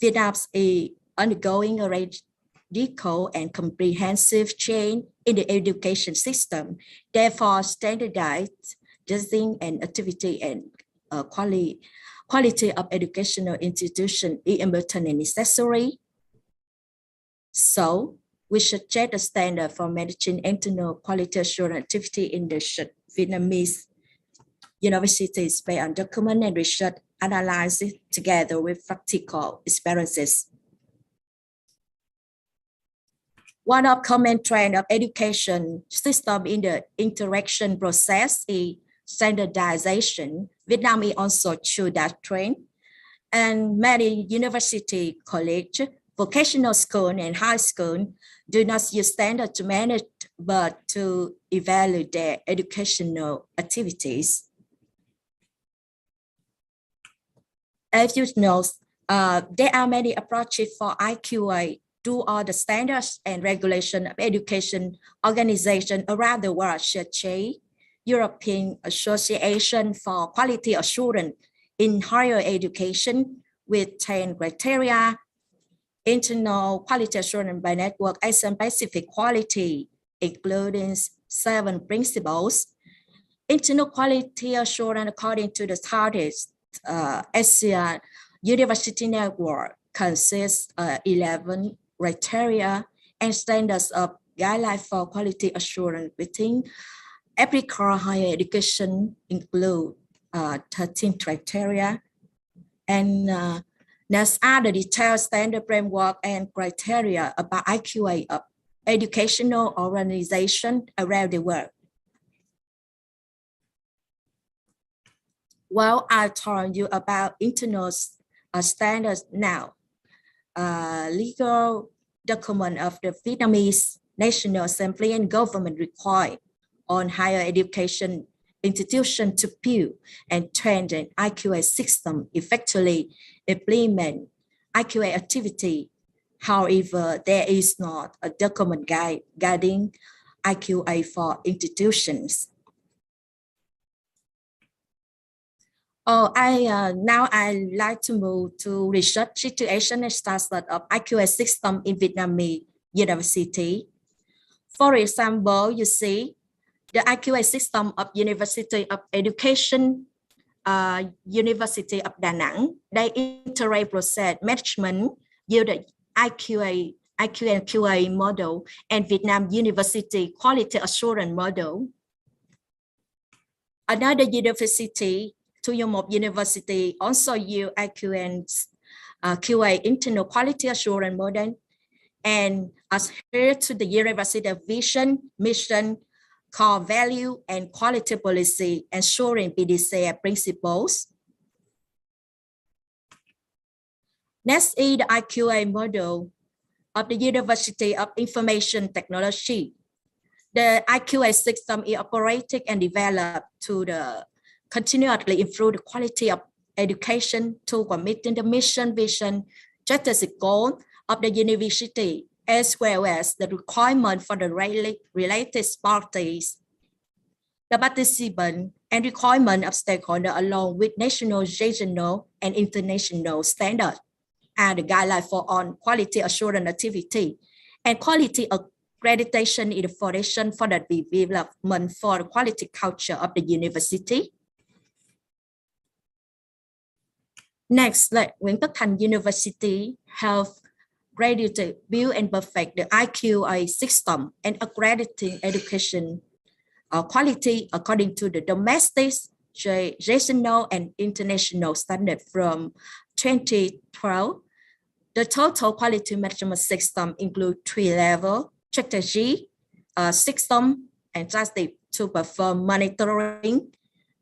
Vietnam is undergoing a radical and comprehensive change in the education system. Therefore, standardized design and activity and quality of educational institution is important and necessary. So we should check the standard for managing internal quality assurance activity in the Vietnamese universities based on document and research analysis together with practical experiences. One of common trend of education system in the interaction process is standardization. Vietnam is also to that trend, and many university, college, vocational school, and high school do not use standard to manage, but to evaluate their educational activities. As you know, there are many approaches for IQA to all the standards and regulation of education organizations around the world, such as European Association for Quality Assurance in Higher Education with 10 criteria, Internal Quality Assurance by Network Asian Pacific Quality, including 7 principles. Internal Quality Assurance according to the targets ASEAN University Network consists 11 criteria and standards of guidelines for quality assurance within applicable higher education include 13 criteria. And next are the detailed standard framework and criteria about IQA of educational organizations around the world. Well, I'll tell you about internal standards now. Legal document of the Vietnamese National Assembly and government require on higher education institution to build and train an IQA system effectively implement IQA activity. However, there is not a document guiding IQA for institutions. Now I'd like to move to research situation and status of IQA system in Vietnamese university. For example, you see the IQA system of University of Education, University of Da Nang, they integrate process management use the IQA and QA model and Vietnam University Quality Assurance model. Another university, Thu Nho Một University, also use IQ and QA internal quality assurance model and adhere to the university vision, mission, core value, and quality policy, ensuring PDCA principles. Next is the IQA model of the University of Information Technology. The IQA system is operated and developed to continuously improve the quality of education to meeting the mission, vision, strategic goal of the university, as well as the requirement for the related parties, the participant, and requirement of stakeholders along with national, regional, and international standards. are the guidelines for on quality assurance activity. And quality accreditation is the foundation for the development for the quality culture of the university. Next, Nguyễn Tất Thành University have graduated, build and perfect the IQA system and accrediting education quality according to the domestic, regional, and international standard from 2012. The total quality management system includes 3 levels: strategy, system, and justice to perform monitoring,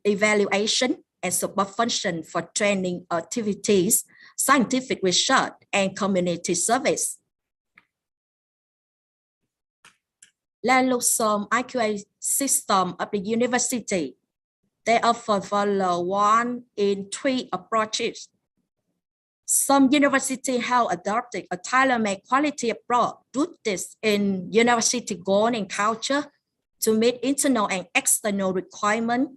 evaluation, and support function for training activities, scientific research, and community service. Let's look some IQA system of the university. They often follow 1 in 3 approaches. Some universities have adopted a tailor-made quality approach rooted in university goal and culture to meet internal and external requirements.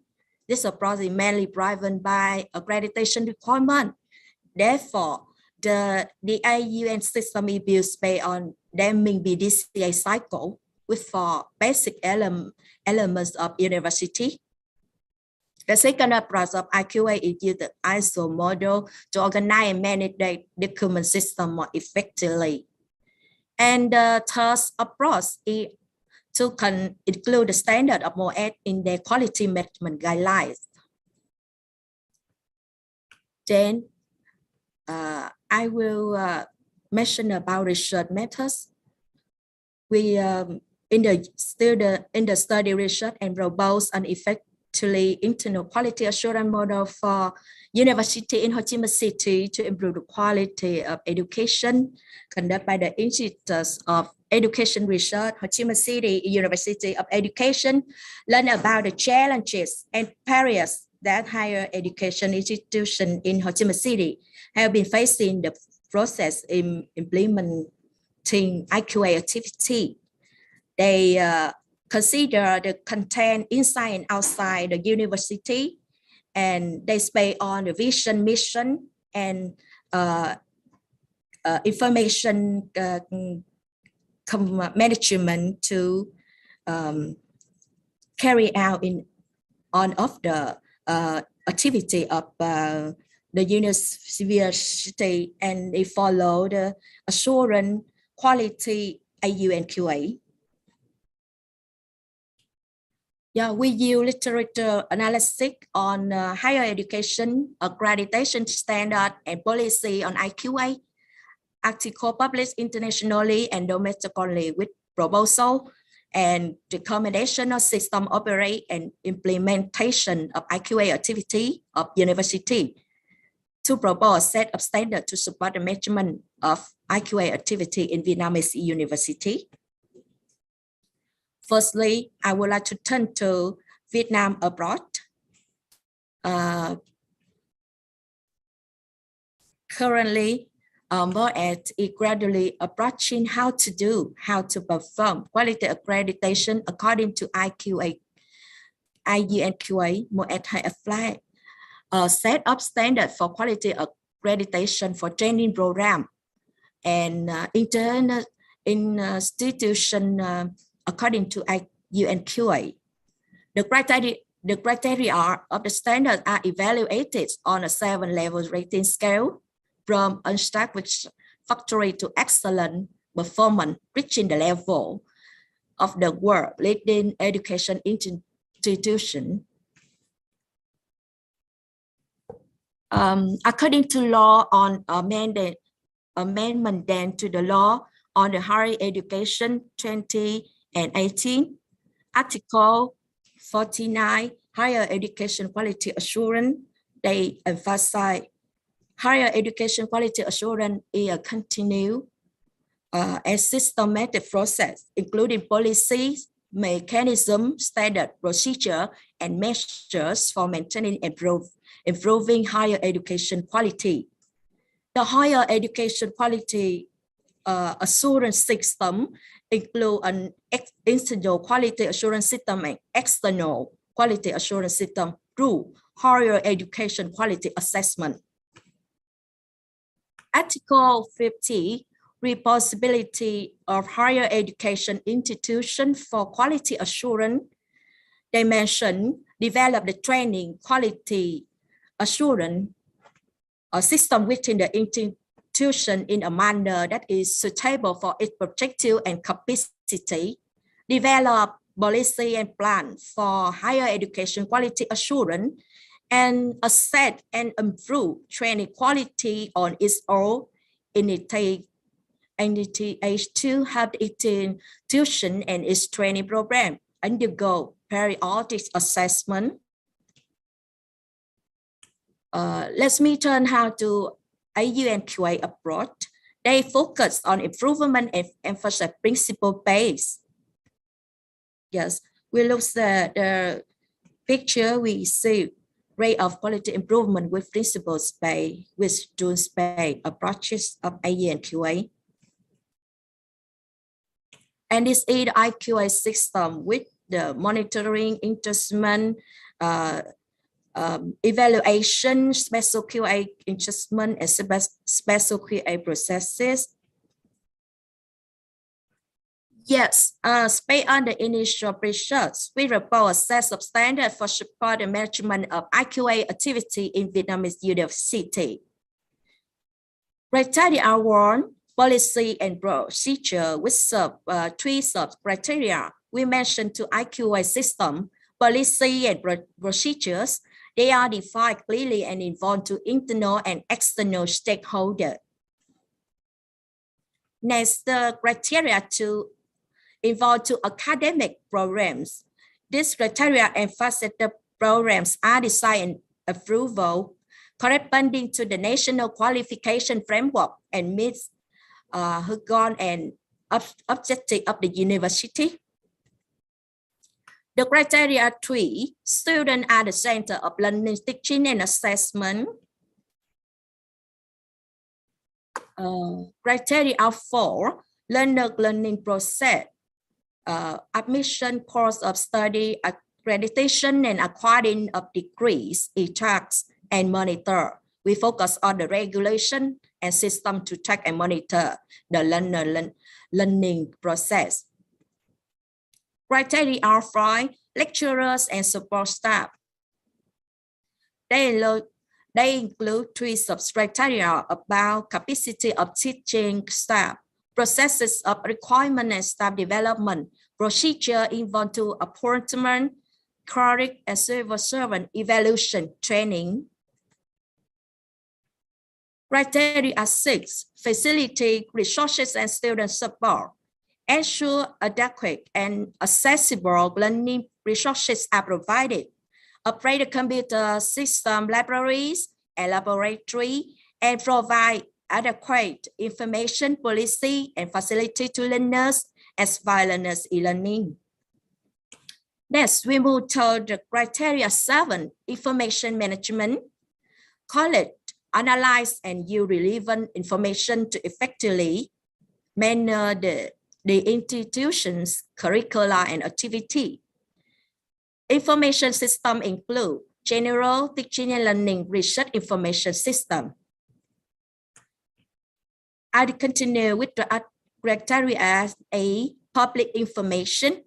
This approach is mainly driven by accreditation requirement. Therefore, the AUN system is built based on Deming BDCA cycle with 4 basic elements of university. The second approach of IQA is use the ISO model to organize and manage the document system more effectively. And the third approach is to include the standard of MOS in their quality management guidelines. Then I will mention about research methods. We in the study research and robust and effectively internal quality assurance model for university in Ho Chi Minh City to improve the quality of education conducted by the Institute of Education Research, Ho Chi Minh City University of Education, learn about the challenges and barriers that higher education institutions in Ho Chi Minh City have been facing the process in implementing IQA activity. They consider the content inside and outside the university, and they stay on the vision, mission, and information management to carry out on of the activity of the university, and they follow the assurance quality AU and QA. Yeah, we use literature analysis on higher education accreditation standard and policy on IQA. Article published internationally and domestically with proposal and recommendation of system operate and implementation of IQA activity of university to propose set of standards to support the management of IQA activity in Vietnamese university. Firstly, I would like to turn to Vietnam abroad. Currently, MOS is gradually approaching how to perform quality accreditation according to IQA, IU and QA. MOS has applied a set of standards for quality accreditation for training program and internal institution according to IU and QA. The criteria of the standards are evaluated on a 7-level rating scale, from unsatisfactory to excellent performance, reaching the level of the world leading education institution. According to law on amendment then to the law on the higher education 2018, Article 49, higher education quality assurance, they emphasize higher education quality assurance is a continued and systematic process, including policies, mechanism, standard, procedure, and measures for maintaining and improving higher education quality. The higher education quality assurance system include an internal quality assurance system and external quality assurance system through higher education quality assessment. Article 50, responsibility of higher education institutions for quality assurance. They mention develop the training quality assurance system within the institution in a manner that is suitable for its objective and capacity. Develop policy and plan for higher education quality assurance, and assess and improve training quality on its own initiative to have the institution and its training program undergo periodic assessment. Let me turn how to AU and QA approach. They focus on improvement and emphasize principle based. Yes, we look at the picture, we see rate of quality improvement with principles based, with rules-based approaches of AU and QA. And this is the IQA system with the monitoring, adjustment, evaluation, special QA adjustment, and special QA processes. Yes, based on the initial research, we report a set of standards for support and management of IQA activity in Vietnamese university. Criteria are one, policy and procedure, with three sub-criteria. We mentioned to IQA system, policy and procedures. They are defined clearly and involved to internal and external stakeholders. Next, the criteria to involved to academic programs. These criteria emphasize the programs are designed and approval corresponding to the national qualification framework and meets goal and objective of the university. The criteria are three: students are the center of learning, teaching, and assessment. Criteria are four: learner learning process, admission, course of study, accreditation, and acquiring of degrees, RETRAC, and monitor. We focus on the regulation and system to track and monitor the learner learning process. Criteria are five: lecturers and support staff. They include three sub-criteria about capacity of teaching staff, processes of requirement and staff development, procedure involved to appointment, cleric and civil servant evaluation training. Criteria are six: facility, resources, and student support. Ensure adequate and accessible learning resources are provided. Operate the computer system libraries and laboratory, and provide adequate information, policy, and facility to learners as well as learners e-learning. Next, we move to the criteria 7, information management. Collect, analyze, and use relevant information to effectively manage the institution's curricula and activity. Information system include general teaching and learning research information system. I continue with the criteria as a public information,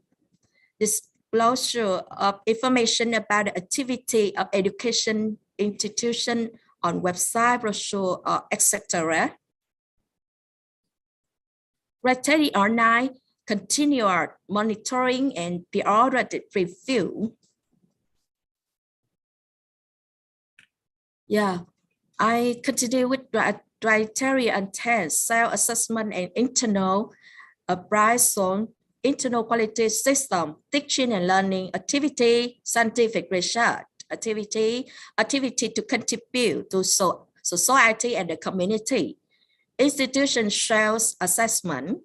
disclosure of information about the activity of education institution on website, brochure, etc. Criteria are 9, continuous monitoring and periodic review. Yeah, I continue with the criteria and 10, self-assessment and internal appraisal, internal quality system, teaching and learning activity, scientific research activity to contribute to society and the community. Institution self-assessment.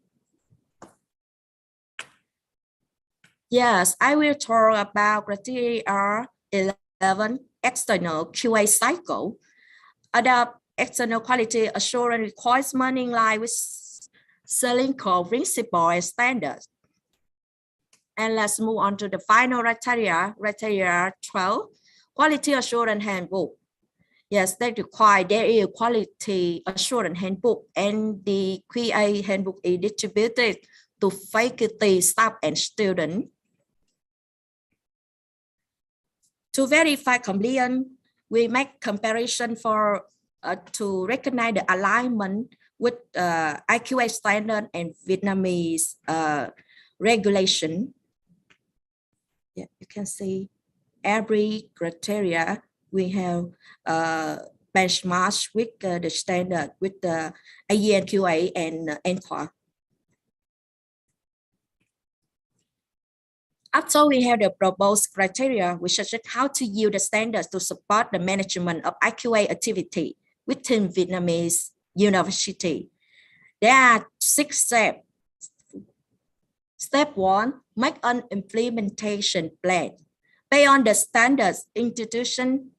Yes, I will talk about criteria 11, external QA cycle. Adopt external quality assurance requirement in line with selling core principle and standards. And let's move on to the final criteria, criteria 12, quality assurance handbook. Yes, that require there is a quality assurance handbook, and the QA handbook is distributed to faculty, staff, and students. To verify compliance, we make comparison for to recognize the alignment with IQA standard and Vietnamese regulation. Yeah, you can see every criteria we have benchmark with the standard with the AENQA and NCOA. After we have the proposed criteria, we suggest how to use the standards to support the management of IQA activity within Vietnamese university. There are 6 steps. Step 1, make an implementation plan. Based on the standards, institution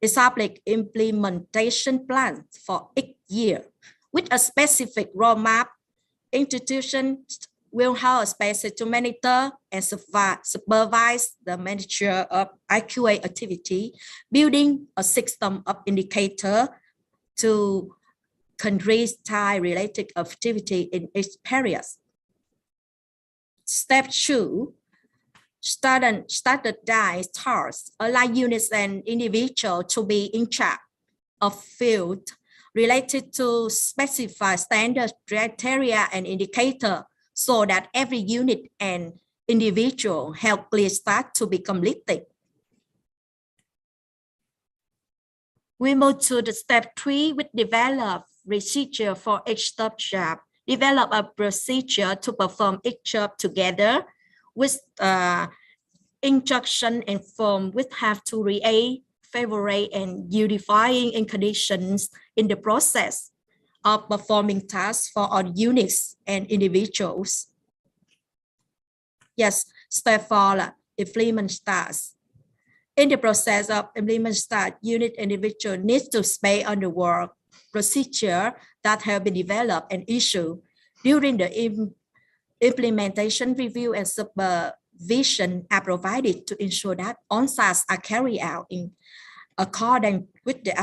establish implementation plan for each year. With a specific roadmap, institutions will have a space to monitor and supervise the manager of IQA activity, building a system of indicator to control time-related activity in each period. Step 2, standardize tasks, allow units and individuals to be in charge of field related to specified standard criteria and indicator so that every unit and individual have clear tasks to be completed. We move to the step 3, which develop procedure for each step job. Develop a procedure to perform each job together with instruction and form which have to react, favorite, and unifying in conditions in the process of performing tasks for all units and individuals. Yes, step 4, implement tasks. In the process of implement tasks, unit and individual needs to stay on the work procedure that have been developed and issued during the implementation review and supervision are provided to ensure that on-sites are carried out in accordance with the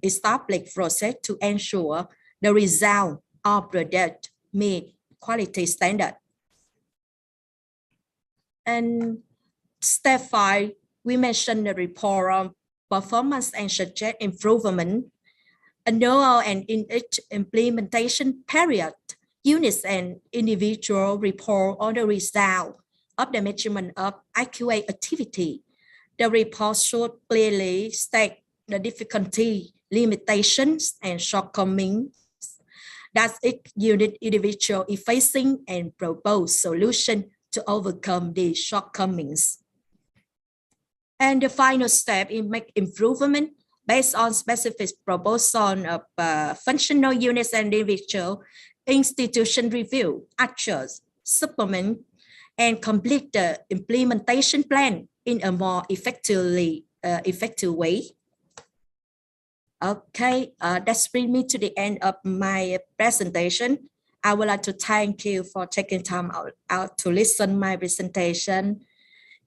established process to ensure the result of product meet quality standard. And step 5, we mentioned the report on performance and suggest improvement. Annual and in each implementation period, units and individual report on the result of the measurement of IQA activity. The report should clearly state the difficulty, limitations, and shortcomings that each unit individual is facing and propose solution to overcome these shortcomings. And the final step is make improvement based on specific proposal of functional units and individual. Institution review, adjust, supplement, and complete the implementation plan in a more effective way. Okay, that's bring me to the end of my presentation. I would like to thank you for taking time out to listen my presentation.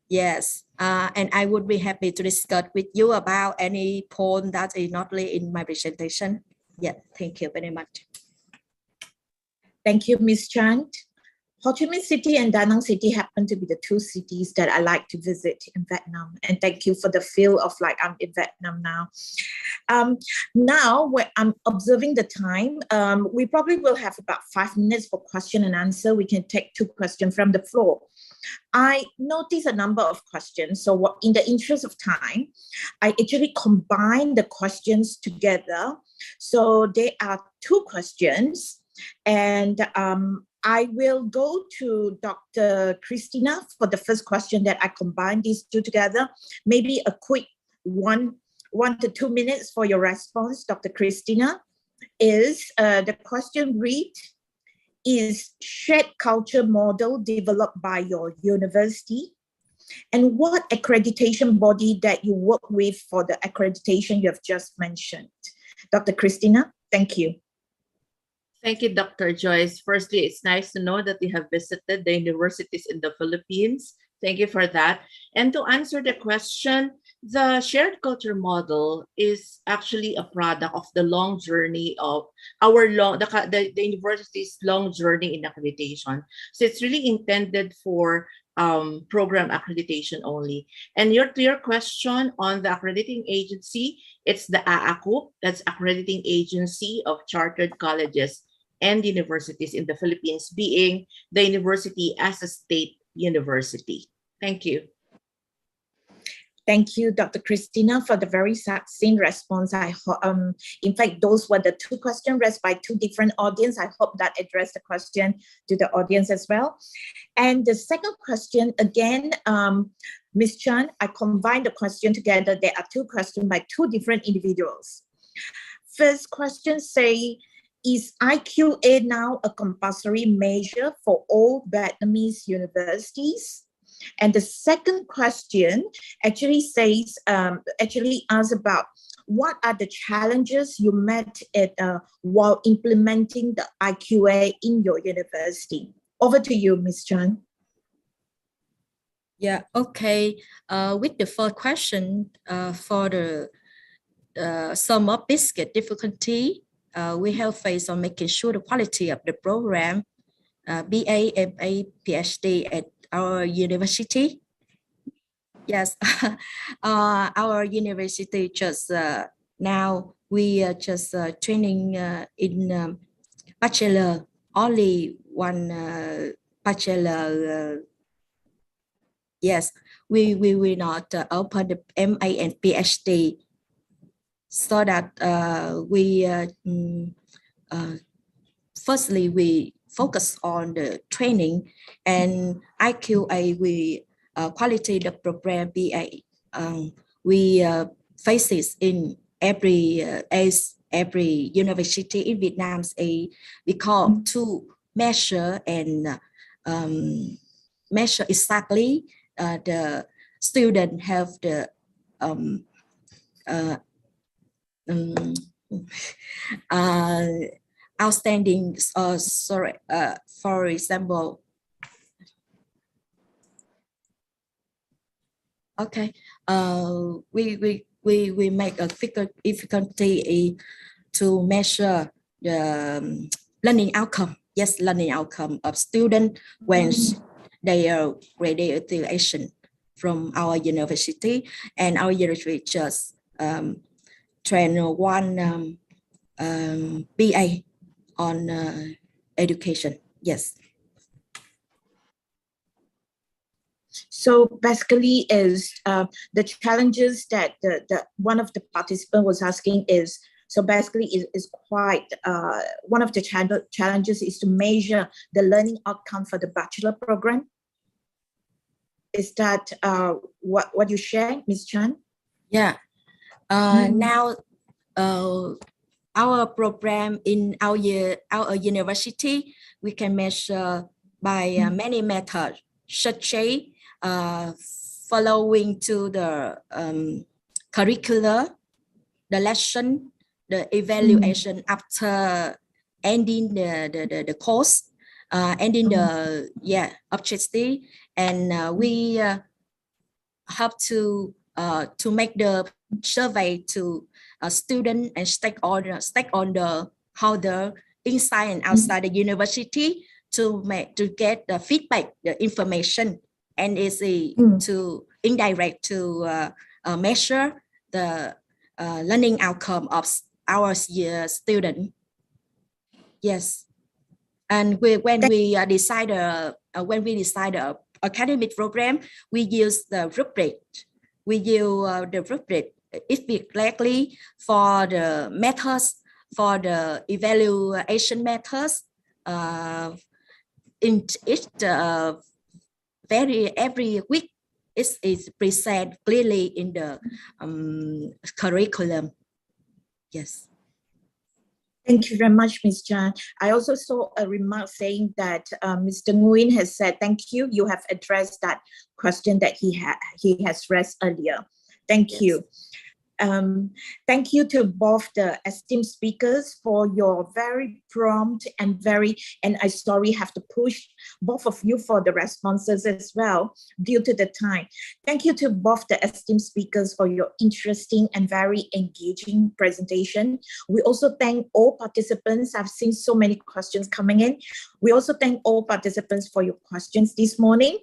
Yes, and I would be happy to discuss with you about any point that is not in my presentation. Yeah, thank you very much. Thank you, Ms. Chan. Ho Chi Minh City and Da Nang City happen to be the 2 cities that I like to visit in Vietnam. And thank you for the feel of like I'm in Vietnam now. Now, when I'm observing the time, we probably will have about 5 minutes for question and answer. We can take 2 questions from the floor. I noticed a number of questions. So in the interest of time, I actually combined the questions together. So there are 2 questions. And I will go to Dr. Christina for the first question that I combined these 2 together. Maybe a quick 1 to 2 minutes for your response, Dr. Christina. The question reads, is shared culture model developed by your university? And what accreditation body that you work with for the accreditation you have just mentioned? Dr. Christina, thank you. Thank you, Dr. Joyce. Firstly, it's nice to know that you have visited the universities in the Philippines Thank you for that. And to answer the question, the shared culture model is actually a product of the long journey of the university's long journey in accreditation. So it's really intended for program accreditation only. And to your question on the accrediting agency, it's the AACUP, that's Accrediting Agency of Chartered Colleges and Universities in the Philippines, being the university as a state university. Thank you. Thank you, Dr. Christina, for the very succinct response. In fact, those were the two questions raised by two different audience. I hope that addressed the question to the audience as well. And the second question, again, Ms. Chan, I combined the question together. There are two questions by two different individuals. First question say, is IQA now a compulsory measure for all Vietnamese universities? And the second question actually says, asks about what are the challenges you met while implementing the IQA in your university? Over to you, Ms. Chan. Yeah, okay. With the first question, for the some of biscuit difficulty, we have faced on making sure the quality of the program, BA, MA, PhD at our university. Yes, our university just now we are just training in bachelor, only one bachelor. Yes, we will not open the MA and PhD, so that firstly we focus on the training, and IQA we quality the program BA. We face this in every university in Vietnam. We call to measure and measure exactly the student have the outstanding, for example, okay, we make a figure difficulty to measure the learning outcome. Yes, learning outcome of student when they are graduation from our university, and our university just train one BA on education. Yes. So basically is the challenges that the one of the participants was asking is, so basically is quite, one of the challenges is to measure the learning outcome for the bachelor program. Is that what you share, Ms. Chan? Yeah. Now, our program in our university, we can measure by many methods, such as following to the curricular, the lesson, the evaluation after ending the course, ending the objective, and we have to make the survey to student and stakeholder inside and outside the university to get the feedback, the information, and is to indirect to measure the learning outcome of our student. Yes, and when we decide a academic program, we use the rubric. We use the rubric exactly for the methods, for the evaluation methods. In each every week, it is present clearly in the curriculum. Yes. Thank you very much, Ms. Chan. I also saw a remark saying that Mr. Nguyen has said, thank you. You have addressed that question that he has raised earlier. Thank you. Thank you to both the esteemed speakers for your very prompt and I sorry have to push both of you for the responses as well due to the time. Thank you to both the esteemed speakers for your interesting and very engaging presentation. We also thank all participants. I've seen so many questions coming in. We also thank all participants for your questions this morning.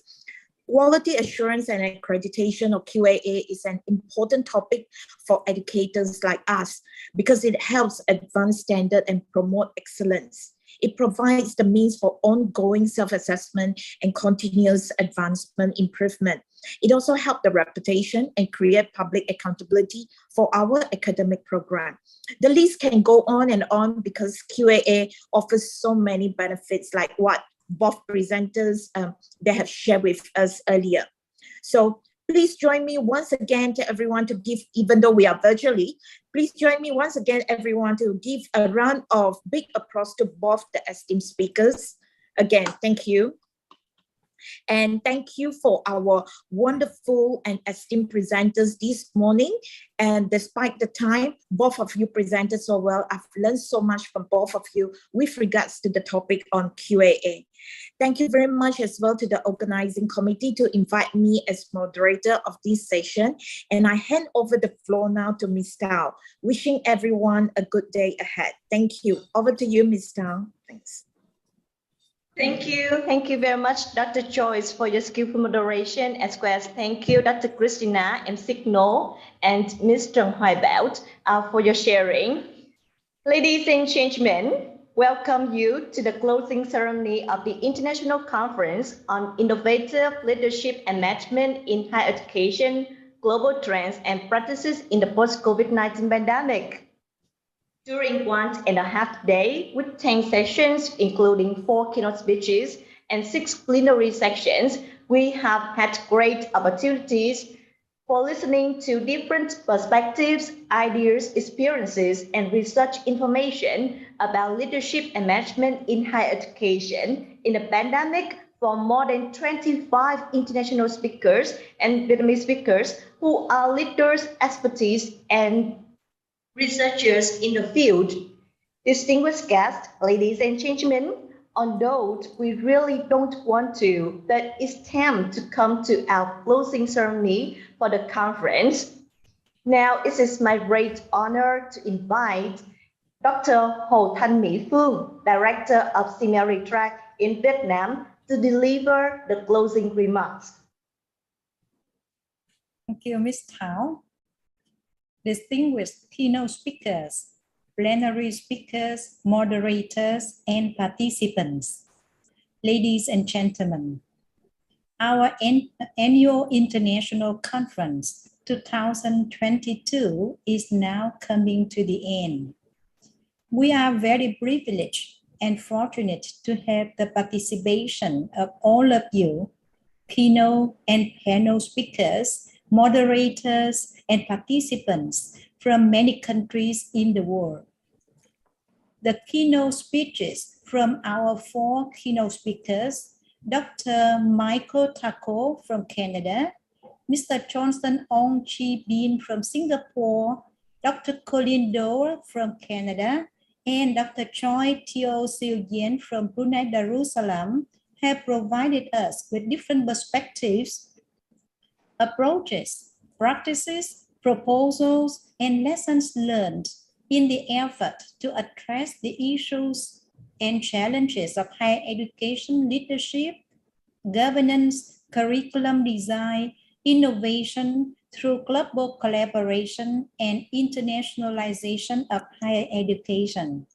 Quality assurance and accreditation, or QAA, is an important topic for educators like us because it helps advance standard and promote excellence. It provides the means for ongoing self-assessment and continuous advancement improvement. It also helps the reputation and create public accountability for our academic program. The list can go on and on because QAA offers so many benefits like what both presenters they have shared with us earlier. So please join me once again to everyone to give, even though we are virtually, please join me once again everyone to give a round of big applause to both the esteemed speakers. Again, thank you. And thank you for our wonderful and esteemed presenters this morning. And despite the time, both of you presented so well. I've learned so much from both of you with regards to the topic on QAA. Thank you very much as well to the organizing committee to invite me as moderator of this session. And I hand over the floor now to Ms. Tao, wishing everyone a good day ahead. Thank you. Over to you, Ms. Tao. Thanks. Thank you. Thank you very much, Dr. Joyce, for your skillful moderation, as well as thank you, Dr. Christina and Signal and Mr. Hoibaut for your sharing. Ladies and gentlemen, welcome you to the closing ceremony of the International Conference on Innovative Leadership and Management in Higher Education, Global Trends and Practices in the Post-COVID-19 Pandemic. During 1.5 days, with 10 sessions, including 4 keynote speeches and 6 plenary sections, we have had great opportunities for listening to different perspectives, ideas, experiences, and research information about leadership and management in higher education in the pandemic from more than 25 international speakers and Vietnamese speakers who are leaders, expertise, and researchers in the field. Distinguished guests, ladies and gentlemen, although we really don't want to, but it's time to come to our closing ceremony for the conference. Now it is my great honor to invite Dr. Hồ Thanh Mỹ Phương, Director of SEAMEO RETRAC in Vietnam, to deliver the closing remarks. Thank you, Ms. Thao. Distinguished keynote speakers, plenary speakers, moderators, and participants. Ladies and gentlemen, our annual International Conference 2022 is now coming to the end. We are very privileged and fortunate to have the participation of all of you, keynote and panel speakers, moderators, and participants from many countries in the world. The keynote speeches from our 4 keynote speakers, Dr. Michael Taco from Canada, Mr. Johnson Ong Chi Bin from Singapore, Dr. Colin Dole from Canada, and Dr. Choi Teo Siu Yen from Brunei Darussalam have provided us with different perspectives, approaches, practices, proposals, and lessons learned in the effort to address the issues and challenges of higher education leadership, governance, curriculum design, innovation through global collaboration and internationalization of higher education.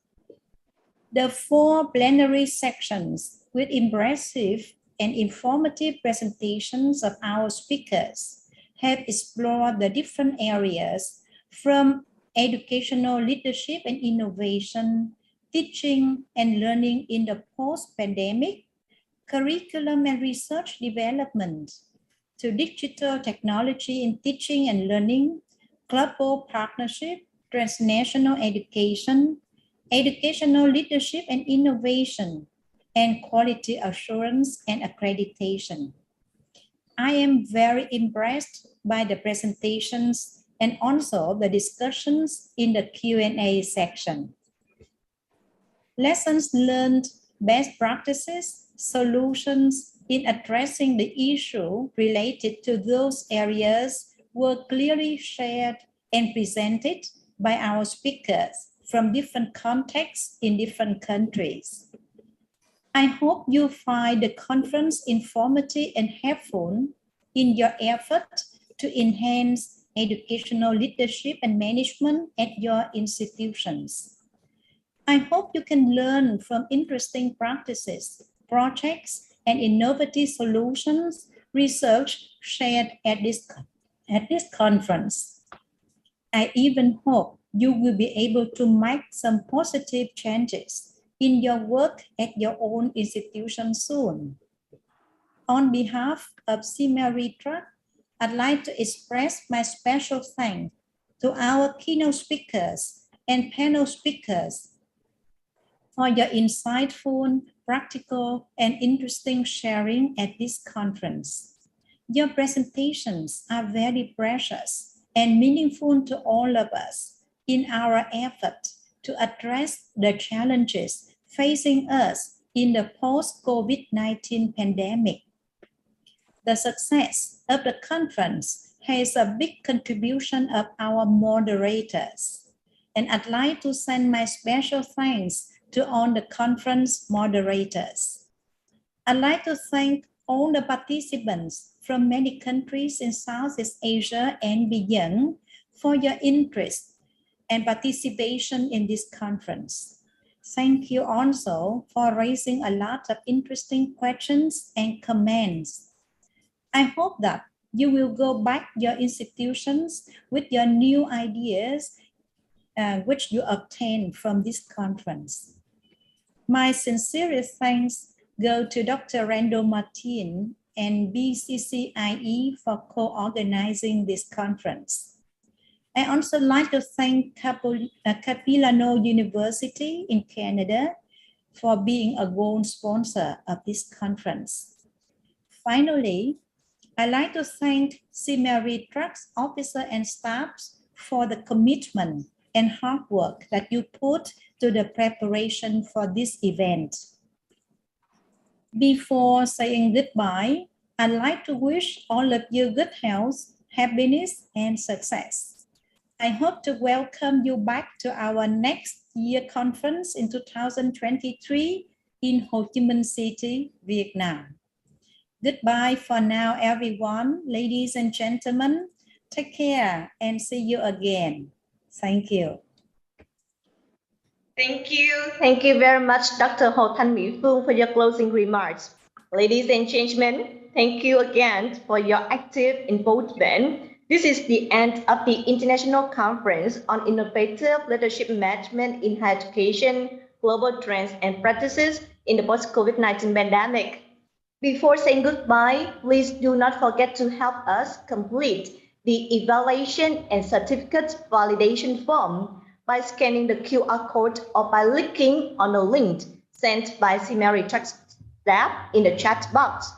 The 4 plenary sections with impressive and informative presentations of our speakers have explored the different areas from educational leadership and innovation, teaching and learning in the post-pandemic, curriculum and research development, to digital technology in teaching and learning, global partnership, transnational education, educational leadership and innovation, and quality assurance and accreditation. I am very impressed by the presentations and also the discussions in the Q&A section. Lessons learned, best practices, solutions in addressing the issue related to those areas were clearly shared and presented by our speakers from different contexts in different countries. I hope you find the conference informative and helpful in your effort to enhance educational leadership and management at your institutions. I hope you can learn from interesting practices, projects, and innovative solutions research shared at this conference. I even hope you will be able to make some positive changes in your work at your own institution soon. On behalf of SEAMEO RETRAC, I'd like to express my special thanks to our keynote speakers and panel speakers for your insightful, practical, and interesting sharing at this conference. Your presentations are very precious and meaningful to all of us in our effort to address the challenges facing us in the post-COVID-19 pandemic. The success of the conference has a big contribution of our moderators, and I'd like to send my special thanks to all the conference moderators. I'd like to thank all the participants from many countries in Southeast Asia and beyond for your interest and participation in this conference. Thank you also for raising a lot of interesting questions and comments. I hope that you will go back to your institutions with your new ideas which you obtained from this conference. My sincerest thanks go to Dr. Randall Martin and BCCIE for co-organizing this conference. I also like to thank Capilano University in Canada for being a gold sponsor of this conference. Finally, I'd like to thank SEAMEO RETRAC's officers and staffs for the commitment and hard work that you put to the preparation for this event. Before saying goodbye, I'd like to wish all of you good health, happiness, and success. I hope to welcome you back to our next year conference in 2023 in Ho Chi Minh City, Vietnam. Goodbye for now, everyone. Ladies and gentlemen, take care and see you again. Thank you. Thank you. Thank you very much, Dr. Ho Thanh Mỹ Phương, for your closing remarks. Ladies and gentlemen, thank you again for your active involvement. This is the end of the International Conference on Innovative Leadership Management in Higher Education, Global Trends and Practices in the Post-COVID-19 Pandemic. Before saying goodbye, please do not forget to help us complete the evaluation and certificate validation form by scanning the QR code or by clicking on the link sent by SEAMEO RETRAC staff in the chat box.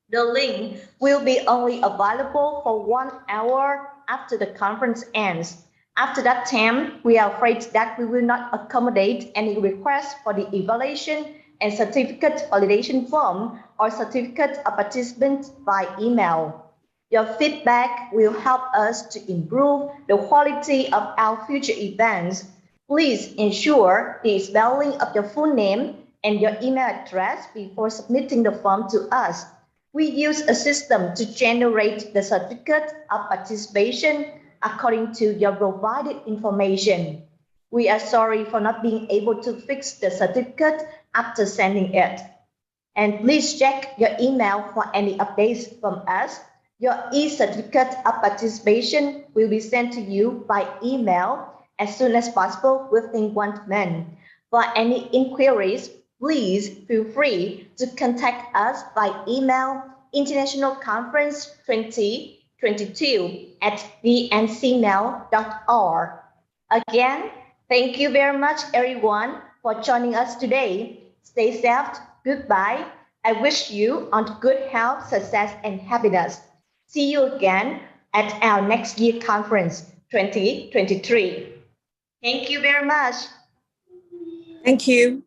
The link will be only available for 1 hour after the conference ends. After that time, we are afraid that we will not accommodate any requests for the evaluation and certificate validation form or certificate of participant by email. Your feedback will help us to improve the quality of our future events. Please ensure the spelling of your full name and your email address before submitting the form to us. We use a system to generate the certificate of participation according to your provided information. We are sorry for not being able to fix the certificate after sending it. And please check your email for any updates from us. Your e-certificate of participation will be sent to you by email as soon as possible within 1 month. For any inquiries, please feel free to contact us by email internationalconference2022@vncmail.org. Again, thank you very much, everyone, for joining us today. Stay safe. Goodbye. I wish you on good health, success, and happiness. See you again at our next year conference. 2023. Thank you very much. Thank you.